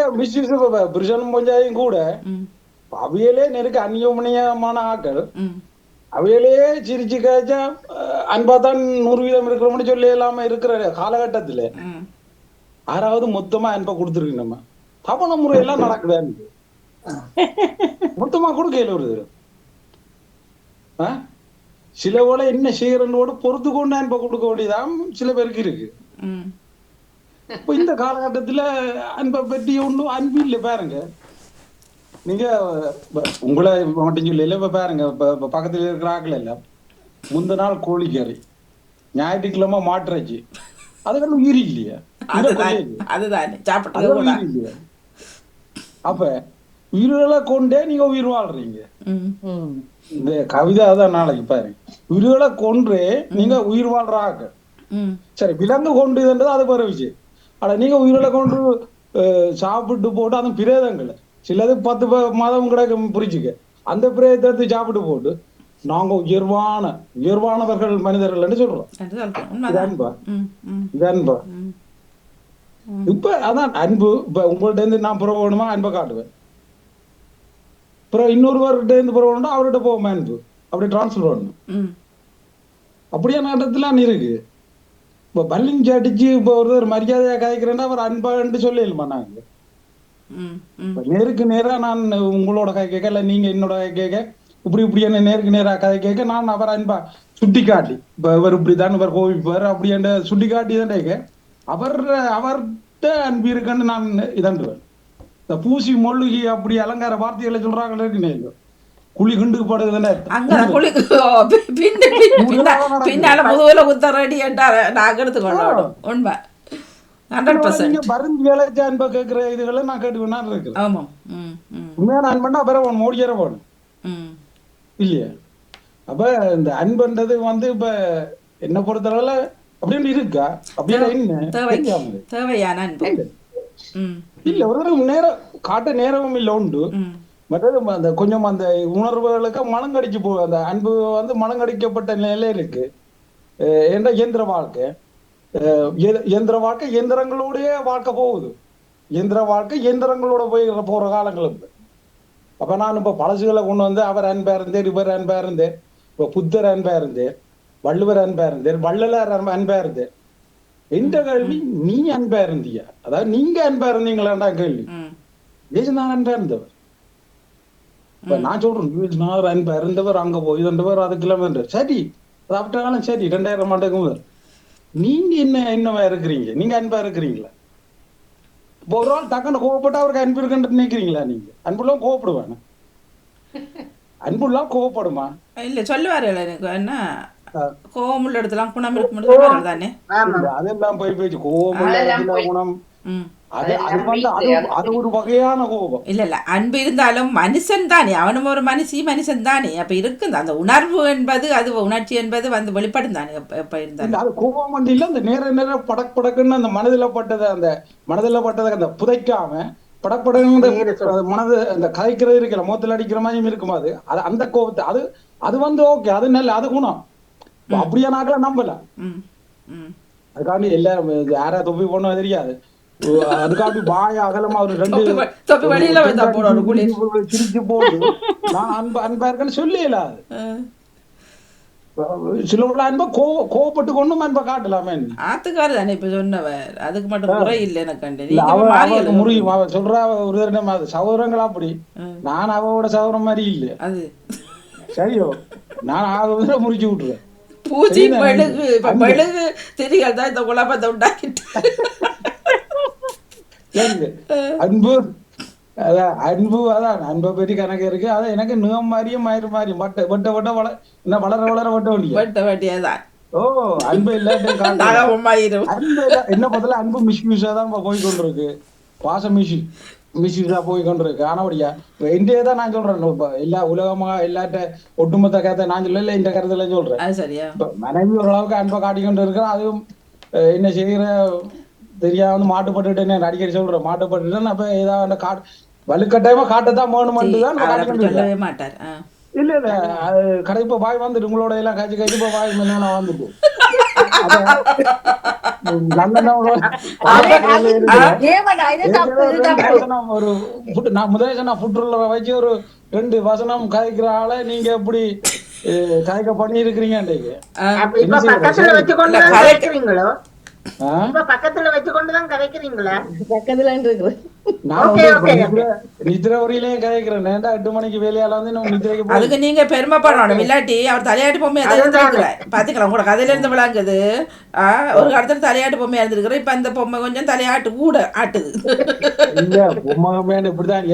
புருஷனும் கொஞ்சாயும் கூட அவையிலே நெருக்கு அந்நியமனியமான ஆக்கள் அவையிலேயே சிரிச்சு காய்ச்சா அன்பா தான் 100% இருக்கிறோம்னு சொல்லி இல்லாம இருக்கிற காலகட்டத்துல 6வது மொத்தமா அன்பா கொடுத்துருக்கு. நம்ம தவணை முறையெல்லாம் நடக்குது. மொத்தமா கொடுக்கல ஒரு சில போல என்ன செய்யறோட பொறுத்து கொண்டு அன்பை கொடுக்க வேண்டியதான் சில பேருக்கு இருக்கு. இப்ப இந்த காலகட்டத்துல அன்பை பற்றி ஒன்றும் அன்பு இல்லை. பாருங்க நீங்க உங்களை மட்டும் சொல்லல. இப்ப பாருங்க பக்கத்துல இருக்கிற ஆக்கள் எல்லாம் முந்த நாள் கோழிக்கறி, ஞாயிற்றுக்கிழமை மாட்டுறாச்சு. அதுக்கு உயிர் இல்லையா? அப்ப உயிர்களை கொண்டே நீங்க உயிர் வாழ்றீங்க. இந்த கவிதை தான் நாளைக்கு பாருங்க. உயிர்களை கொன்றே நீங்க உயிர் வாழ்ற ஆக்கள். சரி, விலங்கு கொண்டுன்றது அது வேற விஷயம். ஆனா நீங்க உயிரிழ கொண்டு சாப்பிட்டு போட்டு அந்த பிரேதங்களை சிலது 10 மாதம் கூட புரிச்சுக்க அந்த பிரேதத்தை சாப்பிட்டு போட்டு நாங்க உயர்வானவர்கள் மனிதர்கள் சொல்றோம். இப்ப அதான் அன்பு. இப்ப உங்கள்ட்ட இருந்து நான் புற வேணுமா அன்பை காட்டுவேன். அப்புறம் இன்னொருவர்கிட்ட இருந்து புற வேணும்னா அவர்கிட்ட போவோம் அன்பு. அப்படி டிரான்ஸ்பர் பண்ணணும். அப்படியே நாட்டத்துல இருக்கு. இப்ப பல்லிங் அடிச்சு இப்ப ஒருத்தர் மரியாதையா காய்க்கிறேன்னா அவர் அன்பான்னு சொல்லலுமா? நாங்க நேருக்கு நேரா நான் உங்களோட கதை கேட்க இல்ல நீங்க என்னோட கேட்க இப்படி என்ன நேருக்கு நேரா கதை கேட்க நான் அவர் அன்பா சுட்டி காட்டி இப்ப இவர் இப்படிதான் இவர் கோவிப்பார் அப்படி என்ற சுட்டி காட்டி தான் கேட்க அவர்கிட்ட அன்பு இருக்குன்னு நான் இதண்டுவேன். இந்த பூசி மொழுகி அப்படி அலங்கார வார்த்தைகளை சொல்றாங்களே இருக்குன்னு குழி கிண்டுக்கு படுதுன்னு பின்னால முதுகுல குத்தரடி நாங்க எடுத்துக்கொள்ளோம். உண்மை 100%. மருந்து வேலைச்ச அன்பை கேட்கிற இதுகளை நான் கேட்டுக்கொண்டு இருக்கிறேன். உண்மையான அன்புன்னா அப்புறம் மோடியற போகணும் இல்லையா? அப்ப இந்த அன்புன்றது வந்து இப்ப என்ன பொறுத்தளவுல அப்படின்னு இருக்கா? அப்படின்னா என்ன தேவையான அன்பு இல்ல. ஒரு நேரம் காட்ட நேரமும் இல்லை உண்டு. மற்றது அந்த கொஞ்சம் அந்த உணர்வுகளுக்கு மனங்கடிச்சு அந்த அன்பு வந்து மனங்கடிக்கப்பட்ட நிலையில இருக்கு. என்ற இயந்திர வாழ்க்கை இயந்திரங்களோடய வாழ்க்கை போகுது. இயந்திர வாழ்க்கை இயந்திரங்களோட போற காலங்கள் இருக்கு. அப்ப நான் இப்ப பழசுகளை கொண்டு வந்து அவர் அன்பா இருந்தேன், இவர் அன்பா இருந்தேன், இப்ப புத்தர் அன்பா இருந்தேன், வள்ளுவர் அன்பா இருந்தேன், வள்ளலார் அன்பா இருந்தேன். எந்த கேள்வி நீ அன்பா இருந்தியா? அதாவது நீங்க அன்பா இருந்தீங்களாண்டா கேள்வி. நான் அன்பா இருந்தவர். இப்ப நான் சொல்றேன் அன்பா இருந்தவர் அங்க போய் இதண்டவர் அதுக்கெல்லாம் சரி சாப்பிட்டாலும் சரி 2000 ஆண்டுக்கு முதல் நீங்க என்னவா இருக்கிறீங்க? நீங்க அன்பா இருக்கிறீங்களா? இப்போ ஒரு ஆள் டக்குன்னு கோவப்பட்டா அவருக்கு அன்பு இருக்குன்னு நினைக்கிறீங்களா? நீங்க அன்புலாம் கோவப்படுவாங்க. அன்புலாம் கோவப்படுமா? இல்ல சொல்லுவாரு எனக்கு என்ன கோவம் உள்ள இடத்துல குணம் இருக்கு தானே. அதெல்லாம் போய் போயிடுச்சு. கோவம் குணம் அது ஒரு வகையான கோபம். இல்ல அன்பு இருந்தாலும் மனுஷன் தானே, அவனும் ஒரு மனுஷன் தானே. அப்ப இருக்கு அந்த உணர்வு என்பது அது உணர்ச்சி என்பது வந்து வெளிப்படும் தானே. எப்ப இருந்தாலும் அது கோபம் வந்து இல்ல. அந்த நேர படக்குன்னு அந்த மனதில் பட்டதை அந்த புதைக்காம படப்படங்கு மனது அந்த கதைக்கிறது இருக்கல முகத்தில் அடிக்கிற மாதிரியும் இருக்கும். அது அந்த கோபத்தை அது வந்து ஓகே அது நல்ல அது குணம். அப்படியே நாக்களை நம்பல. அதுக்காண்டி எல்லாரும் யாரா தொப்பி போடணும் தெரியாது. அதுக்காண்டி பாய அகலமா ஒரு 2 சிரிச்சு போட்டு நான் அன்பா இருக்கேன்னு சொல்லல. சில அன்பா கோவப்பட்டு கொண்டும் அன்பா காட்டலாமே. ஆத்துக்காரு தானே இப்ப சொன்னவர், அதுக்கு மட்டும் முறை இல்லை எனக்கு. முறியும் அவ சொல்றா ஒரு தடவை சௌரங்கள் அப்படி. நான் அவவோட சௌரம் மாதிரி இல்ல. அது சரியோ, நான் ஆக முறிச்சு விட்டுருவேன். பூச்சி மெழுகு மெழுகு திரிகள் தான் இந்த குழப்பத்தை உண்டாக்கிட்டு. அன்பு அதான் அன்பு, அதான் அன்பை பற்றி கணக்கு இருக்கு. அதான் எனக்கு நிகம் மாதிரியும் மயிறு மாதிரி வெட்ட வளர வளர வெட்ட வேண்டியதான். ஓ அன்பு இல்லாட்டி என்ன பார்த்தல அன்பு மிஸ்யூஸா தான் போய் கொண்டிருக்கு. பாசம் மிஸ்யூஸா போய் கொண்டிருக்கு. ஆனபடியா இன்றைய தான் நான் சொல்றேன். எல்லா உலகமா எல்லாட்ட ஒட்டுமொத்த கருத்தை நான் சொல்லல, இந்த கருத்துல சொல்றேன். மனைவி ஓரளவுக்கு அன்பை காட்டிக்கொண்டு இருக்கிறேன். அதுவும் என்ன செய்யற தெரியாம மாட்டுப்பட்டுட்டேன். அடிக்கடி சொல்றேன் மாட்டுப்பட்டுட்டேன். அப்ப ஏதாவது வலுக்கட்டாயமா காட்டத்தான் வேணுமென்று தான் சொல்லவே மாட்டார். இல்ல இல்ல அது கடைப்ப வாய் வந்துட்டு உங்களோட எல்லாம் காய்ச்சி காய்ச்சி இப்ப வாய் முன்ன வந்துட்டு ஒரு நான் முதலே நான் புற்றுள்ள வச்சு ஒரு 2 வசனம் கதைக்கிற ஆளை நீங்க எப்படி கதைக்க பண்ணி இருக்கிறீங்க. பக்கத்துல வச்சுக்கொண்டுதான் கதைக்கிறீங்களா? பக்கத்துல நித்திர உரையிலேயே கதைக்கிறேன். 8 மணிக்கு வேலையால வந்து நித்திரைக்கு அதுக்கு நீங்க பெருமைப்படணும். இல்லாட்டி அவர் தலையாட்டு பொம்மையா இருந்திருக்கிறார். பாத்துக்கலாம் கூட கதையில இருந்து விளங்குது. ஒரு காலத்துல தலையாட்டு பொம்மையா இருந்திருக்கிறேன். இப்ப அந்த பொம்மை கொஞ்சம் தலையாட்டு கூட ஆட்டுது. பொம்மை இப்படிதான்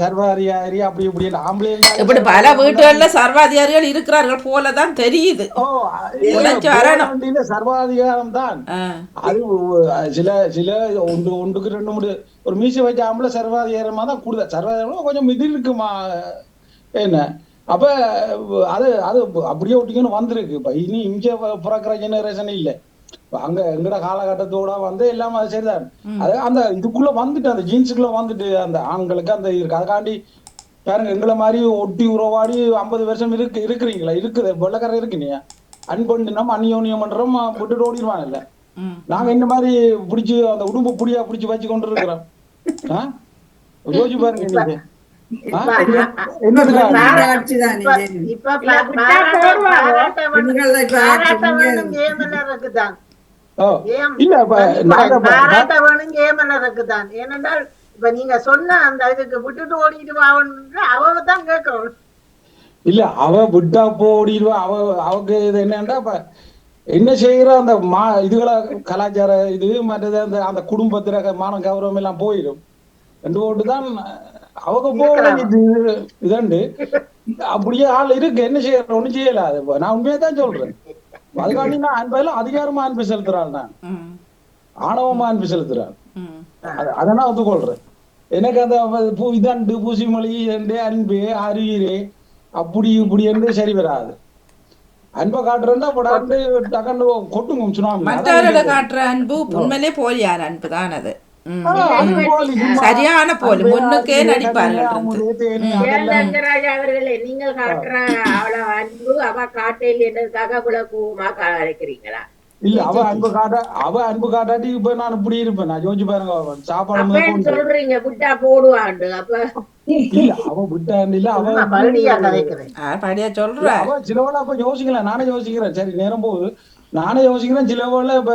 சர்வாதிகாரி அப்படி இப்படி ஆம்பளை இப்படி பல வீட்டுகள்ல சர்வாதிகாரிகள் இருக்கிறார்கள் போலதான் தெரியுது. சர்வாதிகாரம் தான் அது. சில ஒன்றுக்கு 2 ஒரு மீசை வச்ச ஆம்பளை சர்வாதிகாரமா தான் கூடுதல். சர்வாதிகாரம் கொஞ்சம் இது இருக்குமா என்ன. அப்ப அது அது அப்படியே ஒட்டிக்கணும் வந்திருக்கு. இப்ப இனி இங்க பிறக்கிற ஜெனரேஷன் இல்ல. அங்க எங்கட காலகட்டத்தோட வந்து எல்லாமே அது சரிதான். அது அந்த இதுக்குள்ள வந்துட்டு அந்த ஜீன்ஸுக்குள்ள வந்துட்டு அந்த ஆண்களுக்கு அந்த இருக்கு. அதுக்காண்டி பாருங்க எங்களை மாதிரி ஒட்டி உறவாடி 50 வருஷம் இருக்கிறீங்களா? இருக்குது வெள்ளக்காரன் இருக்குனியா அன்பண்டு நம்ம அந்யோன்யம் பண்றோம் விட்டுட்டு ஓடிடுவான். இல்ல நாங்க இந்த மாதிரி பிடிச்சி அந்த உடும்பு புடியா பிடிச்சி வச்சு கொண்டு இருக்கிறோம். யோசிச்சு பாருங்க நீங்க. ஏனென்றால் இப்ப நீங்க சொன்ன அந்த இதுக்கு விட்டுட்டு ஓடிட்டு வான்னு அவங்க தான் கேட்கணும். இல்ல அவ விட்டா போடிடுவா. அவக்கு இது என்னன்னா என்ன செய்யற அந்த இதுகளை கலாச்சார இது மற்றது அந்த அந்த குடும்பத்துல மான கௌரவம் எல்லாம் போயிடும். 2 ஓட்டுதான் அவங்க போக இதண்டு அப்படியே ஆள் இருக்கு. என்ன செய்யற ஒண்ணும் செய்யல. அது நான் உண்மையதான் சொல்றேன். அதுக்காண்டி நான் அன்பெல்லாம் அதிகாரமா அன்பு செலுத்துறாள். நான் ஆணவமா அன்பு செலுத்துறாள். அதை நான் ஒத்துக்கொள்றேன். எனக்கு அந்த இதண்டு பூசிமொழி அன்பு அறிவீரே அப்படி இப்படி என்று சரி வராது. அன்பை காட்டுறா கொட்டுங்க. மற்றவர்களை காட்டுற அன்பு உண்மையிலே போலியான அன்பு தான். அது சரியான போலி முன்னுக்கே நடிப்பார்கள். அவர்களே நீங்கள் காட்டுற அவ்வளவு அன்பு அவ காட்டையில் என்னதுக்காக கோபமா அழைக்கிறீங்களா? இல்ல அவ அன்பு காட்டாட்டி இப்ப நான் இப்படி இருப்பேன். நான் யோசிச்சு பாருங்க. சாப்பாடு சொல்றீங்க விட்டா போடுவாண்டு. அப்ப இல்ல அவ விட்டாண்டு இல்ல அவ படியா சொல்ற அவ சிலவள அப்ப யோசிக்கலாம். நானே யோசிக்கிறேன். சரி நேரம் போகுது. நானே யோசிக்கிறேன். சிலவள இப்ப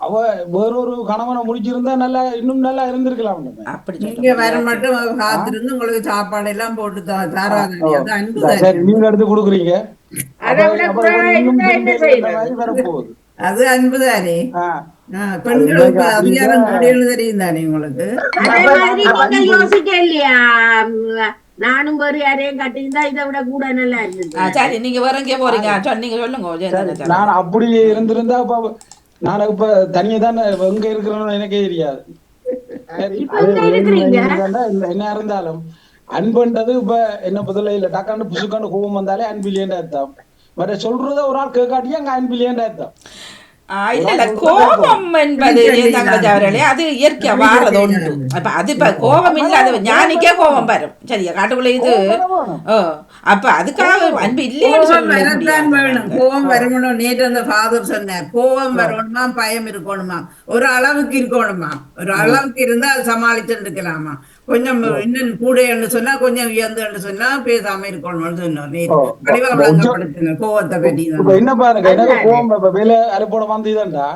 அவ வேறொரு கணவனை முடிச்சிருந்தா நல்லா இன்னும் நல்லா இருந்திருக்கலாம். நீங்க வர மட்டும் காத்திருந்து உங்களுக்கு சாப்பாடு எல்லாம் போட்டு நீங்க எடுத்து கொடுக்குறீங்க. அது அன்புதானே. பெண்களுக்கு அதிகாரம் கூடியது தெரியும் தானே உங்களுக்கு. யோசிக்க இல்லையா? நானும் ஒரு யாரையும் கட்டியிருந்தா இதை விட கூட நல்லா இருந்தது. சரி நீங்க வேற எங்கே போறீங்க? நீங்க சொல்லுங்க. நான் அப்படி இருந்திருந்தா நான் இப்ப தனியா தானே எங்க இருக்கிறேன்னு எனக்கே தெரியாது. என்ன இருந்தாலும் அன்புன்றது இப்ப என்ன பதில இல்ல. டக்காண்டு புசுக்காண்டு கோபம் வந்தாலே அன்பில்லையேண்டா அர்த்தம். மற்ற சொல்றத ஒரு ஆள் கேட்காட்டியா அங்க அன்பில்லையேண்டா அர்த்தம். இல்ல கோபம் என்பது தங்கராஜாவர்களே அது இயற்கையா வாரது உண்டு. அப்ப அது இப்ப கோபம் இல்லாத ஞானிக்கே கோபம் வரும் சரியா காட்டுக்குள்ள இது. அப்ப அதுக்காக அன்பு இல்லைன்னு வேணும். கோபம் வரணும். நேற்று அந்த ஃபாதர் சொன்னார் கோபம் வரணுமா பயம் இருக்கணுமா ஒரு அளவுக்கு இருக்கணுமா ஒரு அளவுக்கு இருந்தா அது சமாளிச்சுட்டு இருக்கலாமா கொஞ்சம் இன்னும் கூட சொன்னா கொஞ்சம் உயர்ந்து சொன்னா பேசாம இருக்கணும்னு சொன்னோம். கோபத்தை பற்றி என்ன பாருங்க எனக்கு கோபம் வேலை அனுப்போட வந்து இதண்டா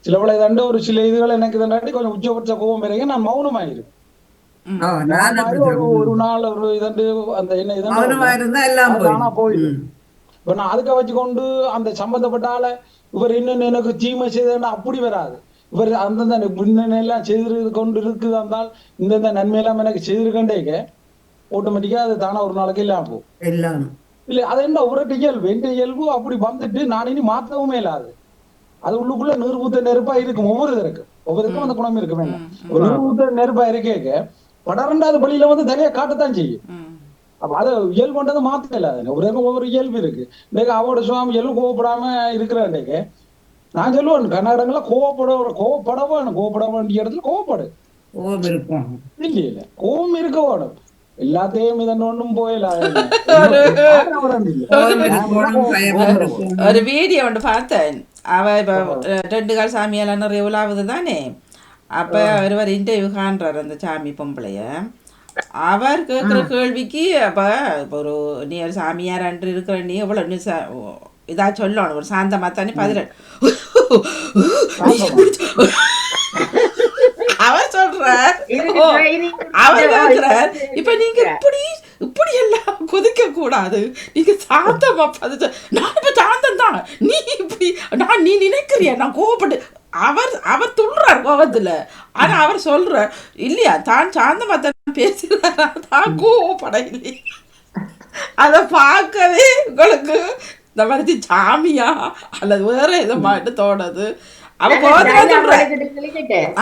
சில வேலை இதண்ட ஒரு சில இதுகள் எனக்கு இதண்டாட்டி கொஞ்சம் உச்சபட்ச கோபம் வரைக்கும் நான் மௌனமாயிரும். ஒரு நாள் ஒரு இதண்டு அந்த என்ன இதனா போயிடும். இப்ப நான் அதுக்க வச்சுக்கொண்டு அந்த சம்பந்தப்பட்ட ஆளை இவர் இன்னும் எனக்கு தீமை செய்தா அப்படி வராது. இவர் அந்தந்த எல்லாம் செய்து கொண்டு இருக்குது இருந்தால் இந்தந்த நன்மையெல்லாம் எனக்கு செய்திருக்கண்டேக்க ஆட்டோமேட்டிக்கா அது தானே ஒரு நாளைக்கு இல்லாம போகும். இல்ல அது என்ன ஒரு இயல்பு எந்த இயல்பு அப்படி வந்துட்டு நான் இனி மாற்றவுமே இல்லாது. அது உள்ளுக்குள்ள நீர்பூத்த நெருப்பா இருக்கும். ஒவ்வொருக்கும் அந்த குணம் இருக்கு வேண்டாம். ஒரு நீர்பூத்த நெருப்பா இருக்கேக்க படரெண்டாவது பள்ளியில வந்து தனியா காட்டத்தான் செய்யும். அப்ப அதை இயல்புன்றது மாத்த இல்லாது. ஒவ்வொரு இயல்பு இருக்கு. இன்னைக்கு அவரோட சுவாமி இயல்பு கோவப்படாம இருக்கிறாண்டேக்க நான் சொல்லுவேன் கர்நாடகங்கள கோவப்பட வேணும். கோவப்பட வேண்டிய இடத்துல கோவப்படு. இல்ல கோவம் இருக்க வேணும். எல்லாத்தையும் இதன் ஒன்றும் போயிடலாம். ஒரு வீடியோ ஒன்று பார்த்தேன். அவ இப்ப 2 கால் சாமியெல்லாம் நிறைய உலாவுது தானே. அப்ப ஒருவர் இன்டர்வியூ காண்றாரு அந்த சாமி பொம்பளைய. அவர் கேட்குற கேள்விக்கு அப்ப ஒரு நீ ஒரு சாமியார் அன்று இருக்கிற நீ எவ்வளவு இதா சொல்லணும் ஒரு சாந்தமா தானே பதில் அவர் சொல்றார். அவர் கேட்கிறார் இப்ப நீங்க இப்படி எல்லாம் கொதிக்க கூடாது. நீங்க சாந்தமா பதில் நான் இப்ப சாந்தம் தான் நீ இப்படி நீ நினைக்கிறியா நான் கோவப்பட்டு அவர் துள்றார் கோபத்துல. ஆனா அவர் சொல்ற இல்லையா தான் சாந்தமா தான் பேசுறாரா தான் கோவப்பட இல்லையா. அத பார்க்கவே உங்களுக்கு இந்த மாதிரி சாமியா அல்லது வேற எதை மாட்டு தோணுது. அவ கோபத்துல சொல்ற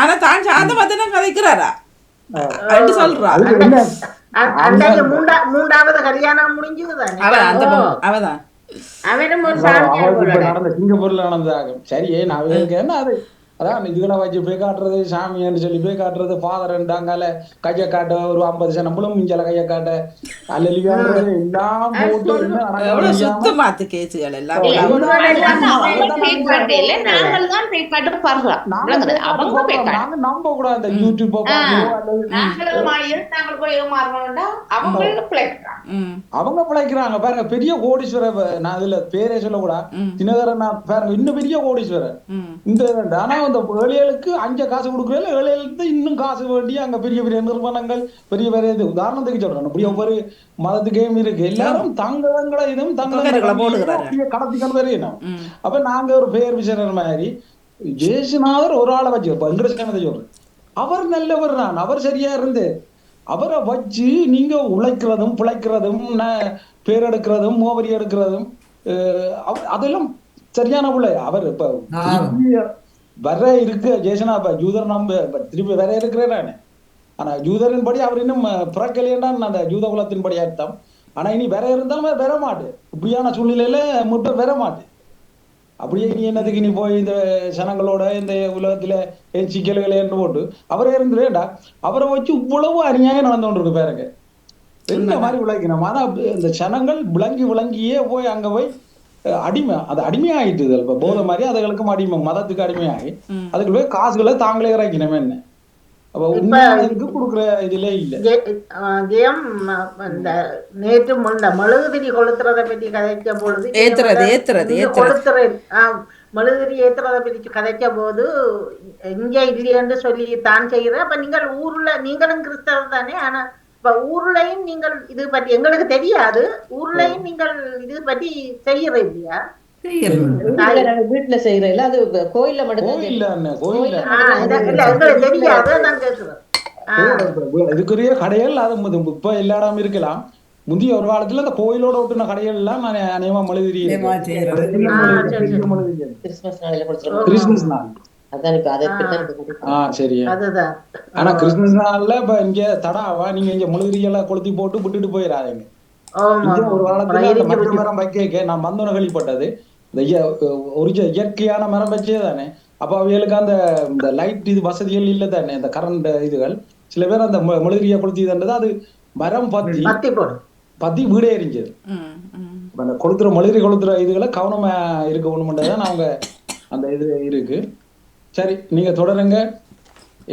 ஆனா தான் சாந்தமா தானே கதைக்கிறாரா அப்படி சொல்றா. மூன்றாவது கல்யாணம் முடிஞ்சதுதான் அவதான் சிங்கப்பூர்ல நடந்ததாகும். சரி நான் என்ன அது அதான் இதுல வச்சு போய் காட்டுறது சாமின்னு சொல்லி போய் காட்டுறது ஃபாதர் அங்கால கைய காட்ட ஒரு 50 சனம்பளும் இஞ்சால கைய காட்ட எல்லாம் போட்டு சுத்தமாத்து கேசுகள் எல்லாம் நம்ப கூடாது. யூடியூப் அவங்க பிழைக்கிறாங்க பாருங்க. பெரிய கோடீஸ்வரர் நான் இதுல பேரே சொல்லக்கூடாது. தினகரன் பாருங்க இன்னும் பெரிய கோடீஸ்வரர். இந்த ஆனா அந்த ஏழைகளுக்கு 5 காசு கொடுக்குறதுல ஏழைகளுக்கு இன்னும் காசு வேண்டி அங்க பெரிய பெரிய நிறுவனங்கள் பெரிய பெரிய இது உதாரணத்துக்கு சொல்றேன். அப்படி ஒவ்வொரு மதத்துக்கேயும் இருக்கு. எல்லாரும் தங்களை இதுவும் தங்களை கடத்திக்கணும் வரையணும். அப்ப நாங்க ஒரு பெயர் விசாரணை மாதிரி ஜேசுநாதர் ஒரு ஆளை வச்சு வெங்கடேசனத்தை சொல்றேன். அவர் நல்லவர் தான். அவர் சரியா இருந்து அவரை வச்சு நீங்க உழைக்கிறதும் பிழைக்கிறதும் பேரெடுக்கிறதும் மோவரி எடுக்கிறதும் அதெல்லாம் சரியான பிள்ளை. அவர் இப்ப வர இருக்கு ஜெயசனா ஜூதர் நம்ம திருப்பி வர இருக்கிறேன். ஆனா ஜூதரின் படி அவர் இன்னும் பிறக்கலையான் அந்த ஜூத குலத்தின் படி அர்த்தம். ஆனா இனி வேற இருந்தாலும் வர மாட்டு இப்படியான சூழ்நிலையில முட்டை வர மாட்டு. அப்படியே நீ என்னதுக்கு நீ போய் இந்த சனங்களோட இந்த உலகத்துல சிக்கல்களை என்று போட்டு அவரே இருந்து வேண்டா அவரை வச்சு இவ்வளவு அநியாயம் நடந்து கொண்டு இருக்கு பேருங்க. இந்த மாதிரி விளக்கணும். ஆனா இந்த சனங்கள் விளங்கியே போய் அங்க போய் அடிமை அது அடிமையாயிட்டு இப்ப போத மாதிரி அதுகளுக்கும் அடிமை மதத்துக்கு அடிமையாகி அதுக்கு போய் காசுகளை தாங்களே இறக்கணும். என்ன அப்ப உண்மைக்கு கொடுக்குற இதுல இல்ல. நேற்று முன்ன மெழுகுதிரி கொளுத்துறதை பற்றி கதைக்க பொழுது மெழுகுதிரி ஏத்துறதை பற்றி கதைக்க போது எங்க இல்லையென்று சொல்லி தான் செய்யற. அப்ப நீங்கள் ஊர்ல நீங்களும் கிறிஸ்தவர் தானே. ஆனா இப்ப ஊர்லயும் நீங்கள் இது பற்றி எங்களுக்கு தெரியாது. ஊர்லயும் நீங்கள் இது பற்றி செய்யற இல்லையா? வீட்டுல செய்யறதுல அது கோயில்ல மட்டும் இதுக்குரிய கடைகள் அது இப்ப எல்லா இடமும் இருக்கலாம். முந்தைய ஒரு காலத்துல அந்த கோயிலோட ஒட்டுன கடைகள் எல்லாம் அநேகமா மெழுகுதிரி கிறிஸ்துமஸ் நாள். ஆனா கிறிஸ்துமஸ் நாள்ல இப்ப இங்க தடாவா நீங்க இங்க மெழுகுதிரியெல்லாம் கொளுத்தி போட்டு விட்டுட்டு போயிடாதீங்க. ஒரு காலத்துல மற்ற மரம் வைக்க நான் மந்தன கழிப்பட்டது இந்த ஒரு இயற்கையான மரம் வச்சே தானே. அப்ப அவைகளுக்கு அந்த இந்த லைட் இது வசதிகள் இல்லை தானே, இந்த கரண்ட் இதுகள். சில பேர் அந்த மெழுகிரியை கொளுத்திதுன்றது அது மரம் பத்தி வீடே எரிஞ்சது. அந்த கொளுத்துற மெழுகிரி கொளுத்துற இதுகளை கவனமா இருக்க ஒண்ணுமென்றதான் அவங்க அந்த இது இருக்கு. சரி, நீங்க தொடருங்க.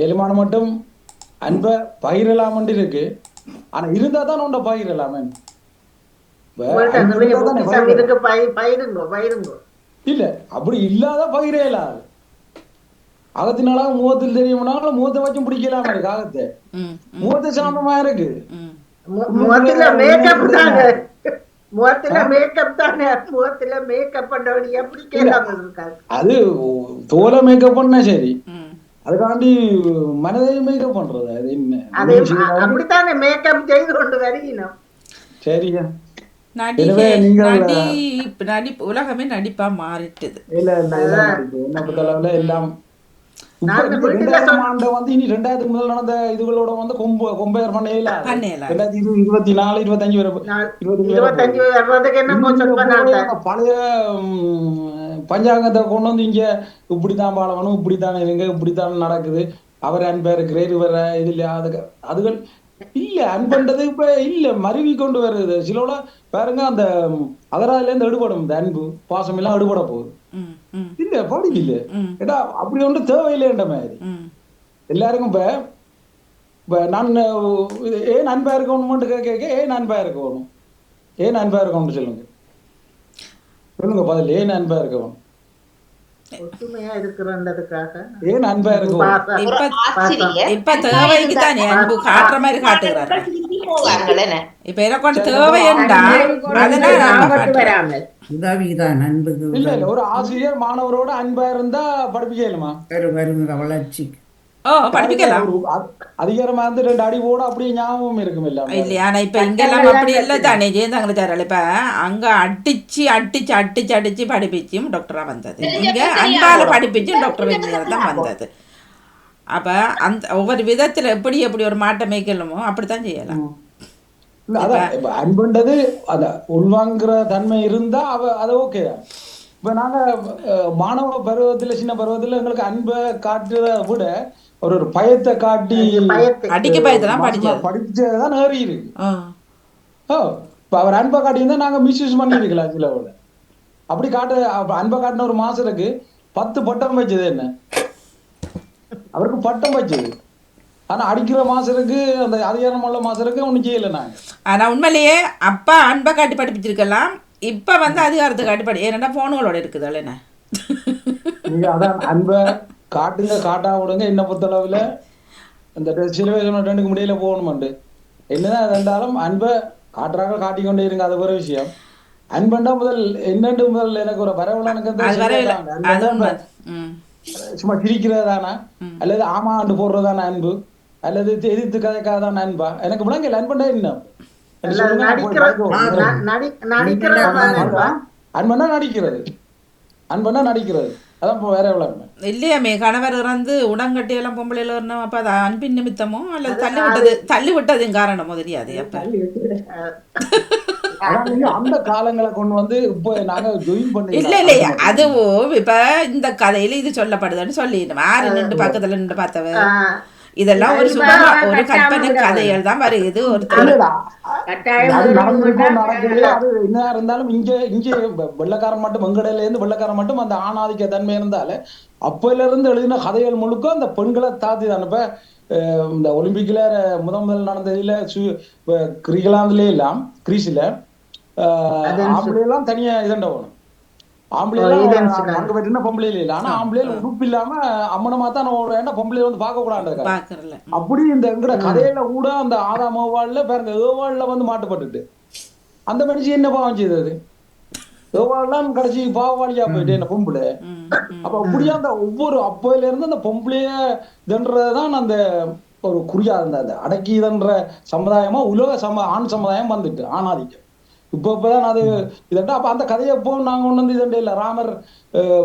ஏழுமான மட்டும் அன்பை பகிரலாமன்ட்டு இருக்கு. ஆனா இருந்தா தான் உண்ட பகிரலாமே. இல்ல அப்படி இல்லாத பகிரலாது. அகத்தினால முகத்தில் தெரியும்னாலும் முகத்தை வச்சும் பிடிக்கலாம இருக்கு. அகத்தை முகத்தை சாந்தமா இருக்கு. அது தோலை மேக்கப் பண்ணா சரி, அதுக்காண்டி மனதையும் மேக்கப் பண்றது அது என்ன அப்படித்தானே மேக்கப் செய்து கொண்டு வருகிறோம். சரியா? உலகமே நடிப்பா மாறிட்டது. எல்லாம் இனி 2000 முதல் நடந்த இதுகளோட வந்து கொம்பேர் பண்ணல. 2024 25 பழைய பஞ்சாங்கத்தை கொண்டு வந்து இங்க இப்படித்தான் பாலவனும் இப்படித்தான் இருங்க இப்படித்தான் நடக்குது, அவர் அன்பா இருக்கிறார் இவர இது இல்லையா அதுகள் இல்ல. அன்புன்றது இப்ப இல்ல, மருவி கொண்டு வருது. சிலோட பாருங்க அந்த அகராதுல இருந்து எடுபடும் இந்த அன்பு பாசம் எல்லாம் எடுபட போகுது. இல்ல படி இல்ல ஏடா அப்படி ஒன்று தேவையில்லைன்ற மாதிரி எல்லாருக்கும். இப்ப நான் ஏன் அன்பா இருக்கணும் கேட்க, ஏன் அன்பா இருக்கணும், ஏன் அன்பா இருக்கணும்னு சொல்லுங்க சொல்லுங்க பதில். ஏன் அன்பா இருக்கணும், ஒற்றுமையா இருக்கிறதுக்காக ஏன் அன்பா இருக்கும். இப்ப தேவைக்கு தானே அன்பு காட்டுற மாதிரி காட்டுகிறாரு. இப்ப எனக்கு ஒன்று தேவை இல்ல இல்ல. ஒரு ஆசிரியர் மாணவரோட அன்பா இருந்தா படிப்பிக்கலுமா? வளர்ச்சி படிப்பிக்கலாம். அதிகாரமா இருந்து 2 அடி போட அப்படியே ஞாபகம் இருக்கும் இல்லையா? ஆனா இப்ப இங்கெல்லாம் அப்படி இல்லை தானே ஜெயந்தாங்கள. இப்ப அங்க அடிச்சு படிப்பிச்சும் டாக்டரா வந்தது, இங்க அன்பால படிப்பிச்சும் டாக்டர் இன்ஜினியர் தான் வந்தது. அப்ப அந்த ஒவ்வொரு விதத்துல எப்படி எப்படி ஒரு மாற்றம் மேய்க்கலுமோ அப்படித்தான் செய்யலாம். அன்புன்றது அத உள்வாங்குற தன்மை இருந்தா அது ஓகே தான். இப்ப நாங்க மாணவ பருவத்துல சின்ன பருவத்துல எங்களுக்கு அன்பை காட்டுறத விட ஒரு பயத்தை காட்டி அடிக்க பயத்தெல்லாம் படிச்சதான் ஏறி இருக்கு. இப்ப அவர் அன்பை காட்டியிருந்தா நாங்க மிஸ்யூஸ் பண்ணிருக்கலாம் சில விட. அப்படி அன்பை காட்டின ஒரு மாசத்துக்கு 10 பட்டம் வச்சது என்ன, அவருக்கு பட்டம் வச்சது. ஆனா அடிக்கிற மாசருக்கு அந்த அதிகாரம் உள்ள மாசருக்கு ஒன்றும் செய்யலை நாங்க. ஆனா உண்மையிலேயே அப்பா அன்பை காட்டி படிப்பிச்சிருக்கலாம், இப்ப வந்து அதிகாரத்தை காட்டி படி. ஏன்னா போனுகளோட இருக்குதால என்ன நீங்க அதான் அன்பை காட்டுங்க காட்டா விடுங்க. என்ன பொறுத்தளவுல இந்த சில பேர் 2க்கு முடியல போகணுமாண்டு என்னதான் இருந்தாலும் அன்பை காட்டுறாங்க காட்டிக்கொண்டே இருங்க, அது ஒரு விஷயம். அன்பண்டா முதல் என்னண்டு முதல் எனக்கு ஒரு வரவுல சும்மா சிரிக்கிறதானா அல்லது ஆமாண்டு போடுறதான அன்பு அல்லது எதிர்த்து கதைக்காதான் அன்பா எனக்கு விளங்கல. அன்பண்டா என்ன அன்பனா நடிக்கிறது, அன்பனா நடிக்கிறது, அதான் வேற எவ்வளவு இல்லையாமே. கணவர் இறந்து உடங்கட்டி எல்லாம் பொம்பளையில வரணும். அப்ப அது அன்பின் நிமித்தமோ அல்லது தள்ளி விட்டதும் காரணமோ தெரியாது. அப்ப அந்த காலங்களை கொண்டு வந்து இப்ப நாங்க ஜாயின் பண்ணி இல்ல இல்லையா அதுவும் இப்ப இந்த கதையில இது சொல்லப்படுதுன்னு சொல்லிடணும். ஆறு நின்று பக்கத்துல நின்று பார்த்தவ இதெல்லாம் ஒரு சும்மா ஒரு கற்பனை கதைகள் தான் வருது. ஒரு என்ன இருந்தாலும் இங்க வெள்ளக்காரன் மட்டும் வெங்கடையில இருந்து வெள்ளக்காரன் மட்டும் அந்த ஆணாதிக்க தன்மை இருந்தால அப்பல இருந்து எழுதின கதைகள் முழுக்க அந்த பெண்களை தாத்தி தான். இப்ப இந்த ஒலிம்பிக்ல முதல் நடந்ததுல கிரிகலாந்துல எல்லாம் கிரீஸ்ல ஆம்பளையெல்லாம் தனியா இதண்ட போகணும். ஆம்பளையெல்லாம் அங்க போயிட்டு பொம்பளையில இல்லை. ஆனா ஆம்பளையில உறுப்பு இல்லாம அம்மனமா தான் பொம்பளையில வந்து பார்க்க கூடாது. அப்படி இந்த எங்கட கதையில கூட அந்த ஆதாம் ஏவாள்ல பாருங்க ஏவாள்ல வந்து மாட்டுப்பட்டுட்டு அந்த மனுஷன் என்ன பாவம் செய்தது? ஏவாள்லாம் கடைசி பாவவாளியா போயிட்டு என்ன பொம்பளை. அப்ப அப்படியே அந்த ஒவ்வொரு அப்பையில இருந்து அந்த பொம்பளைய இதன்றதுதான் அந்த ஒரு குறியா இருந்த அந்த அடக்கி இதன்ற சமுதாயமா உலக ஆண் சமுதாயம் வந்துட்டு ஆணாதிக்கம். இப்பதான் அது இதண்டா. அப்ப அந்த கதையை எப்போ நாங்க ஒண்ணு வந்து இதண்டே இல்ல. ராமர்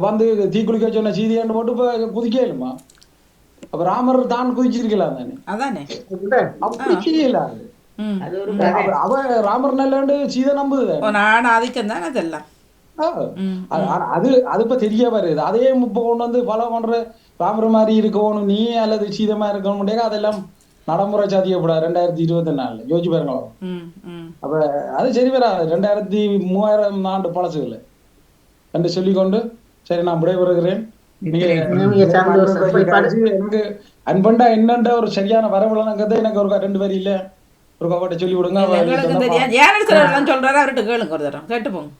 வந்து தீக்குளிக்க சொன்ன சீதியாண்டு போட்டு இப்ப குதிக்கலுமா? அப்ப ராமர் தான் குதிச்சிருக்கலாம் தானே, அதானே அப்படி செய்யல. அவ ராமர் நல்ல சீதை நம்புது நான் ஆதிக்கம் தானே அதெல்லாம். அது அது இப்ப தெரிய வருது. அதே இப்ப கொண்டு வந்து ஃபாலோ பண்ற ராமர மாதிரி இருக்கணும் நீ அல்லது சீதமா இருக்கணும் அதெல்லாம் நடைமுறை சாத்தியப்படாது 2024 யோசிச்சு பாருங்களா. அப்ப அது சரி வராது. 2000-3000 ஆண்டு பழசுகள் என்று சொல்லிக்கொண்டு சரி நான் விடைபெறுகிறேன். எனக்கு அன்பண்டா என்னன்ற ஒரு சரியான வரவிலக்கத்தை எனக்கு ஒரு 2 பேர் இல்ல ஒரு கவட்டை சொல்லி விடுங்க. சொல்றாரு அவர்கிட்ட கேளுங்க ஒரு தரம் கேட்டு போங்க.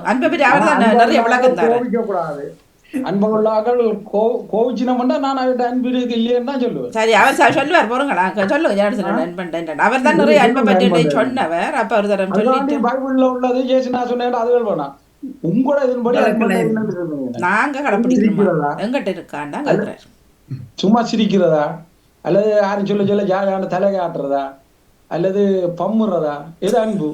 அன்பை பற்றி கூடாது. அன்புள்ளாக்கள் கோவிச்சினம்னா நான் அவர்கிட்ட அன்பு இல்லையன்னு தான் சொல்லுவேன். சரி அவர் சொல்லுவார் போறங்களா சொல்லுங்க. அவர் தான் நிறைய அன்பை பற்றி சொன்னவர். அப்ப ஒரு தரம் சொல்லி பைபிள்ல உள்ளது ஏசு நான் சொன்னேன் அது வேணாம் உங்களோட இதன்படி நாங்க கடைப்பிடிக்கிறோம். எங்கிட்ட இருக்காண்டா சும்மா சிரிக்கிறதா அல்லது யாரும் சொல்ல சொல்ல ஜாலியான தலை காட்டுறதா அல்லது பம்முறதா எது அன்பு?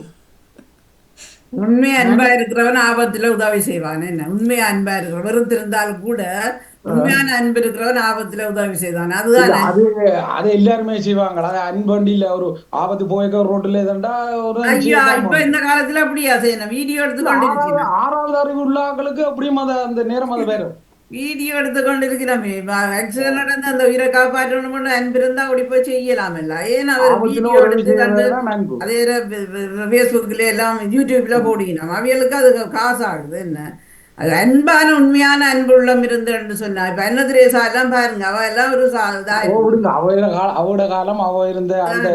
உண்மையா அன்பா இருக்கிறவன் ஆபத்துல உதவி செய்வான். என்ன உண்மையா அன்பா இருக்கிற வெறுத்திருந்தாலும் கூட உண்மையான அன்பு இருக்கிறவன் ஆபத்துல உதவி செய்வான். அதுதான் அது எல்லாருமே செய்வாங்களா? அன்பண்டியில ஒரு ஆபத்து போய்க்க ரோட்டுல ஏதாண்டா ஒரு இப்ப இந்த காலத்துல அப்படியா செய்யணும்? வீடியோ எடுத்து கொண்டு 6வது அறிவு உள்ளவங்களுக்கு அப்படியும் அந்த நேரம் அது வேற வீடியோ எடுத்து கொண்டு இருக்கிறோமே. ஆக்சிடென்ட் நடந்து அந்த உயிரை காப்பாற்றணும் அன்பு இருந்தா அப்படி போய் செய்யலாம் இல்ல. ஏன்னா அவர் வீடியோ எடுத்து கண்டு அதே பேஸ்புக்ல எல்லாம் யூடியூப்ல போடிக்கணும். அவைகளுக்கு அது காசு ஆகுது. என்ன அது அன்பான உண்மையான அன்பு உள்ளம் இருந்து சொன்னா இப்ப என்ன திரேசா எல்லாம் பாருங்க அவ எல்லாம் ஒரு அவட காலம் அவ இருந்த அந்த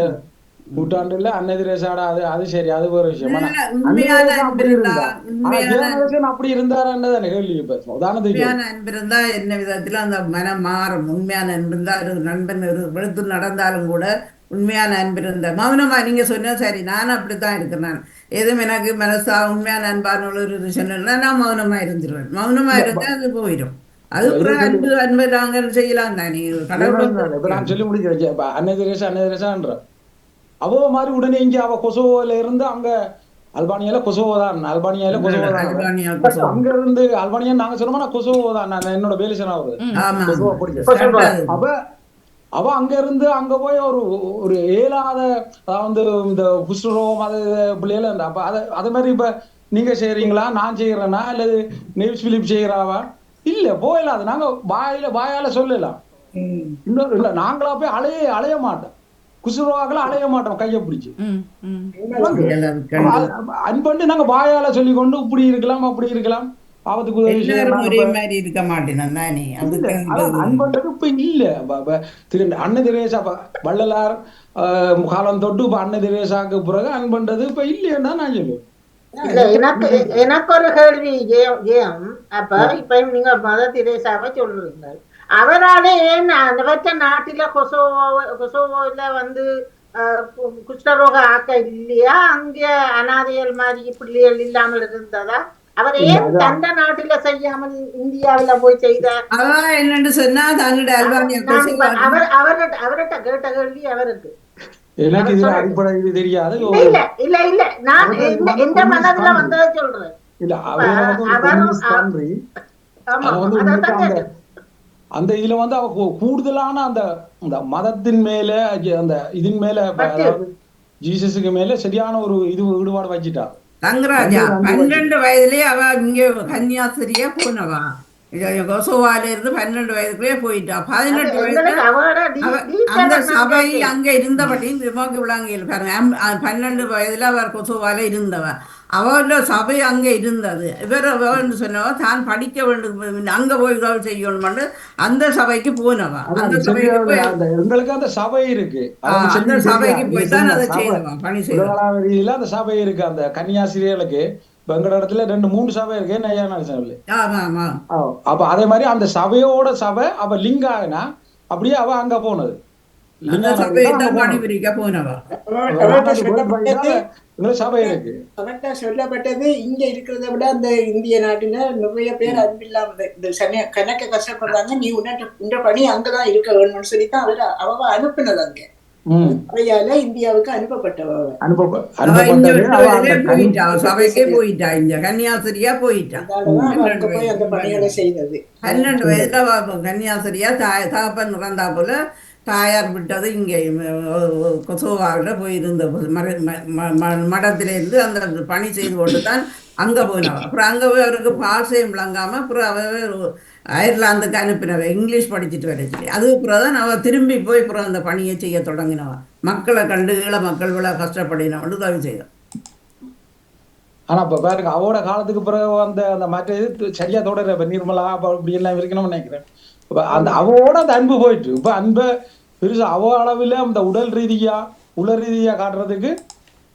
நூற்றாண்டுல அன்னதிரேசாடா அது சரி அது ஒரு விஷயம். அப்படி இருந்தாருன்னு கேள்வி உதாரணத்துக்கு அன்பு இருந்தா என்ன விதத்துல அந்த மனம் மாறும். உண்மையான அன்பு இருந்தா நண்பன் வெளுத்து நடந்தாலும் கூட உண்மையான அன்பு இருந்த மௌனமா நீங்க சொன்ன சரி நானும் அப்படித்தான் இருக்கிறேன். எதுவும் எனக்கு மனசா உண்மையான அன்பான ஒரு சொன்னா நான் மௌனமா இருந்துருவேன். மௌனமா இருந்தா அது போயிடும். அது அன்பு அன்பு நாங்கள் செய்யலாம் தானே. கடவுள் நான் சொல்லி முடிக்கிறேன். அன்னதிரேசான்ற அவ மாதிரி உடனே இங்க அவ கொசோவோல இருந்து அங்க அல்பானியால கொசோவோ தான். அல்பானியால கொசோவோ தான். அங்க இருந்து அல்பானியா நாங்க சொன்னோம்னா கொசோவோ தான். நான் என்னோட வேலிசனா அவ அவ அங்க இருந்து அங்க போய் ஒரு ஏலாத அதாவது இந்த குஷ்டரோகம் அது பிள்ளைல அப்ப அது மாதிரி இப்ப நீங்க செய்யறீங்களா நான் செய்யறேன்னா அல்லது நெவ்ஸ் பிலிப் செய்யறாவா இல்ல போயிடாது. நாங்க வாயால சொல்லலாம். இன்னொரு இல்ல நாங்களா போய் அலைய மாட்டோம். குசுரோவாக்களை அலைய மாட்டோம் கையை பிடிச்சு. அன்பண்டு நாங்க வாயால சொல்லி கொண்டு இப்படி இருக்கலாம் அப்படி இருக்கலாம் ஆபத்துக்கு உதவி இருக்க மாட்டேன். அன்பண்டது இப்ப இல்ல. அன்ன திரேசா வள்ளலார் காலம் தொட்டு இப்ப அன்ன திரேசாக்கு பிறகு அன்பண்டது இப்ப இல்லையா நான் சொல்லுவேன். எனக்கு ஒரு கேள்வி ஜெயம். அப்ப இப்ப நீங்க மத திரேசாவை சொல்றீங்க. அவராலே ஏன் அந்த நாட்டில கொசோவோல வந்து குஷ்டரோக ஆக்க இல்லையா? அங்க அனாதைகள் மாதிரி பிள்ளைகள் இல்லாமல் இருந்ததா? அவர் ஏன் தந்த நாட்டில செய்யாமல் இந்தியாவில போய் செய்தார்? என்னன்னு சொன்னா அவர்கிட்ட கேட்ட கேள்வி அவருக்கு எனக்கு இதுல அடிப்படை இது தெரியாது. இல்ல நான் எந்த மனதுல வந்ததை சொல்றேன். அந்த இதுல வந்து அவ கூடுதலான அந்த மதத்தின் மேல அந்த இதன் மேல ஜீசஸுக்கு மேல சரியான ஒரு இது ஈடுபாடு வச்சுட்டா. தங்கராஜா 12 வயதுலயே அவ இங்க கன்னியாஸ்திரியா போனவா. கொசோவால இருந்து 12 வயதுக்குள்ளே போயிட்டா. 18 வயதுல அந்த சபை அங்க இருந்தபடியும் விமோக்கு விளங்கியில் பாருங்க. 12 வயதுல அவர் கொசோவால இருந்தவ. அவரோட சபை அங்க இருந்தது. இவர் சொன்னவ தான் படிக்க வேண்டும் அங்க போய் உதவி செய்யணும் அந்த சபைக்கு போனவா. அந்த சபைக்கு போய் எங்களுக்கு அந்த சபை இருக்கு. அந்த சபைக்கு போய் தான் அதை செய்யவா பணி செய்யலாம். அந்த சபை இருக்கு. அந்த கன்னியாசிரியர்களுக்கு எங்கட இடத்துல 2-3 சபை இருக்கு. அப்ப அதே மாதிரி அந்த சபையோட சபை அவ லிங்கானா அப்படியே அவ அங்க போனது. சொல்லப்பட்டது இங்க இருக்கிறத விட அந்த இந்திய நாட்டுல நிறைய பேர் அன்பில்லாம கணக்க கஷ்டப்படுறாங்க. நீ உன்ன பணி அங்கதான் இருக்க வேணும்னு சொல்லித்தான் அவ அனுப்பினது அங்க. அவையால இந்தியாவுக்கு சபைக்கே போயிட்டா. இங்க கன்னியாஸ்திரியா போயிட்டா. அந்த பணிகளை செய்தது 12 வயதுல கன்னியாஸ்திரியா தகப்பன் இறந்தா போல தாயார் விட்டது இங்கே கொசோவாவில் போய் இருந்த மடத்திலேருந்து அந்த பணி செய்து கொண்டு தான் அங்கே போயினவ. அப்புறம் அங்கே போய் அவருக்கு பாஷையும் விளங்காமல் அப்புறம் அவவே அயர்லாந்துக்கு அனுப்பினவ, இங்கிலீஷ் படிச்சுட்டு வர சொல்லி. அதுக்கு அப்புறம் தான் அவள் திரும்பி போய் அப்புறம் அந்த பணியை செய்ய தொடங்கினவ. மக்களை கண்டு ஈழ மக்கள் விழா கஷ்டப்படினவன் உதவி செய்தான். ஆனா இப்ப பாருங்க அவோட காலத்துக்கு பிறகு அந்த அந்த மற்ற இது சரியா தொடர இப்ப நிர்மலா இப்படி எல்லாம் இருக்கணும்னு நினைக்கிறேன். அந்த அவோட அந்த அன்பு போயிட்டு இப்ப அன்பை பெருசா அவ அளவில் அந்த உடல் ரீதியா உள ரீதியா காட்டுறதுக்கு